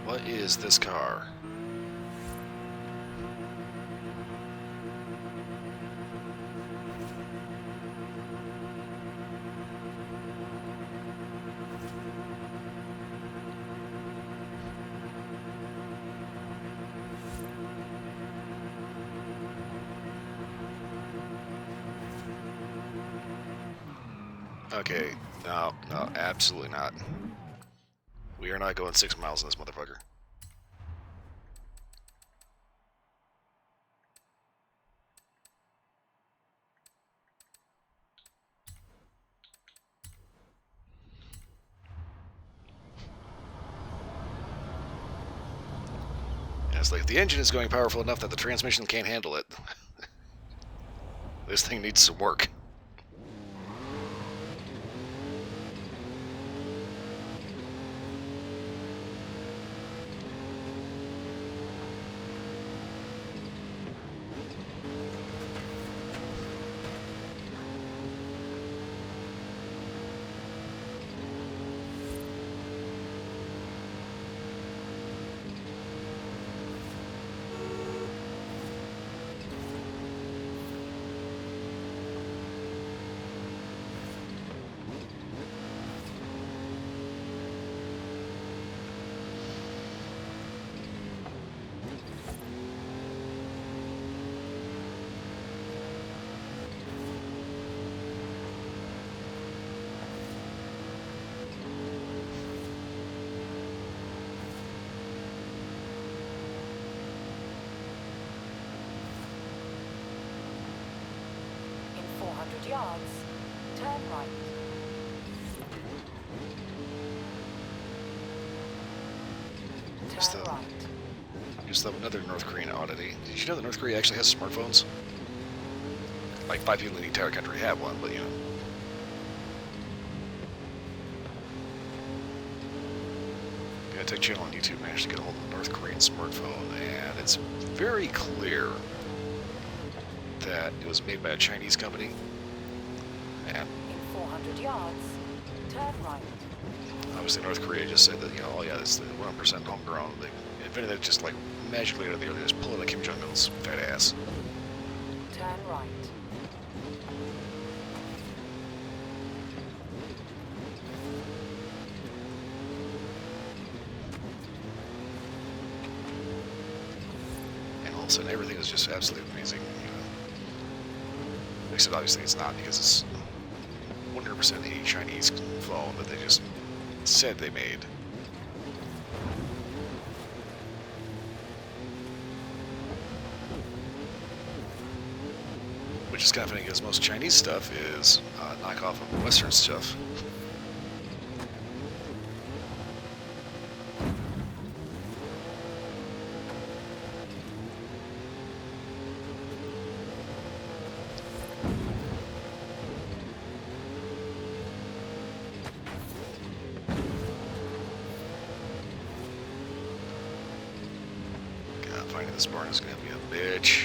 What is this car? Okay, no, absolutely not. We are not going 6 miles in this motherfucker. And it's like the engine is going powerful enough that the transmission can't handle it. This thing needs some work. In 400 yards, turn right. Just Turn the- right. Just another North Korean oddity. Did you know that North Korea actually has smartphones? Like 5 people in the entire country have one, but you know. A tech channel on YouTube managed to get a hold of a North Korean smartphone, and it's very clear that it was made by a Chinese company. And In 400 yards, turn right. obviously North Korea just said that, you know, oh yeah, it's 1% homegrown. They invented it just like magically out of the air. They just pull it like Kim Jong-un's fat ass. Turn right. And all of a sudden everything is just absolutely amazing, you know. Except obviously it's not, because it's 100% a Chinese phone that they just said they made. which is kind of funny because most Chinese stuff is knockoff of Western stuff. God, finding this barn is going to be a bitch.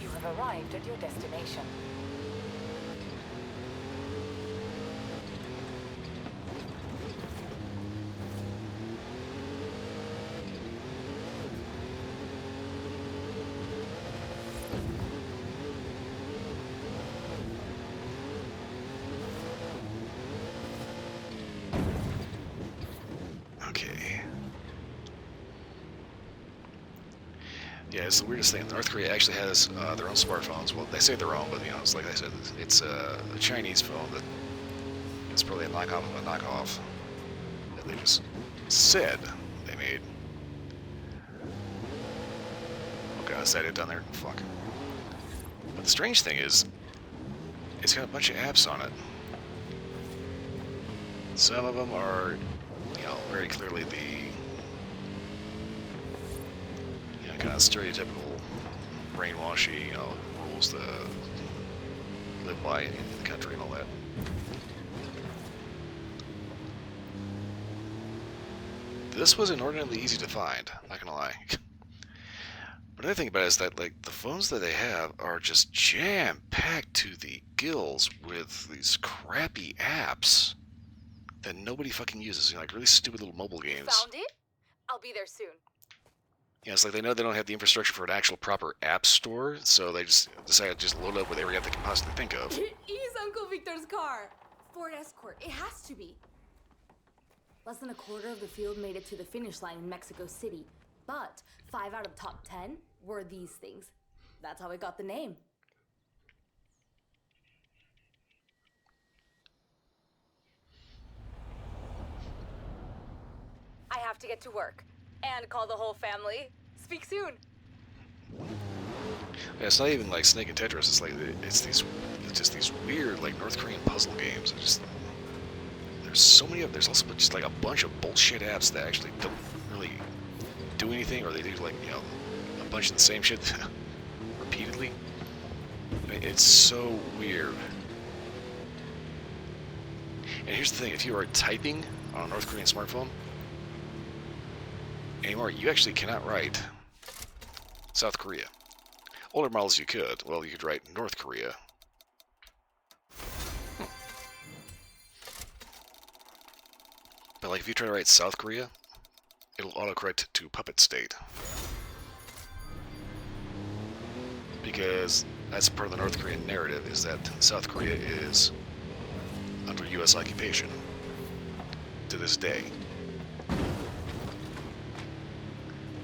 You have arrived at your destination. Okay. Yeah, it's the weirdest thing. North Korea actually has their own smartphones. Well, they say their own, but you know, it's like I said, it's a Chinese phone that it's probably a knockoff of a knockoff that they just said they made. Oh god, is that it down there? Fuck. But the strange thing is, it's got a bunch of apps on it. Some of them are, you know, very clearly the kind of stereotypical brainwashy, you know, rules to live by in the country and all that. This was inordinately easy to find, not gonna lie. But another thing about it is that, like, the phones that they have are just jam-packed to the gills with these crappy apps that nobody fucking uses. You know, like really stupid little mobile games. Found it? I'll be there soon. Yeah, it's like they know they don't have the infrastructure for an actual proper app store, so they just decide to just load up with every app they can possibly think of. It is Uncle Victor's car. Ford Escort. It has to be. Less than a quarter of the field made it to the finish line in Mexico City, but 5 out of the top 10 were these things. That's how it got the name. I have to get to work and call the whole family. Speak soon. Yeah, it's not even like Snake and Tetris. It's like it's just these weird like North Korean puzzle games. There's so many of them. There's also just like a bunch of bullshit apps that actually don't really do anything, or they do like, you know, a bunch of the same shit repeatedly. It's so weird. And here's the thing: if you are typing on a North Korean smartphone anymore, you actually cannot write South Korea. Older models you could. Well, you could write North Korea. But like if you try to write South Korea, it'll autocorrect to Puppet State. Because that's part of the North Korean narrative, is that South Korea is under US occupation to this day.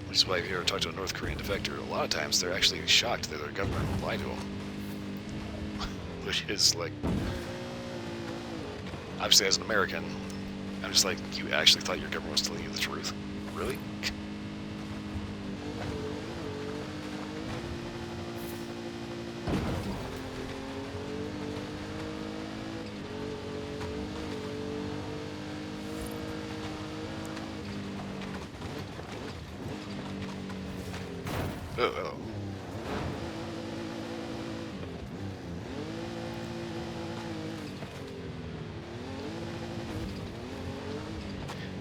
Which is why if you ever talk to a North Korean defector, a lot of times they're actually shocked that their government will lie to them. Which is like, obviously as an American, I'm just like, you actually thought your government was telling you the truth? Really? Oh.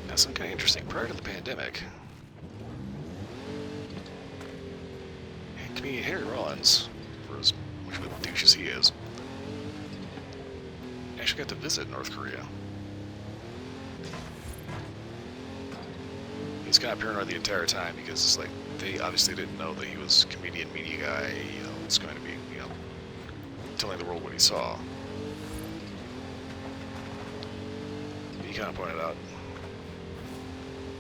Now, something kind of interesting. Prior to the pandemic, comedian Henry Rollins, for as much of a douche as he is, actually got to visit North Korea. He's kind of paranoid the entire time because it's like they obviously didn't know that he was a comedian, media guy. You know, it's going to be, you know, telling the world what he saw. But he kind of pointed out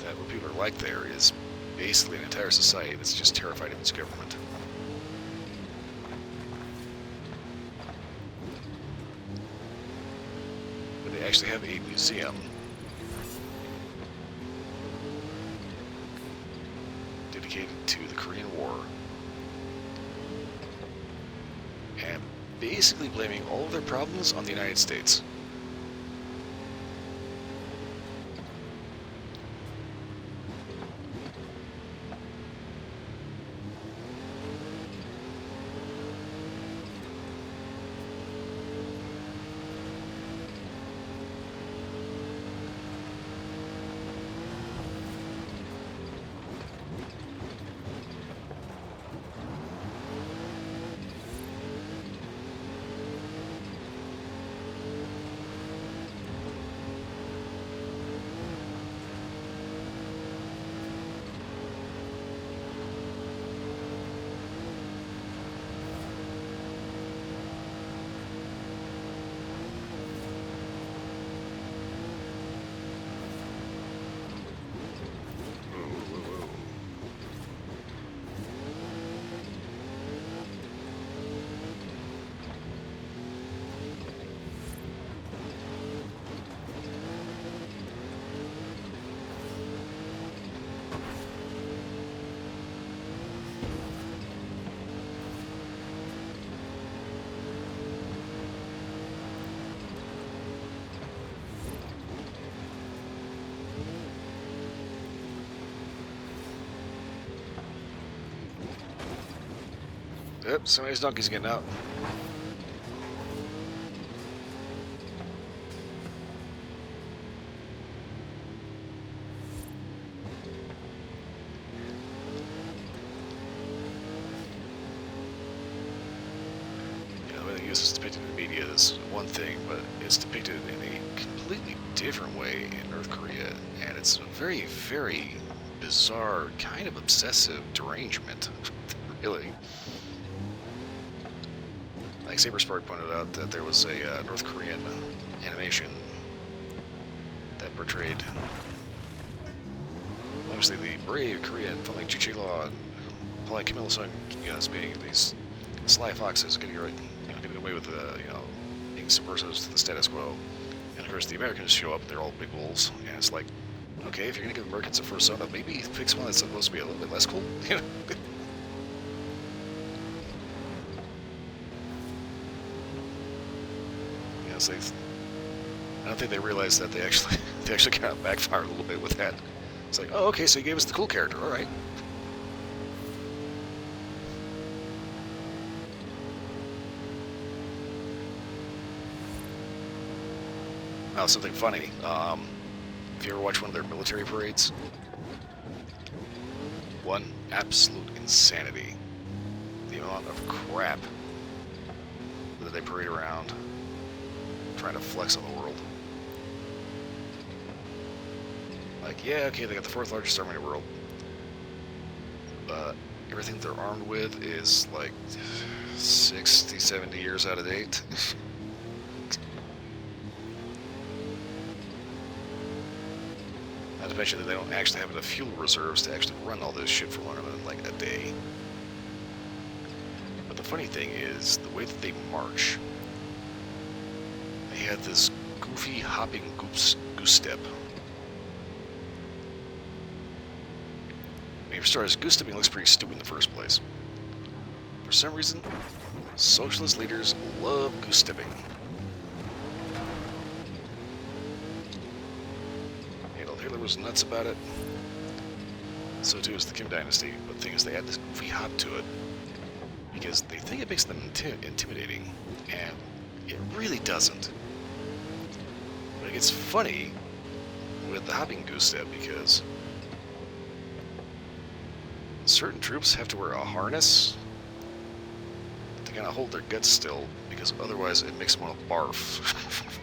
that what people are like there is basically an entire society that's just terrified of its government. they actually have a museum dedicated to the Korean War, and basically blaming all of their problems on the United States. Yep, somebody's donkey's getting out. You know, the way they use this depicted in the media is one thing, but it's depicted in a completely different way in North Korea, and it's a very, very bizarre, kind of obsessive derangement, really. Like Saberspark pointed out that there was a North Korean animation that portrayed obviously the brave Korean following Chichila and playing Kim Il-sung, you know, as being these sly foxes getting away with being subversives to the status quo. And of course the Americans show up, they're all big wolves, and it's like, okay, if you're gonna give Americans a persona, maybe pick someone that's supposed to be a little bit less cool, you know. So I don't think they realized that they actually kind of backfired a little bit with that. It's like, oh, okay, so you gave us the cool character, all right. Now, something funny. If you ever watch one of their military parades, one absolute insanity. The amount of crap that they parade around, trying to flex on the world. Like, yeah, okay, they got the 4th largest army in the world, but everything they're armed with is like 60, 70 years out of date. Not to mention that they don't actually have enough fuel reserves to actually run all this shit for longer than like a day. But the funny thing is, the way that they march, they had this goofy hopping goose step. I mean, for starters, goose stepping looks pretty stupid in the first place. For some reason, socialist leaders love goose stepping. Adolf Hitler was nuts about it. So too is the Kim dynasty. But the thing is, they add this goofy hop to it because they think it makes them intimidating, and it really doesn't. But it gets funny with the hopping goose step because certain troops have to wear a harness to kind of hold their guts still, because otherwise it makes them want to barf.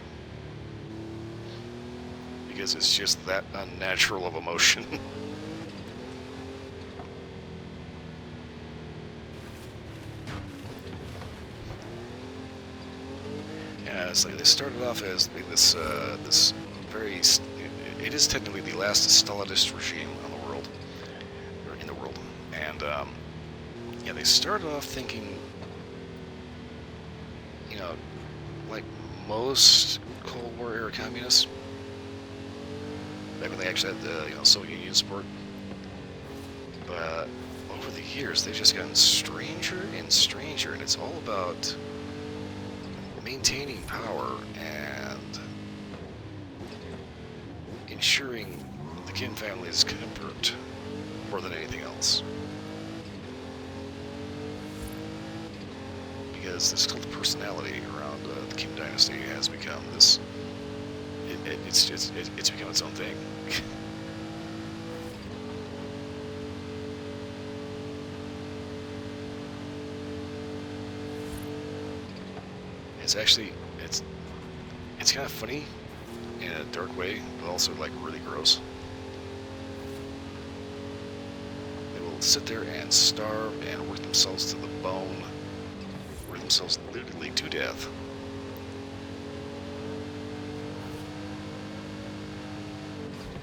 Because it's just that unnatural of a motion. Yeah, it's like they started off as this very. It is technically the last Stalinist regime on the world, or in the world, and yeah, they started off thinking, you know, like most Cold War era communists. Back when they actually had the Soviet Union support. But over the years, they've just gotten stranger and stranger, and it's all about maintaining power and ensuring the Kim family's comfort more than anything else. Because this cult of personality around the Kim dynasty has become this. It's become its own thing. It's kind of funny in a dark way, but also like really gross. They will sit there and starve and work themselves to the bone, work themselves literally to death.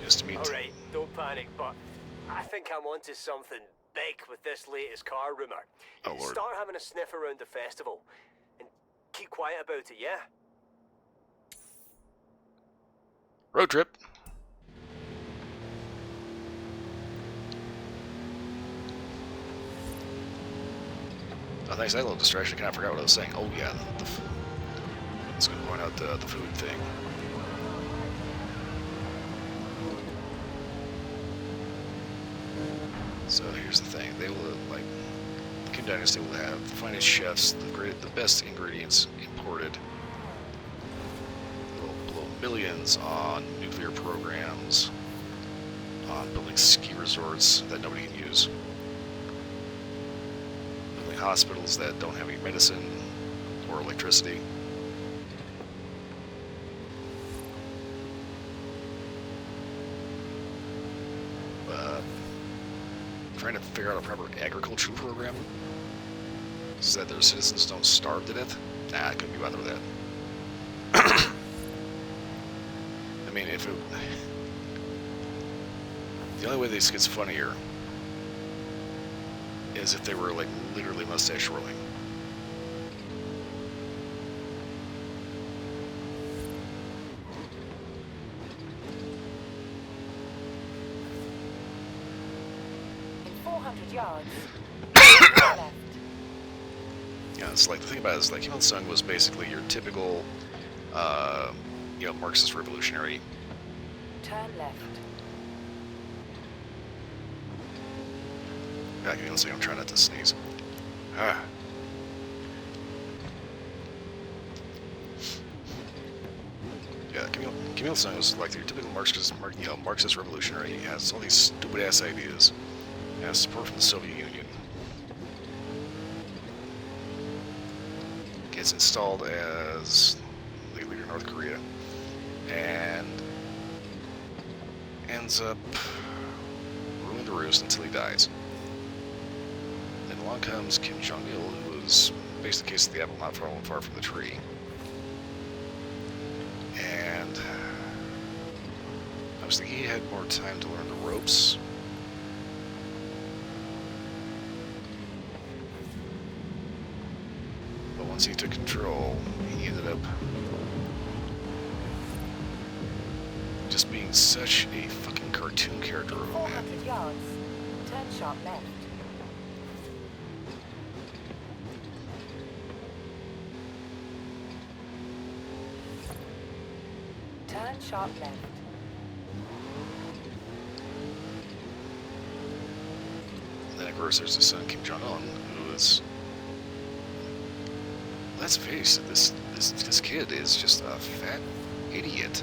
Just to meet. Alright, don't panic, but I think I'm onto something big with this latest car rumour. Oh, Lord. Start having a sniff around the festival. And keep quiet about it, yeah? Road trip. Oh, thanks. I had a little distraction. I kind of forgot what I was saying. Oh, yeah. Let's go point out the food thing. So here's the thing. They will, like, the Kim Dynasty will have the finest chefs, the best ingredients imported. They will blow millions on nuclear programs, on building ski resorts that nobody can use, building hospitals that don't have any medicine or electricity. Trying to figure out a proper agricultural program so that their citizens don't starve to death. Nah, I couldn't be bothered with that. I mean, if it... The only way this gets funnier is if they were, like, literally mustache rolling. In 400 yards, left. Yeah, it's like, the thing about it is, like, Kim Il-sung was basically your typical, Marxist revolutionary. Turn left. Yeah, Kim Il-sung, I'm trying not to sneeze. Ah. Yeah, Kim Il-sung was like your typical Marxist revolutionary. He has all these stupid-ass ideas. He has support from the Soviet Union. Gets installed as the leader of North Korea. And ends up ruling the roost until he dies. Then along comes Kim Jong-il, who was basically the case of the apple not falling far from the tree. And obviously he had more time to learn the ropes. But once he took control, he ended up just being such a fucking cartoon character of a man. 400 yards, turn sharp left. Turn sharp left. And then of course there's his son Kim Jong-un, who is, let's face it, this kid is just a fat idiot.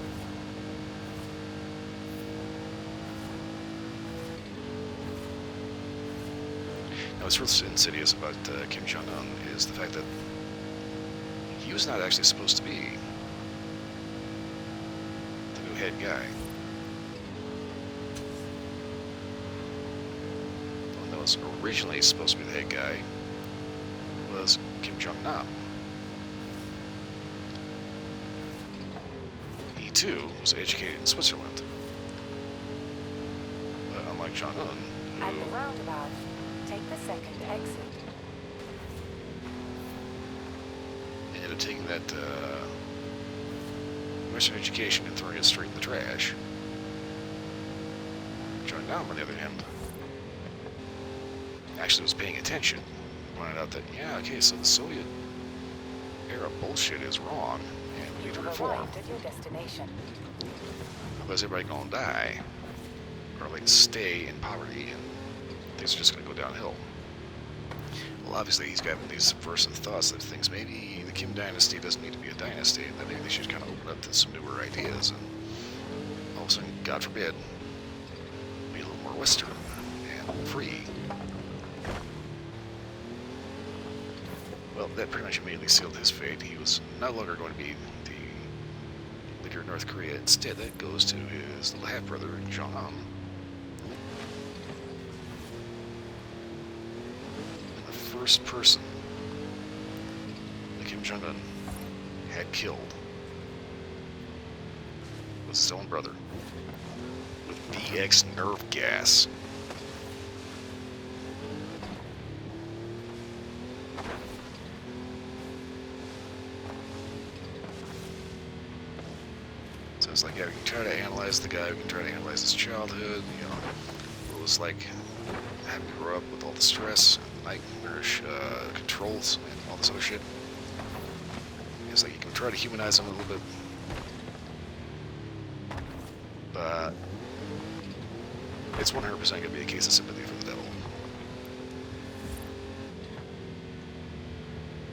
Now what's really insidious about Kim Jong-un is the fact that he was not actually supposed to be the new head guy. The one that was originally supposed to be the head guy was Kim Jong-nam. He too was educated in Switzerland. But unlike Jong-un, At the who roundabout, take the second exit. ended up taking that Western education and throwing it straight in the trash. John Down, on the other hand, actually was paying attention. Pointed out that, yeah, okay, so the Soviet era bullshit is wrong, and we need to reform. Arrived at your destination. Otherwise everybody gonna die. Or like stay in poverty, and things are just gonna go downhill. Well, obviously he's got these subversive thoughts that thinks maybe the Kim dynasty doesn't need to be a dynasty, and that maybe they should kind of open up to some newer ideas, and all of a sudden, God forbid, be a little more Western and free. Well, that pretty much immediately sealed his fate. He was no longer going to be the leader of North Korea. Instead, that goes to his little half-brother, Jong-un. The first person that Kim Jong-un had killed was his own brother with VX nerve gas. So it's like, yeah, we can try to analyze the guy, we can try to analyze his childhood, you know, what it was like having to grow up with all the stress, nightmarish controls, and all this other shit. It's like you can try to humanize him a little bit, but it's 100% going to be a case of sympathy for the devil.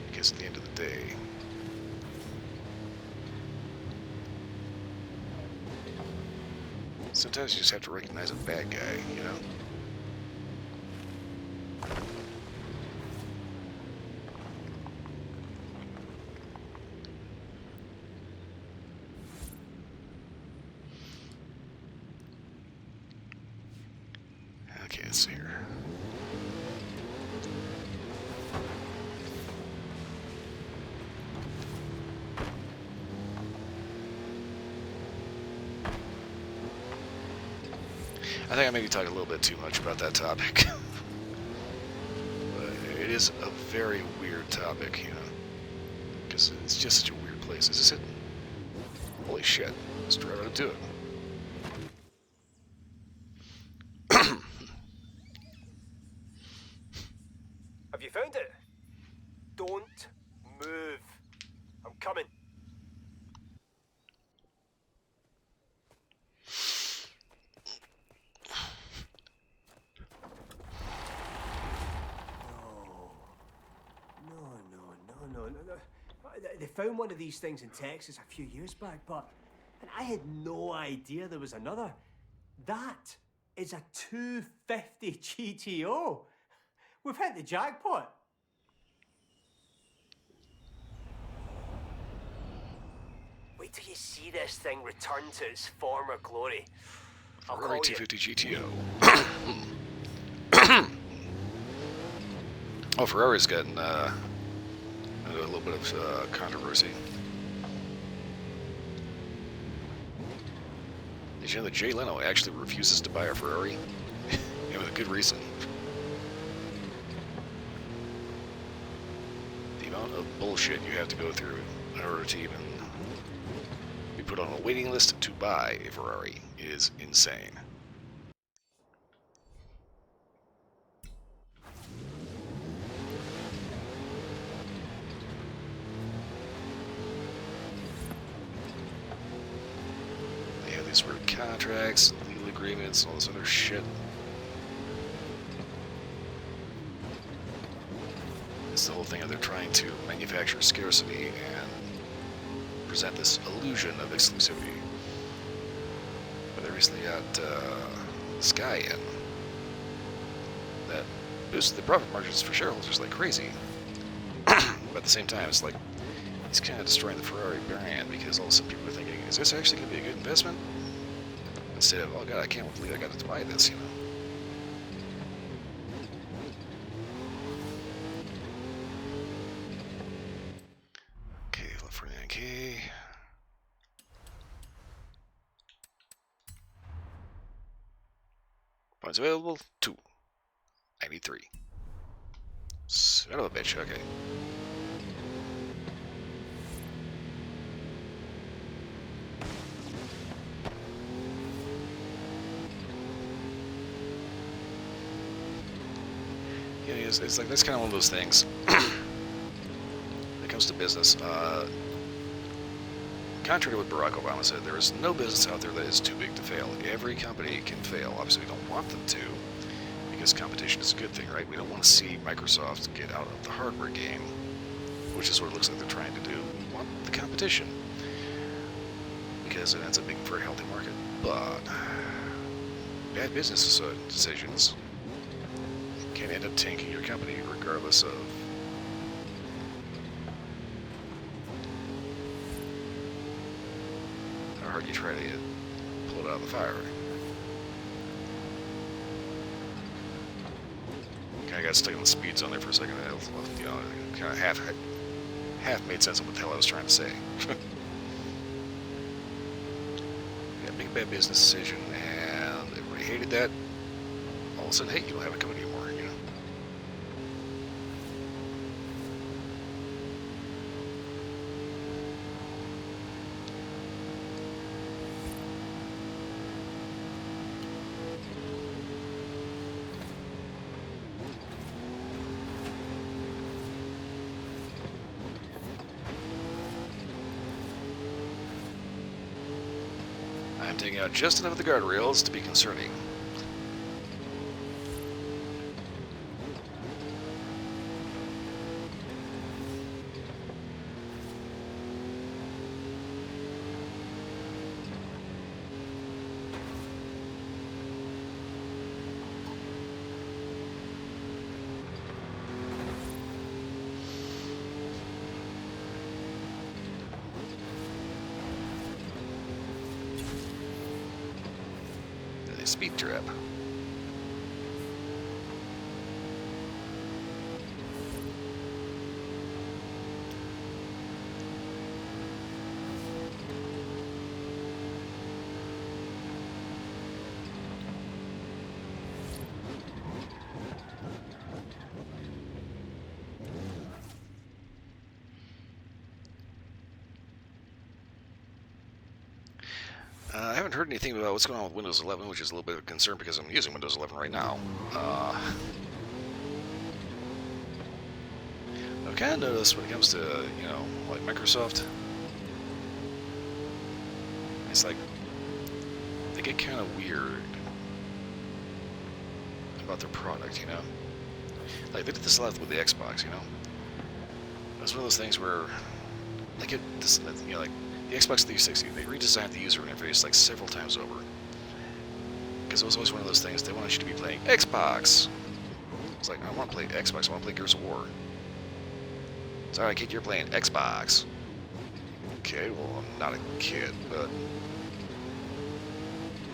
Because at the end of the day, sometimes you just have to recognize a bad guy, you know? Okay, let's see here. I think I maybe talked a little bit too much about that topic. But it is a very weird topic, you know, because it's just such a weird place. Is this it? Holy shit. Let's drive right up to it. Have you found it? Don't move. I'm coming. No. They found one of these things in Texas a few years back, and I had no idea there was another. That is a 250 GTO. We've hit the jackpot. Wait till you see this thing return to its former glory. I'll Ferrari call you. 250 GTO. Oh, Ferrari's gotten a little bit of controversy. Did you know that Jay Leno actually refuses to buy a Ferrari? And with a good reason. The amount of bullshit you have to go through in order to even be put on a waiting list to buy a Ferrari is insane. They have these weird contracts, and legal agreements, and all this other shit. It's the whole thing of they're trying to manufacture scarcity and present this illusion of exclusivity. But they recently got Sky in that boosted the profit margins for shareholders like crazy. But at the same time, it's like he's kind of destroying the Ferrari brand because all of a sudden people are thinking, is this actually going to be a good investment? Instead of, oh god, I can't believe I got to buy this, you know. Okay, left 49K. Points available, 2. 93. Son of a bitch, okay. it's like that's kind of one of those things. When it comes to business, contrary to what Barack Obama said, there is no business out there that is too big to fail. Every company can fail. Obviously, we don't want them to, because competition is a good thing, right? We don't want to see Microsoft get out of the hardware game, which is what it looks like they're trying to do. We want the competition, because it ends up being a very healthy market. But bad business decisions can end up tanking your company, regardless of how hard you try to pull it out of the fire. Kind of got stuck in the speed zone there for a second. You know, kind of half made sense of what the hell I was trying to say. Yeah, big bad business decision, and everybody hated that. All of a sudden, hey, you don't have a company anymore, you know. I'm taking out just enough of the guardrails to be concerning. Speed trap. I haven't heard anything about what's going on with Windows 11, which is a little bit of a concern because I'm using Windows 11 right now. I've kind of noticed when it comes to, you know, like Microsoft, it's like they get kind of weird about their product, you know? Like they did this a lot with the Xbox, you know? It was one of those things where they get this, you know, like the Xbox 360, they redesigned the user interface like several times over. Because it was always one of those things, they wanted you to be playing Xbox. It's like, I want to play Xbox, I want to play Gears of War. Sorry, kid, you're playing Xbox. Okay, well, I'm not a kid, but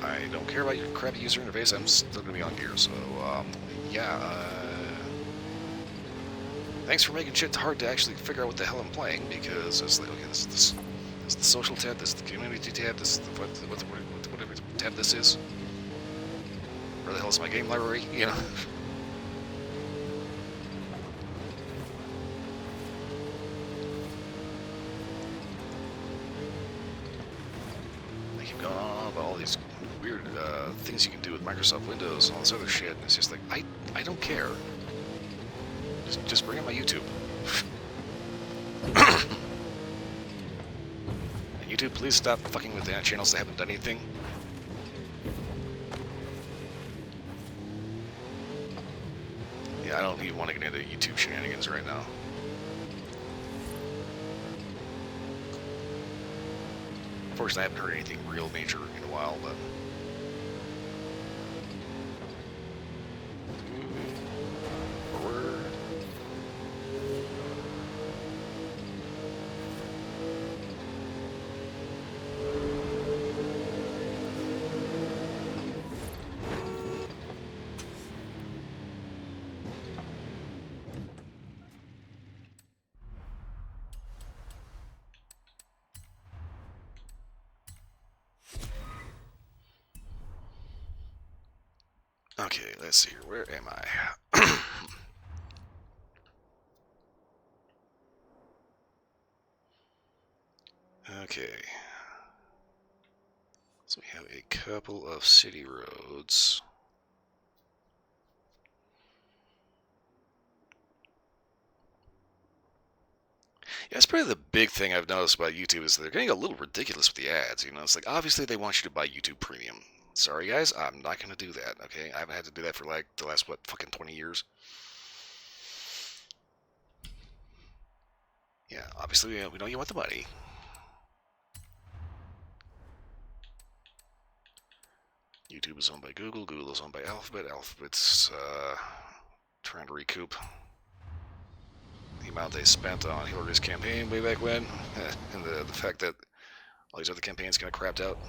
I don't care about your crappy user interface, I'm still going to be on Gears, so, yeah, thanks for making shit hard to actually figure out what the hell I'm playing, because it's like, okay, this is the social tab, this is the community tab, this is the, whatever tab this is. Where the hell is my game library, you know? They keep going on about all these weird things you can do with Microsoft Windows and all this other shit, and it's just like, I don't care. Just bring up my YouTube. And YouTube, please stop fucking with the channels that haven't done anything. Yeah, I don't even want to get into YouTube shenanigans right now. Unfortunately, I haven't heard anything real major in a while, but... Forward. Okay, let's see here. Where am I? Okay. So we have a couple of city roads. Yeah, that's probably the big thing I've noticed about YouTube is they're getting a little ridiculous with the ads. You know, it's like obviously they want you to buy YouTube Premium. Sorry guys, I'm not gonna do that. Okay, I haven't had to do that for like the last what fucking 20 years. Yeah, obviously we know you want the money. YouTube is owned by Google. Google is owned by Alphabet. Alphabet's trying to recoup the amount they spent on Hillary's campaign way back when, and the fact that all these other campaigns kind of crapped out.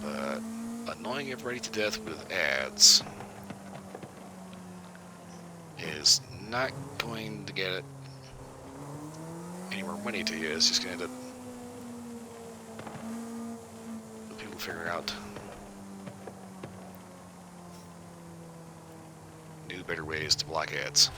But annoying everybody to death with ads is not going to get it any more money to you. It's just going to end up with people figuring out new, better ways to block ads.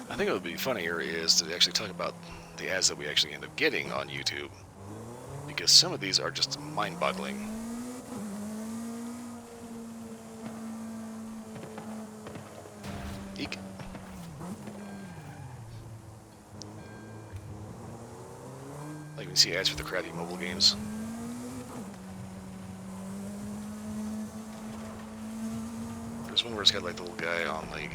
I think it would be funnier is to actually talk about the ads that we actually end up getting on YouTube, because some of these are just mind-boggling. Eek. Like we see ads for the crappy mobile games. There's one where it's got like the little guy on like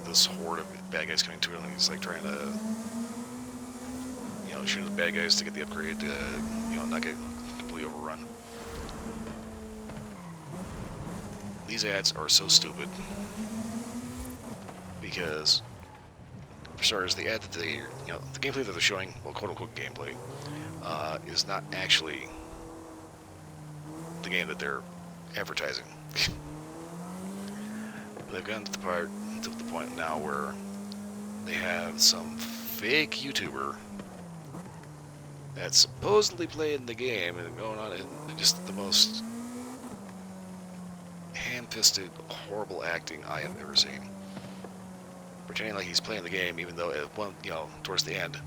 this horde of bad guys coming to him, and he's like trying to, you know, shoot the bad guys to get the upgrade to, you know, not get completely overrun. These ads are so stupid because, for starters, the ad that they, you know, the gameplay that they're showing, well, quote-unquote gameplay, is not actually the game that they're advertising. They've gotten to the point now where they have some fake YouTuber that's supposedly playing the game and going on in just the most ham-fisted, horrible acting I have ever seen. Pretending like he's playing the game, even though at one, you know, towards the end,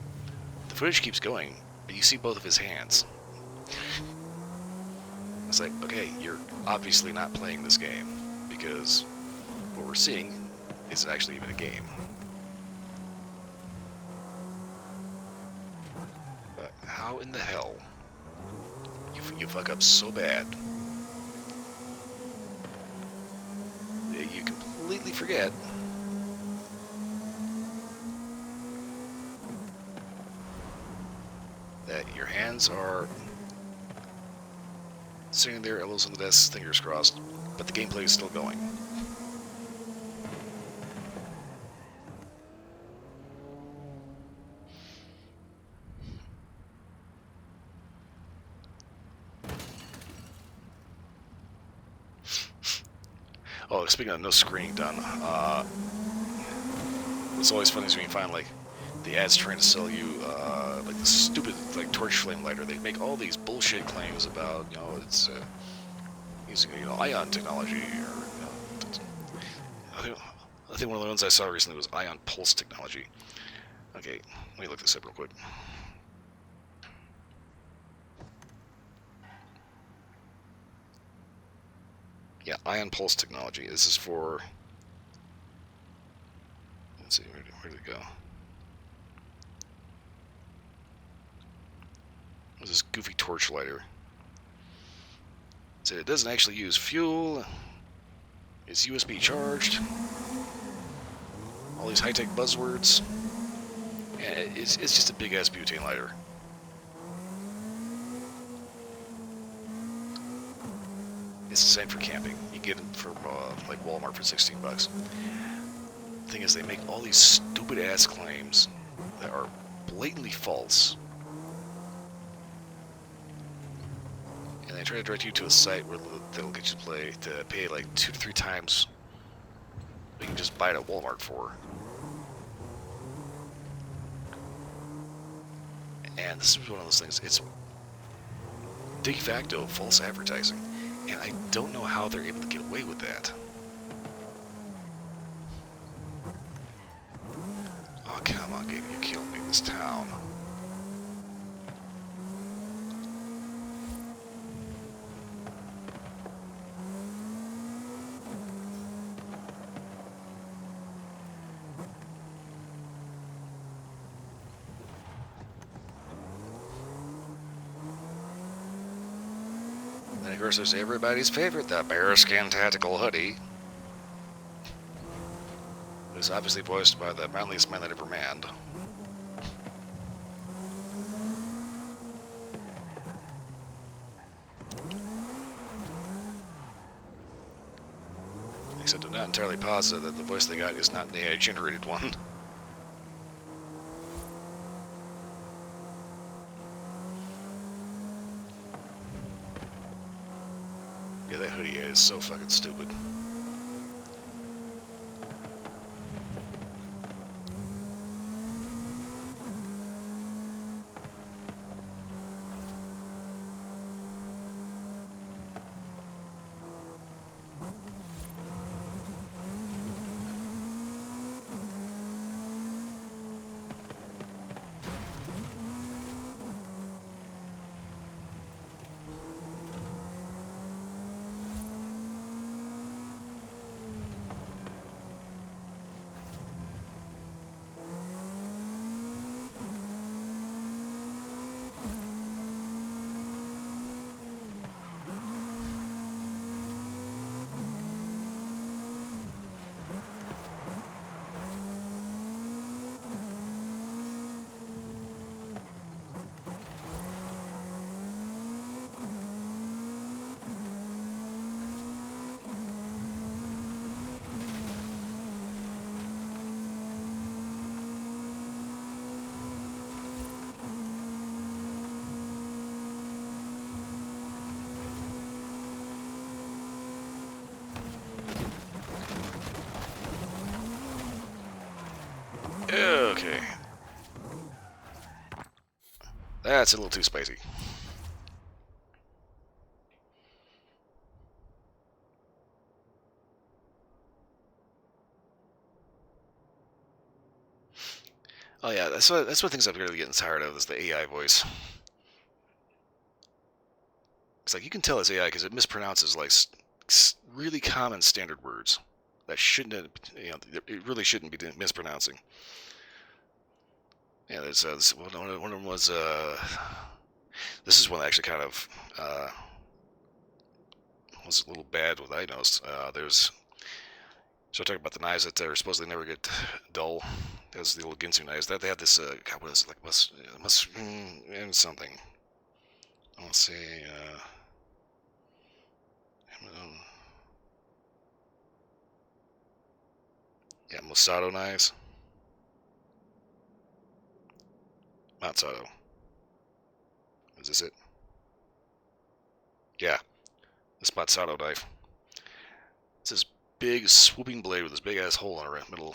the footage keeps going, but you see both of his hands. It's like, okay, you're obviously not playing this game, because what we're seeing isn't actually even a game. But how in the hell you fuck up so bad that you completely forget that your hands are sitting there, elbows on the desk, fingers crossed, but the gameplay is still going. Oh, speaking of no screening done, what's always funny is when you find like the ads trying to sell you like the stupid like torch flame lighter. They make all these bullshit claims about, you know, it's using, you know, ion technology, or, you know, I think one of the ones I saw recently was ion pulse technology. Okay, let me look this up real quick. Yeah, ion pulse technology. This is for, let's see, where did it go? What's this goofy torch lighter? So it doesn't actually use fuel. It's USB charged. All these high-tech buzzwords. And it's just a big-ass butane lighter. It's the same for camping. You get them from like Walmart for $16. The thing is, they make all these stupid-ass claims that are blatantly false. And they try to direct you to a site where they'll get you to pay like 2 to 3 times what you can just buy it at Walmart for. And this is one of those things, it's de facto false advertising. And I don't know how they're able to get away with that. Oh, come on, game, you killed me in this town. And of course, there's everybody's favorite, the bearskin tactical hoodie. Who's obviously voiced by the manliest man that ever manned. Except I'm not entirely positive that the voice they got is not an AI-generated one. Yeah, that hoodie is so fucking stupid. Okay. That's a little too spicy. Oh yeah, that's what things I'm really getting tired of is the AI voice. It's like you can tell it's AI because it mispronounces like really common standard words that shouldn't have, it really shouldn't be mispronouncing. Yeah, there's one of them was this is one that actually kind of was a little bad. What I noticed, so talking about the knives that are supposedly never get dull. Those the old Ginsu knives. That they had this God, what is it, like must something. I want to say yeah, Masato knives. Matsudo. Is this it? Yeah, this Matsudo knife. It's this big swooping blade with this big ass hole in the middle.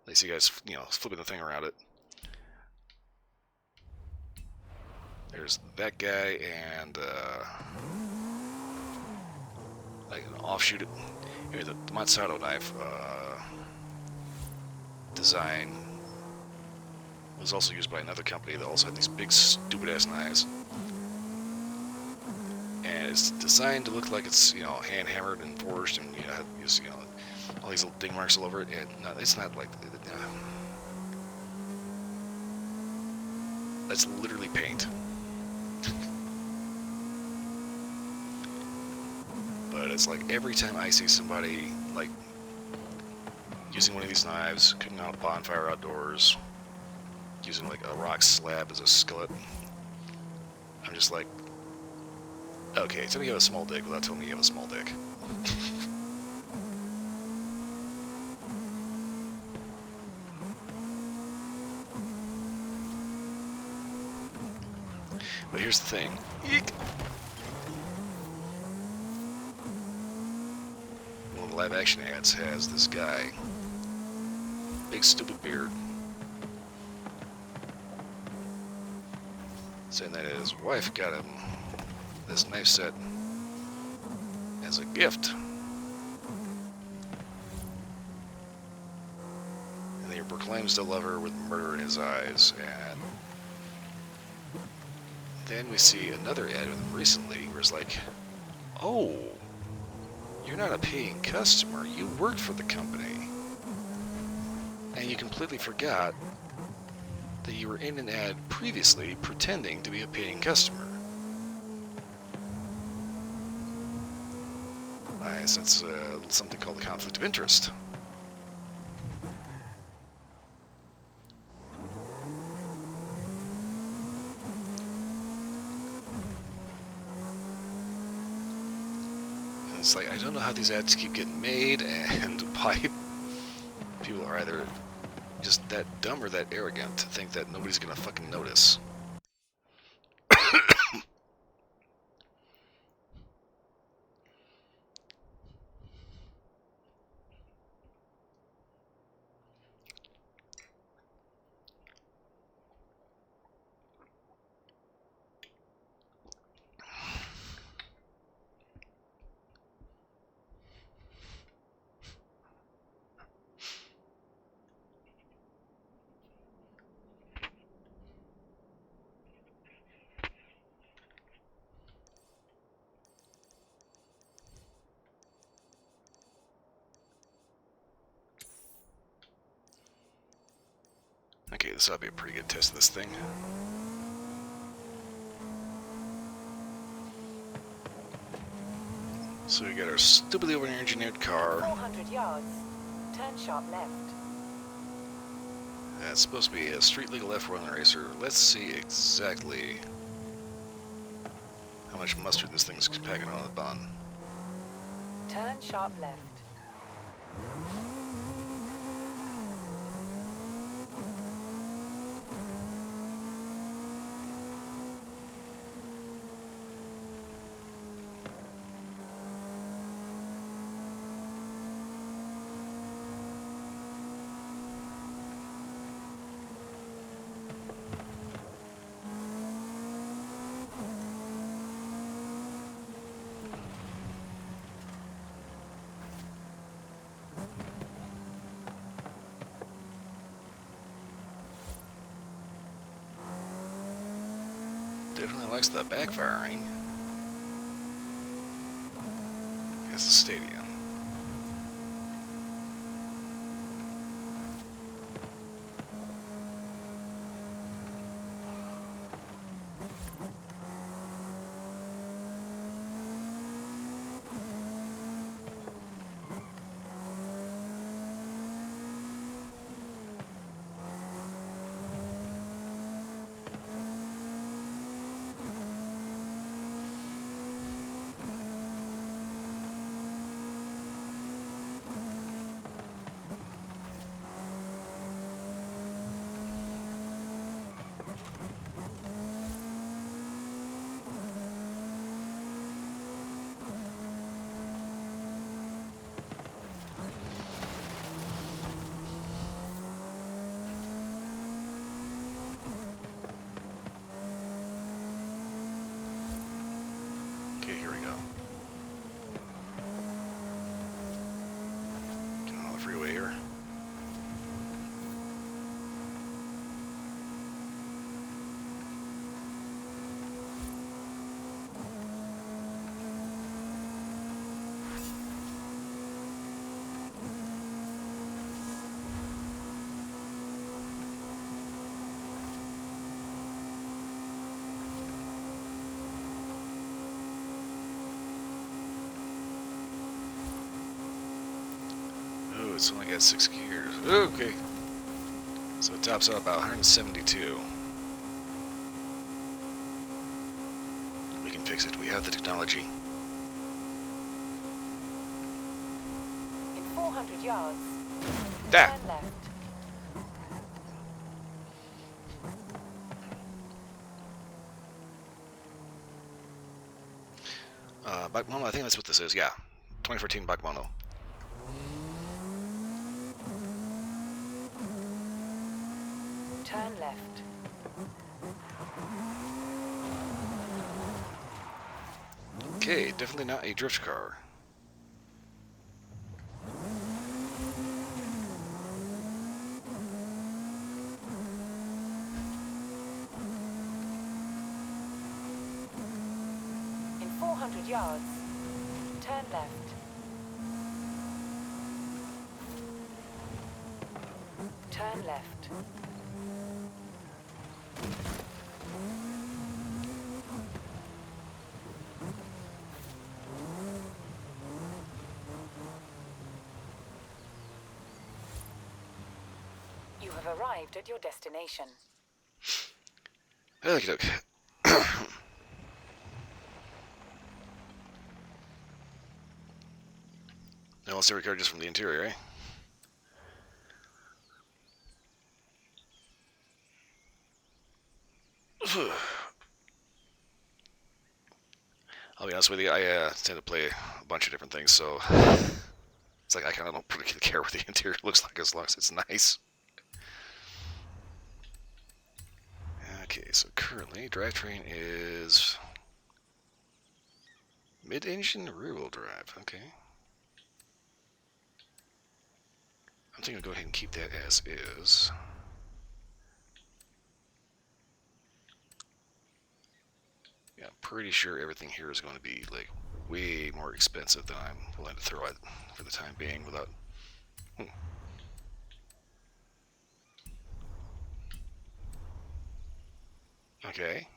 They see guys, flipping the thing around it. There's that guy and like an offshoot. Here, the Matsudo knife design was also used by another company that also had these big stupid ass knives. And it's designed to look like it's hand hammered and forged and all these little ding marks all over it. And no, it's not like that's literally paint. But it's like every time I see somebody like using one of these knives, cooking out a bonfire outdoors, using like a rock slab as a skillet, I'm just like, okay, tell me you have a small dick without telling me you have a small dick. But here's the thing. Eek. One of the live action ads has this guy. Big stupid beard. Saying that his wife got him this knife set as a gift. And he proclaims to love her with murder in his eyes. And then we see another ad with him recently where it's like, oh, you're not a paying customer. You worked for the company. And you completely forgot that you were in an ad previously pretending to be a paying customer. Nice, that's something called a conflict of interest. And it's like, I don't know how these ads keep getting made and why people are either just that dumb or that arrogant to think that nobody's gonna fucking notice. Okay, this ought to be a pretty good test of this thing. So we got our stupidly over-engineered car. 400 yards. Turn sharp left. That's supposed to be a street legal F1 racer. Let's see exactly how much mustard this thing's packing on the bun. Turn sharp left. Definitely likes the backfiring. It's the stadium. Okay, here we go. Getting on the freeway here. Oh, it's only got 6 gears. Okay. So it tops out about 172. We can fix it. We have the technology. In 400 yards. That. Turn left. Bakmono? I think that's what this is, yeah. 2014 Bakmono. Turn left. Okay, definitely not a drift car. In 400 yards, turn left. Turn left. You have arrived at your destination. Okie doke. Now let's see record just from the interior, eh? I'll be honest with you, I tend to play a bunch of different things, so it's like I kind of don't particularly care what the interior looks like as long as it's nice. Okay, so currently drivetrain is mid-engine rear-wheel drive. Okay. I'm thinking I'll go ahead and keep that as is. Yeah, I'm pretty sure everything here is going to be like way more expensive than I'm willing to throw at for the time being without. Okay.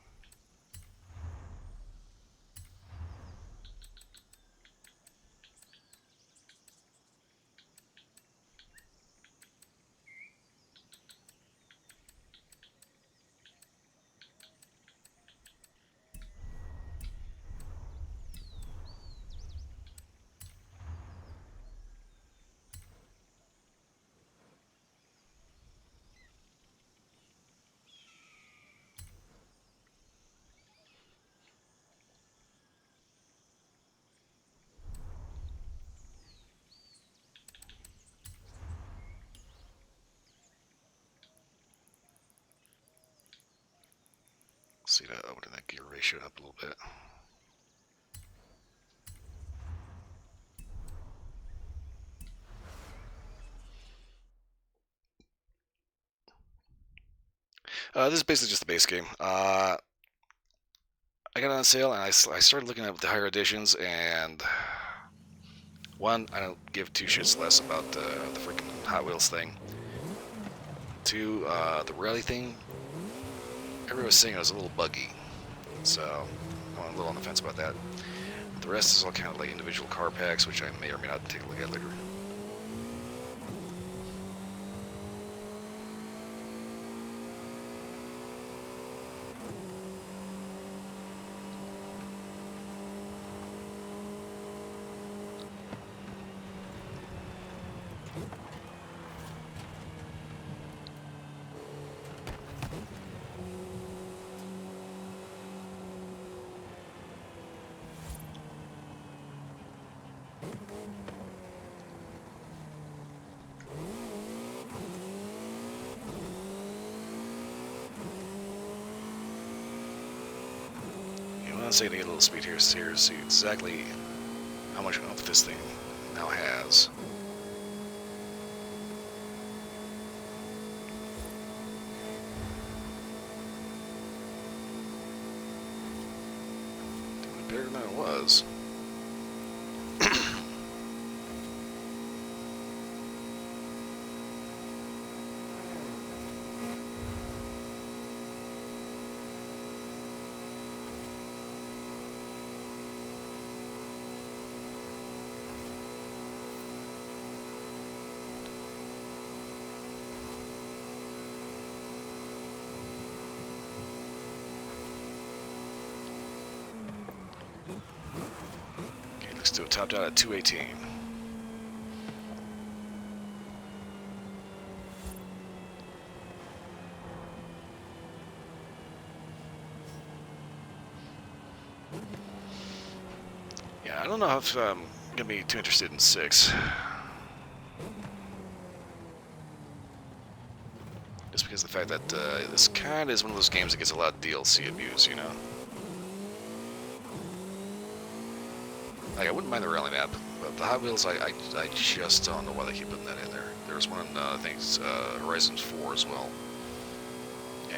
See that open that gear ratio up a little bit. This is basically just the base game. I got it on sale and I started looking at the higher editions, and one, I don't give two shits less about the freaking Hot Wheels thing. Two, the rally thing, everyone was saying it was a little buggy, so I'm a little on the fence about that. The rest is all kind of like individual car packs, which I may or may not take a look at later. I'm saying to get a little speed here to see exactly how much oomph this thing now has. Definitely bigger than it was. Let's do it topped out at 218. Yeah, Yeah, I don't know if I'm gonna be too interested in 6. Just because of the fact that this kind of is one of those games that gets a lot of DLC abuse, you know? Like, I wouldn't mind the rally map, but the Hot Wheels, I just don't know why they keep putting that in there. There was one, I think, Horizon 4 as well.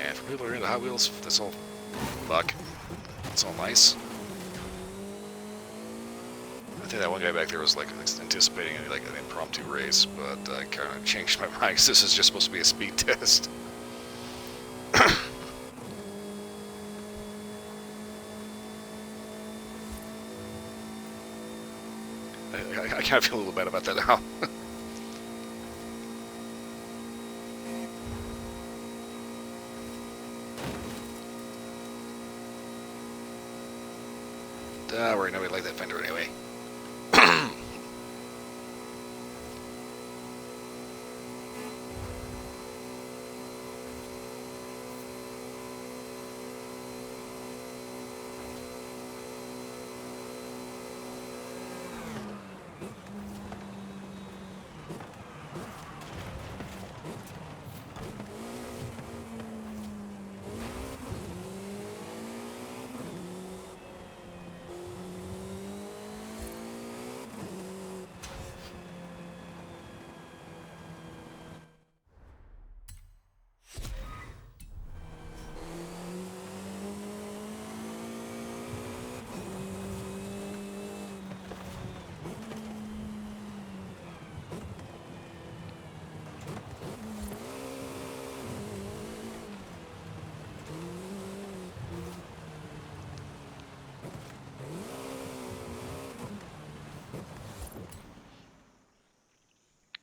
And for people who are into Hot Wheels, that's all fuck. It's all nice. I think that one guy back there was like anticipating like an impromptu race, but I kind of changed my mind because this is just supposed to be a speed test. I kind of feel a little bad about that now. Don't worry, nobody liked that fender anyway.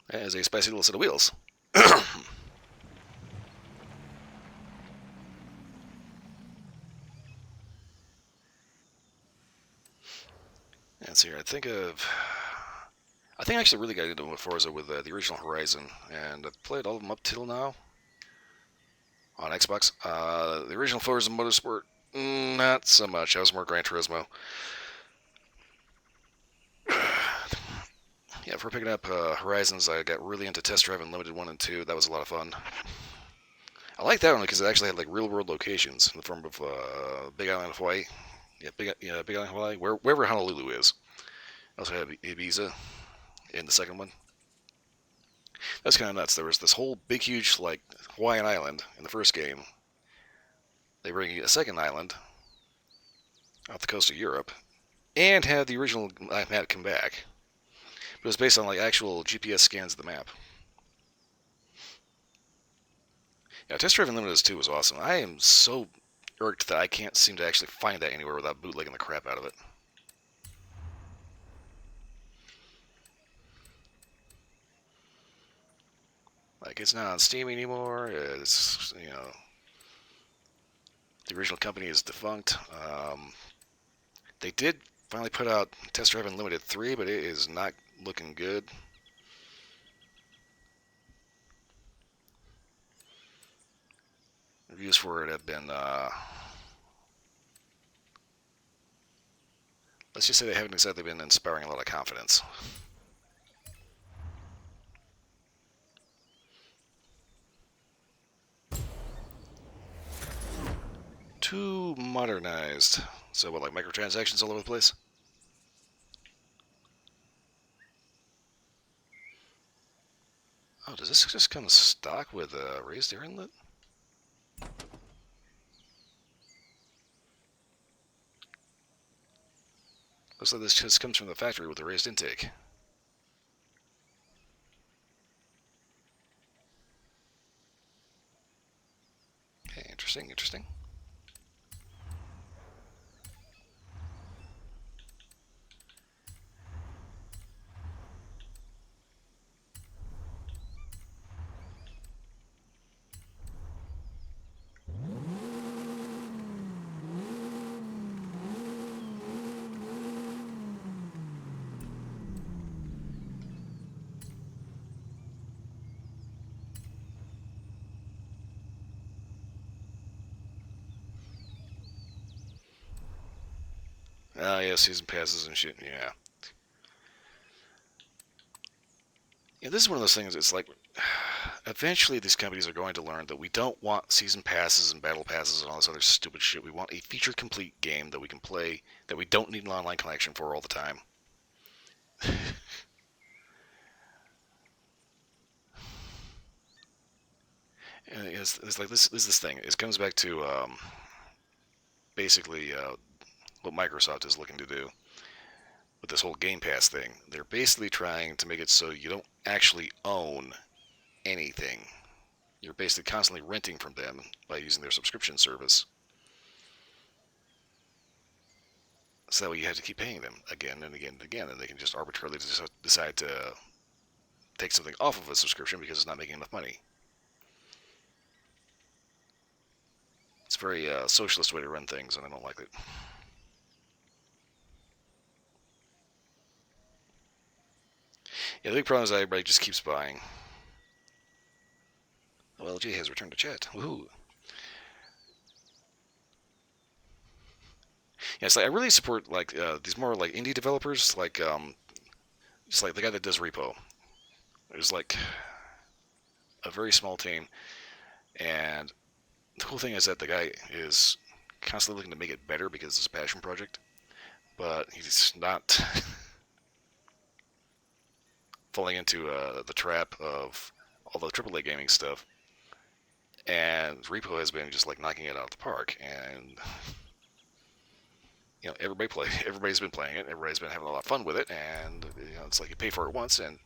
As a spicy little set of wheels. Let's see here. I think I actually really got into Forza with the original Horizon, and I've played all of them up till now on Xbox. The original Forza Motorsport, not so much. I was more Gran Turismo. Yeah, for picking up Horizons, I got really into Test Drive Unlimited 1 and 2. That was a lot of fun. I like that one because it actually had like real-world locations in the form of Big Island of Hawaii. Yeah, Big Island of Hawaii, wherever Honolulu is. I also had Ibiza in the second one. That's kind of nuts. There was this whole big, huge, like, Hawaiian island in the first game. They bring you a second island off the coast of Europe, and had the original map come back. But it was based on, like, actual GPS scans of the map. Yeah, Test Drive Unlimited 2 was awesome. I am so irked that I can't seem to actually find that anywhere without bootlegging the crap out of it. Like, it's not on Steam anymore. It's, you know, the original company is defunct. They did finally put out Test Drive Unlimited 3, but it is not looking good. Reviews for it have been, let's just say they haven't exactly been inspiring a lot of confidence. Too modernized. So what, like microtransactions all over the place? Oh, does this just come stock with a raised air inlet? Looks like this just comes from the factory with a raised intake. Okay, interesting, interesting. Oh, yeah, season passes and shit, yeah. Yeah, this is one of those things, it's like, eventually these companies are going to learn that we don't want season passes and battle passes and all this other stupid shit. We want a feature-complete game that we can play, that we don't need an online connection for all the time. And it's like this thing. It comes back to basically what Microsoft is looking to do with this whole Game Pass thing. They're basically trying to make it so you don't actually own anything. You're basically constantly renting from them by using their subscription service. So that way you have to keep paying them again and again and again, and they can just arbitrarily decide to take something off of a subscription because it's not making enough money. It's a very socialist way to run things, and I don't like it. Yeah, the big problem is that everybody just keeps buying. Well, LG has returned to chat. Woohoo! Yeah, it's like I really support like these more like indie developers, like just like the guy that does Repo. There's like a very small team, and the cool thing is that the guy is constantly looking to make it better because it's a passion project, but he's not falling into the trap of all the AAA gaming stuff. And Repo has been just like knocking it out of the park, and you know everybody's been playing it, everybody's been having a lot of fun with it, and you know it's like you pay for it once, and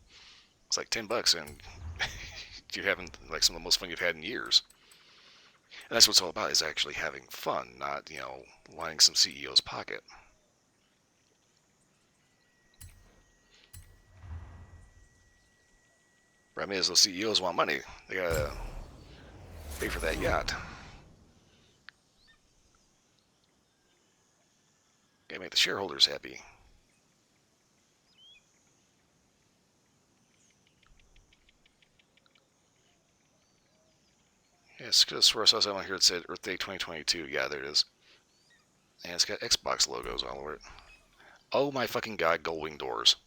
it's like $10, and you're having like some of the most fun you've had in years. And that's what it's all about, is actually having fun, not, you know, lining some CEO's pocket. Problem is, those CEOs want money. They gotta pay for that yacht. Gotta make the shareholders happy. Yes, because I saw something here that said Earth Day 2022. Yeah, there it is. And it's got Xbox logos all over it. Oh my fucking god, Goldwing doors.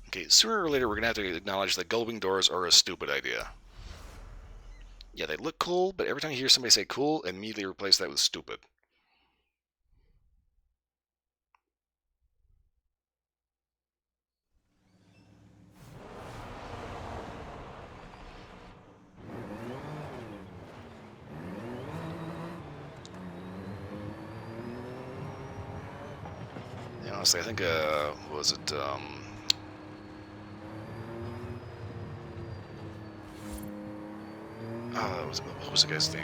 Okay, sooner or later we're gonna have to acknowledge that Goldwing doors are a stupid idea. Yeah, they look cool, but every time you hear somebody say cool, immediately replace that with stupid. Yeah, honestly, I think, was it, what was the guy's name?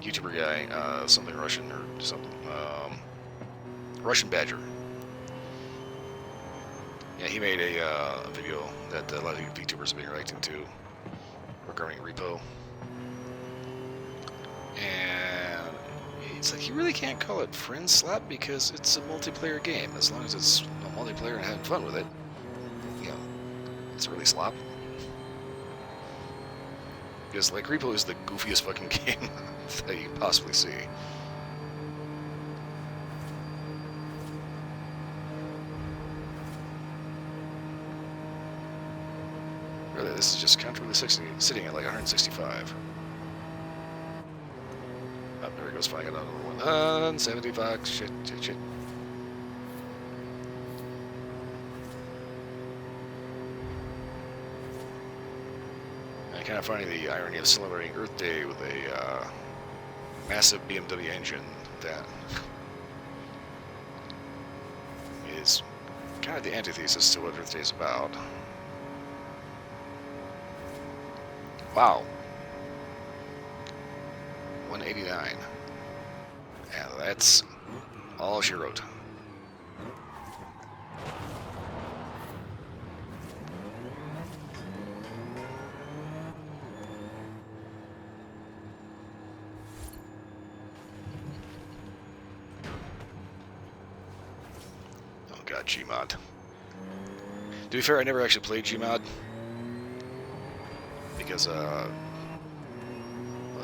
YouTuber guy, something Russian or something. Russian Badger. Yeah, he made a video that a lot of VTubers have been reacting to regarding Repo. And it's like, you really can't call it friend slap because it's a multiplayer game. As long as it's a multiplayer and having fun with it, you know, it's really slop. Because, like, Repo is the goofiest fucking game that you can possibly see. Really, this is just comfortably sitting at like 165. Oh, there it goes, flying another one. 175, shit. I'm kind of finding the irony of celebrating Earth Day with a massive BMW engine that is kind of the antithesis to what Earth Day is about. Wow. 189. And that's all she wrote. Oh god, Gmod. To be fair, I never actually played Gmod. because well,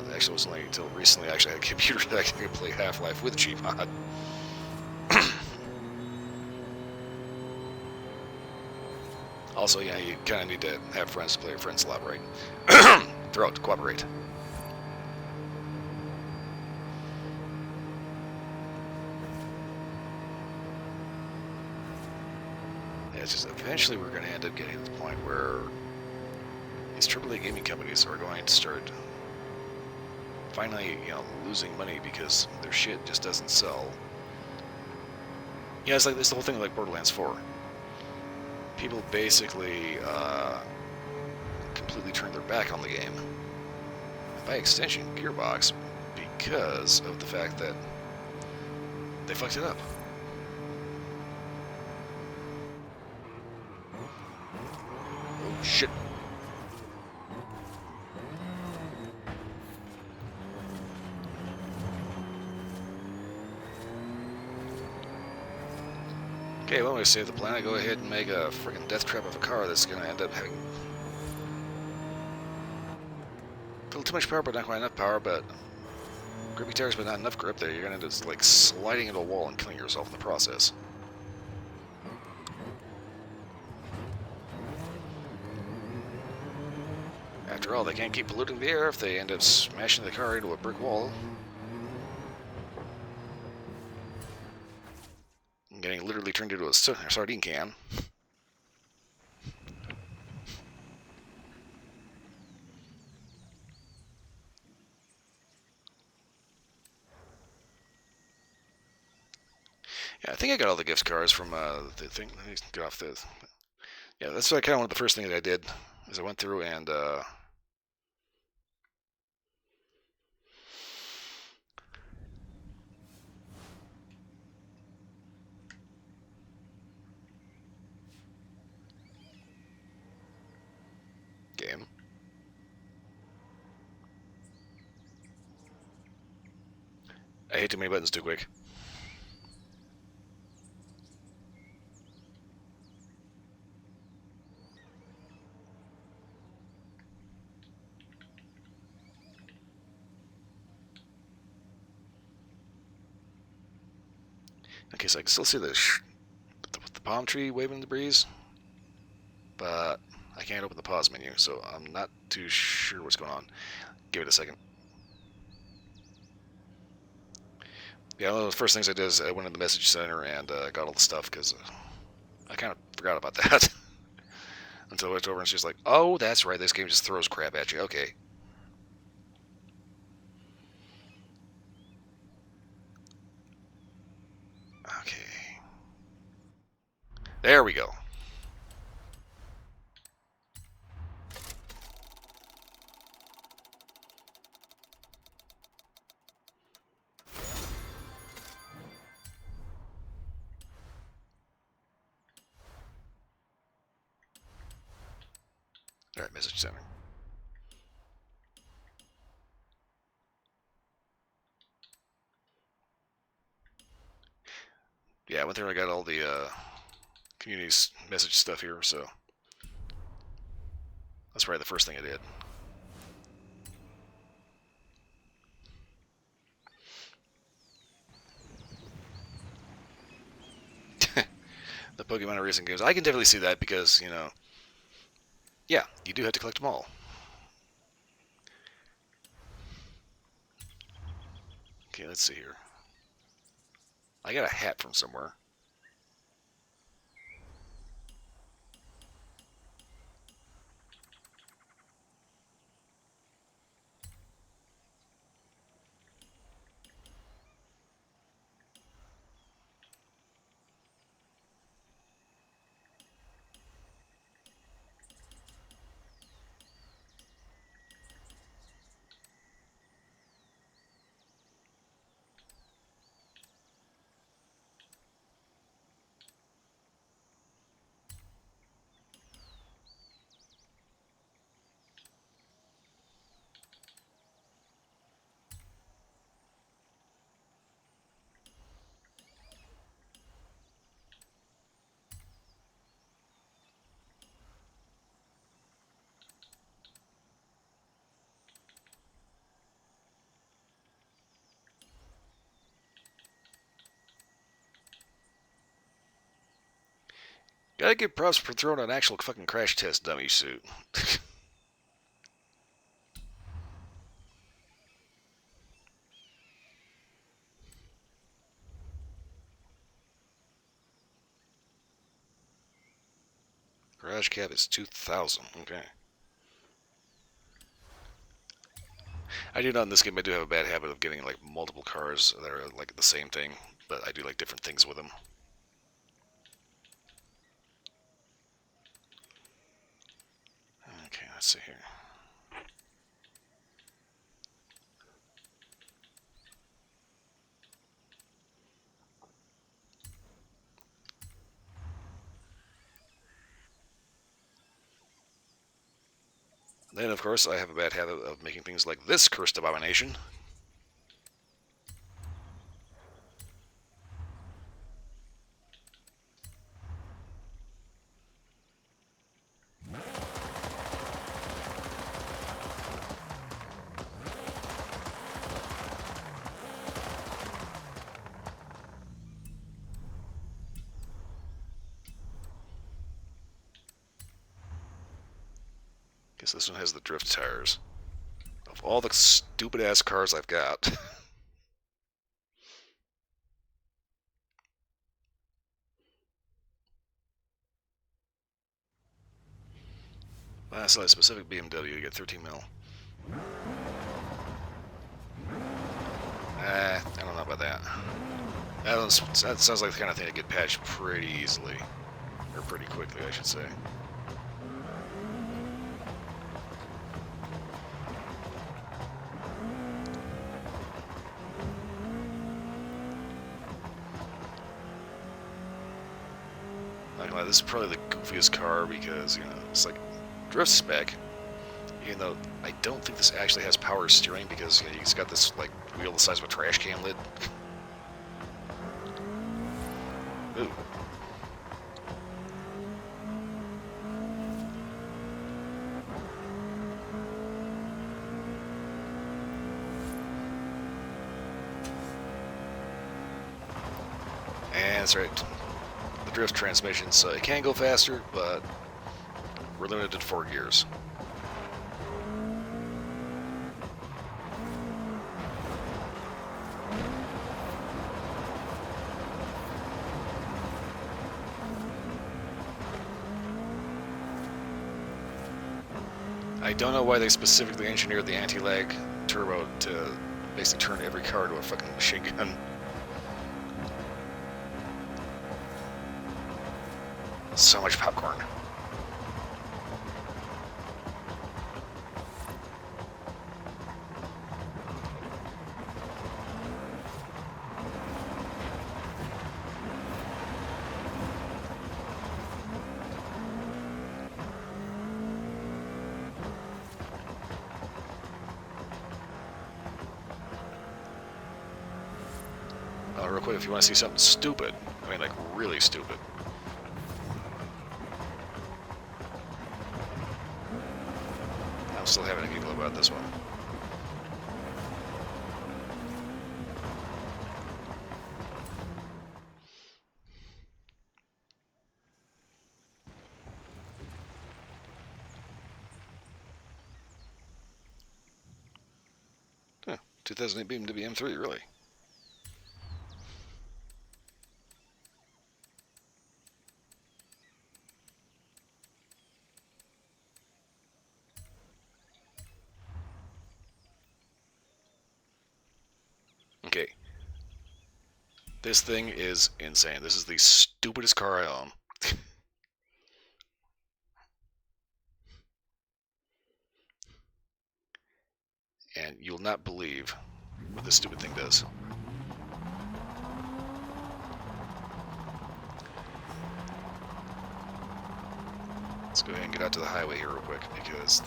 it actually wasn't like until recently I actually had a computer that actually could play Half-Life with Gmod. Also, yeah, you kind of need to have friends to play. Your friends collaborate. Throat, cooperate. Yeah, it's just eventually we're going to end up getting to the point where these AAA gaming companies are going to start finally, losing money because their shit just doesn't sell. Yeah, it's like this whole thing like Borderlands 4. People basically completely turned their back on the game. By extension, Gearbox, because of the fact that they fucked it up. Oh, shit. Okay, well, we save the planet. Go ahead and make a freaking death trap of a car that's going to end up having a little too much power, but not quite enough power, but grippy tires, but not enough grip there. You're going to end up like sliding into a wall and killing yourself in the process. After all, they can't keep polluting the air if they end up smashing the car into a brick wall. And getting literally turned into a sardine can. Yeah, I think I got all the gift cards from the thing. Let me get off the... Yeah, that's kind of one of the first things that I did, is I went through and... game. I hate too many buttons too quick. Okay, so I can still see the palm tree waving in the breeze, but I can't open the pause menu, so I'm not too sure what's going on. Give it a second. Yeah, one of the first things I did is I went in the message center and got all the stuff, because I kind of forgot about that. Until I went over and she's like, oh, that's right, this game just throws crap at you. Okay. Okay. There we go. Alright, message center. Yeah, I went there and I got all the community's message stuff here, so that's probably the first thing I did. The Pokemon racing games. I can definitely see that because, yeah, you do have to collect them all. Okay, let's see here. I got a hat from somewhere. Gotta give props for throwing an actual fucking crash test dummy suit. Garage cap is 2,000. Okay. I do know in this game I do have a bad habit of getting like multiple cars that are like the same thing, but I do like different things with them. Okay, let's see here. Then, of course, I have a bad habit of making things like this cursed abomination. Guess this one has the drift tires. Of all the stupid-ass cars I've got. Last specific BMW, you get 13 mil. I don't know about that. That sounds like the kind of thing that get patched pretty easily. Or pretty quickly, I should say. Not gonna lie, this is probably the goofiest car because, you know, it's like drift spec. Even though I don't think this actually has power steering because, you know, it's got this like wheel the size of a trash can lid. Ooh. And that's right. The drift transmission, so it can go faster, but we're limited to 4 gears. I don't know why they specifically engineered the anti-lag turbo to basically turn every car to a fucking machine gun. So much popcorn. Real quick, if you want to see something stupid, I mean like really stupid. I'm still having a giggle about this one. Huh, 2008 BMW M3, really? Okay. This thing is insane. This is the stupidest car I own. And you'll not believe what this stupid thing does. Let's go ahead and get out to the highway here real quick because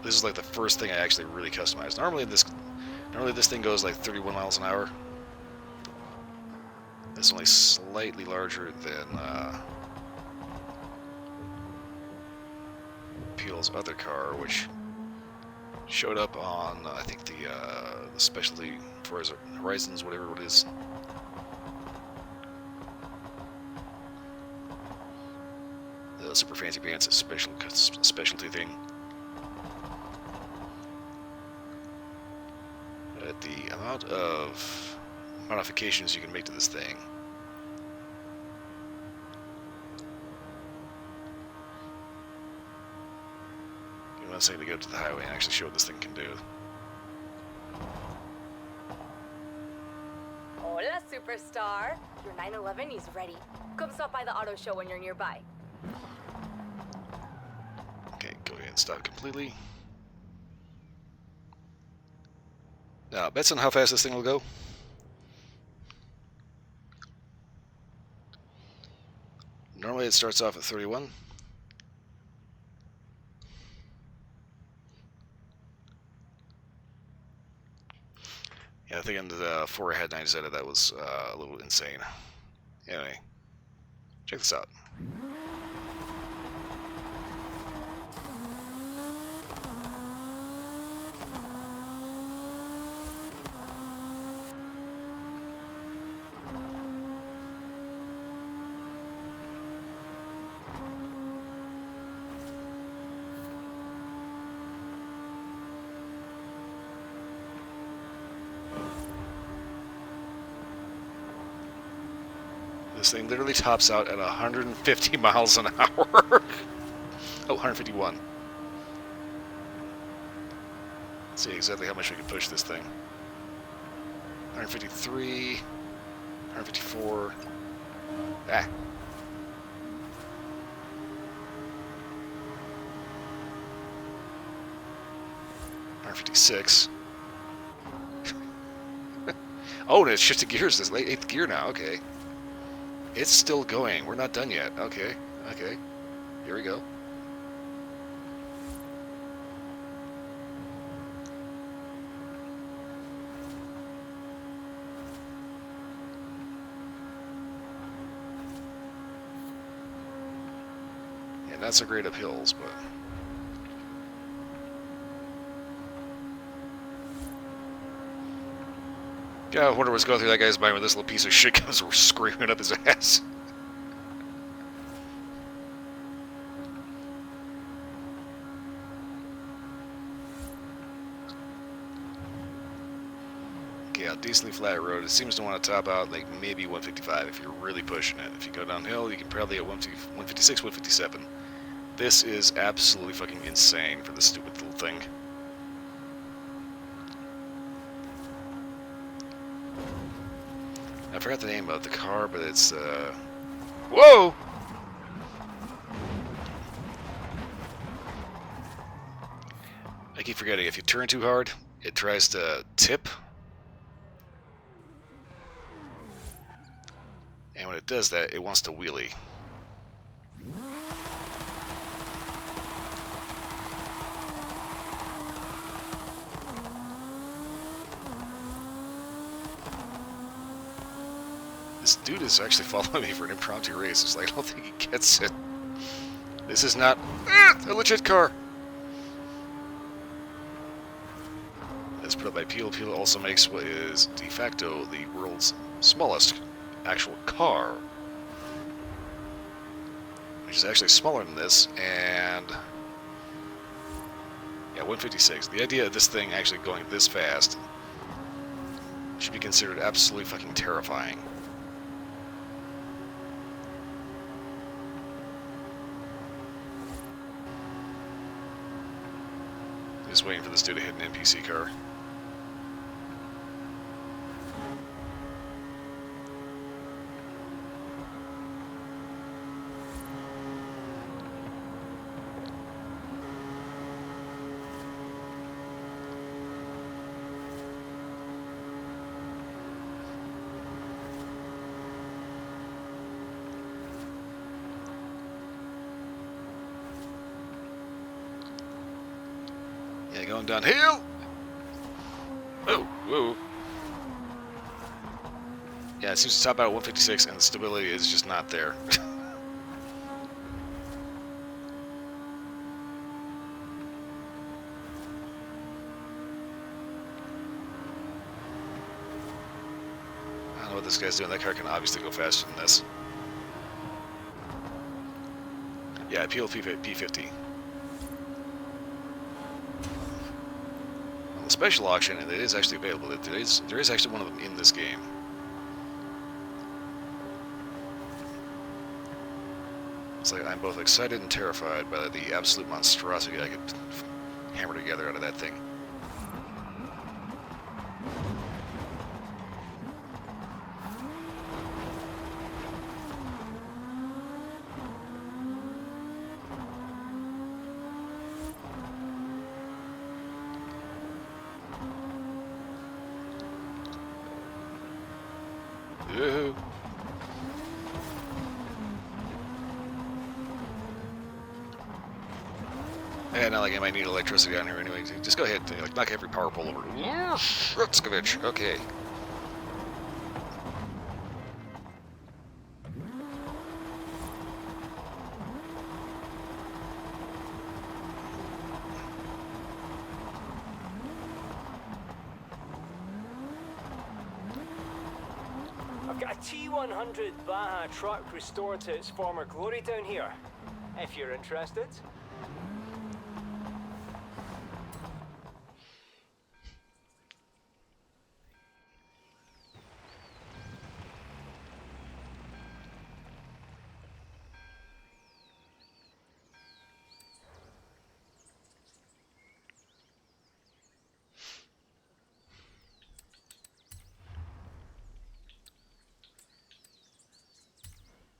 this is like the first thing I actually really customized. Normally this thing goes like 31 miles an hour. It's only slightly larger than Peel's other car, which showed up on I think the specialty Forza Horizons, whatever it is. super fancy pants specialty thing. But the amount of modifications you can make to this thing. Give me 1 second to go to the highway and actually show what this thing can do. Hola, superstar. Your 911 is ready. Come stop by the auto show when you're nearby. Okay, go ahead and stop completely. Now, bets on how fast this thing will go. Normally it starts off at 31. Yeah, I think on the 4 I had 9 decided that was a little insane. Anyway, check this out. This thing literally tops out at 150 miles an hour. Oh, 151. Let's see exactly how much we can push this thing. 153, 154. Ah. $156. Oh, and it shifted gears. This late 8th gear now. Okay. It's still going. We're not done yet. Okay. Okay. Here we go. Yeah, not so great up hills, but... Yeah, I wonder what's going through that guy's mind when this little piece of shit comes screaming up his ass. Okay, a decently flat road. It seems to want to top out like maybe 155 if you're really pushing it. If you go downhill, you can probably get 156, 157. This is absolutely fucking insane for this stupid little thing. I forgot the name of the car, but it's, whoa! I keep forgetting, if you turn too hard, it tries to tip. And when it does that, it wants to wheelie. This dude is actually following me for an impromptu race. It's like, I don't think he gets it. This is not a legit car. It's put up by Peel. Peel also makes what is de facto the world's smallest actual car. Which is actually smaller than this, and... yeah, 156. The idea of this thing actually going this fast should be considered absolutely fucking terrifying. Just waiting for this dude to hit an NPC car. Yeah, going downhill. Oh, whoa. Yeah, it seems to top out at 156, and the stability is just not there. I don't know what this guy's doing. That car can obviously go faster than this. Yeah, P50. On the special auction, it is actually available. There is actually one of them in this game. It's like I'm both excited and terrified by the absolute monstrosity I could hammer together out of that thing. Yoo-hoo. Yeah, not like I might need electricity down here anyway. Just go ahead and like, knock every power pole over. Rutskovich. Okay. I've got a T100 Baja truck restored to its former glory down here, if you're interested.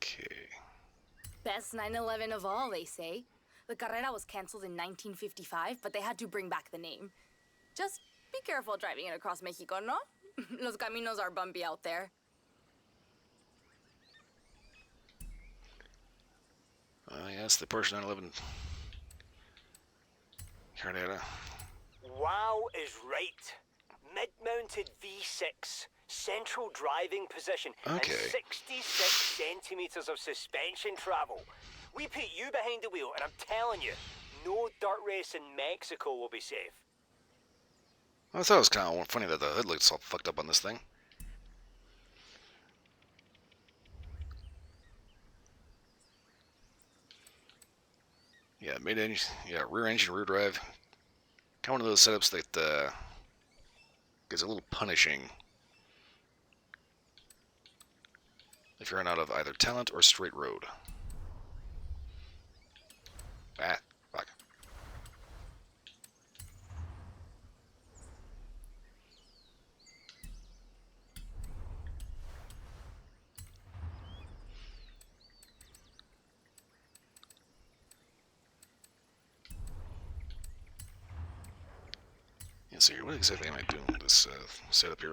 Okay. Best 911 of all, they say. The carrera was canceled in 1955, but they had to bring back the name. Just be careful driving it across Mexico, no? Los caminos are bumpy out there. Yes, the Porsche 911 Carrera. Wow is right. Mid-mounted V6, central driving position, Okay. and 66 centimeters of suspension travel. We put you behind the wheel, and I'm telling you, no dirt race in Mexico will be safe. I thought it was kind of funny that the hood looks all fucked up on this thing. Yeah, mid-engine, yeah, rear engine, rear drive. Kind of one of those setups that gets a little punishing if you run out of either talent or straight road. Ah, fuck. Yeah, so what exactly am I doing with this setup here?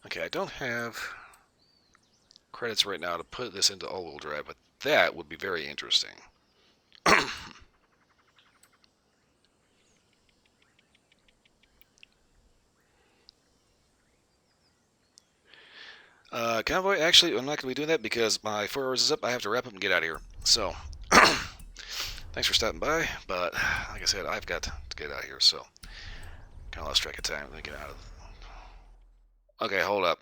Okay, I don't have credits right now to put this into all-wheel drive, but that would be very interesting. Convoy, actually, I'm not going to be doing that because my 4 hours is up. I have to wrap up and get out of here. So, thanks for stopping by, but like I said, I've got to get out of here, so kind of lost track of time. Let me get out of. Okay, hold up.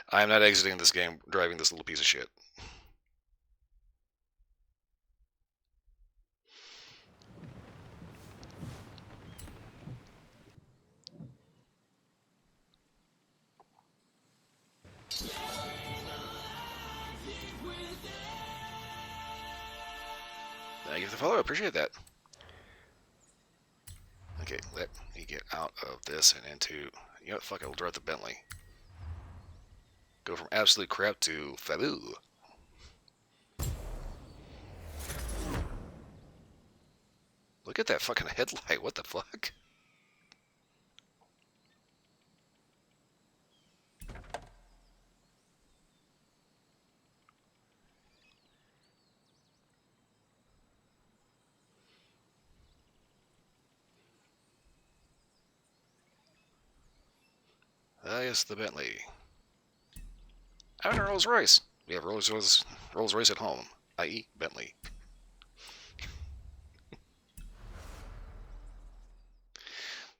I am not exiting this game driving this little piece of shit. Thank you for the follow. I appreciate that. Okay, let me get out of this and into. You know what? Fuck it. We'll drive the Bentley. Go from absolute crap to Fabu. Look at that fucking headlight. What the fuck? Ah, yes, the Bentley. And a Rolls Royce. We have Rolls Royce at home, i.e., Bentley.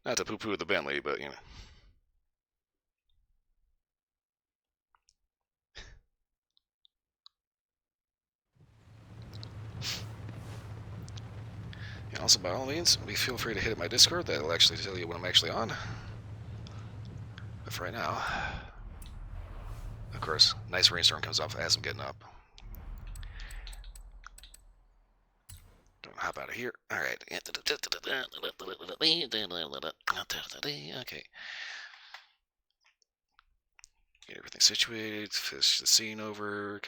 Not to poo-poo the Bentley, but, you know. And also, by all means, feel free to hit my Discord. That'll actually tell you when I'm actually on. But for right now, of course, nice rainstorm comes off as I'm getting up. Don't hop out of here. All right. Okay. Get everything situated. Fish the scene over.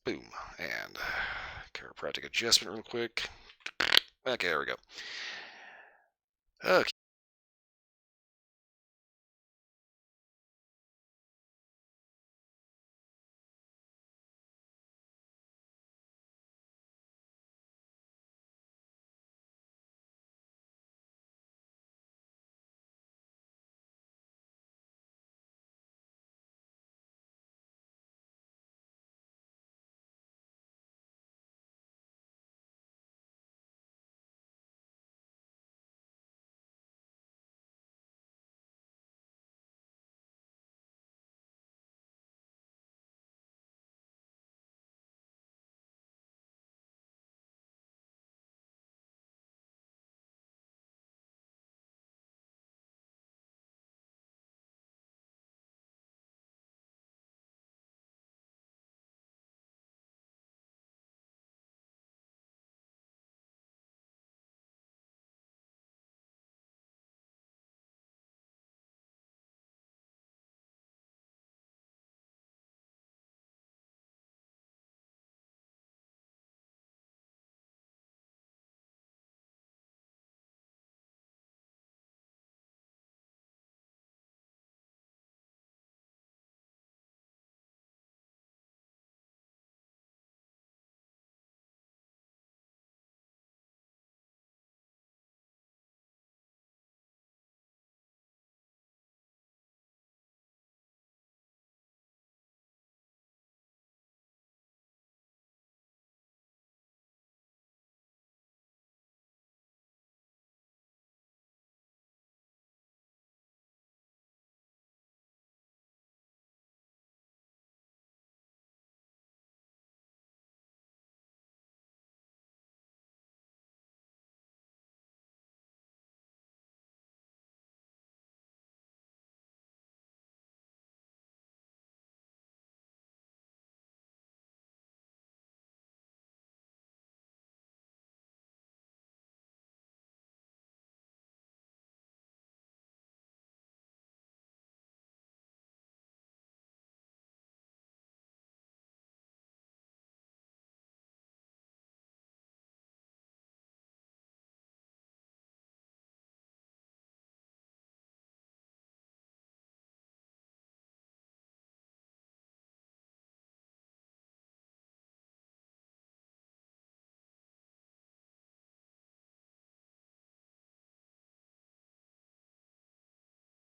Boom. And chiropractic adjustment real quick. Okay, there we go. Okay.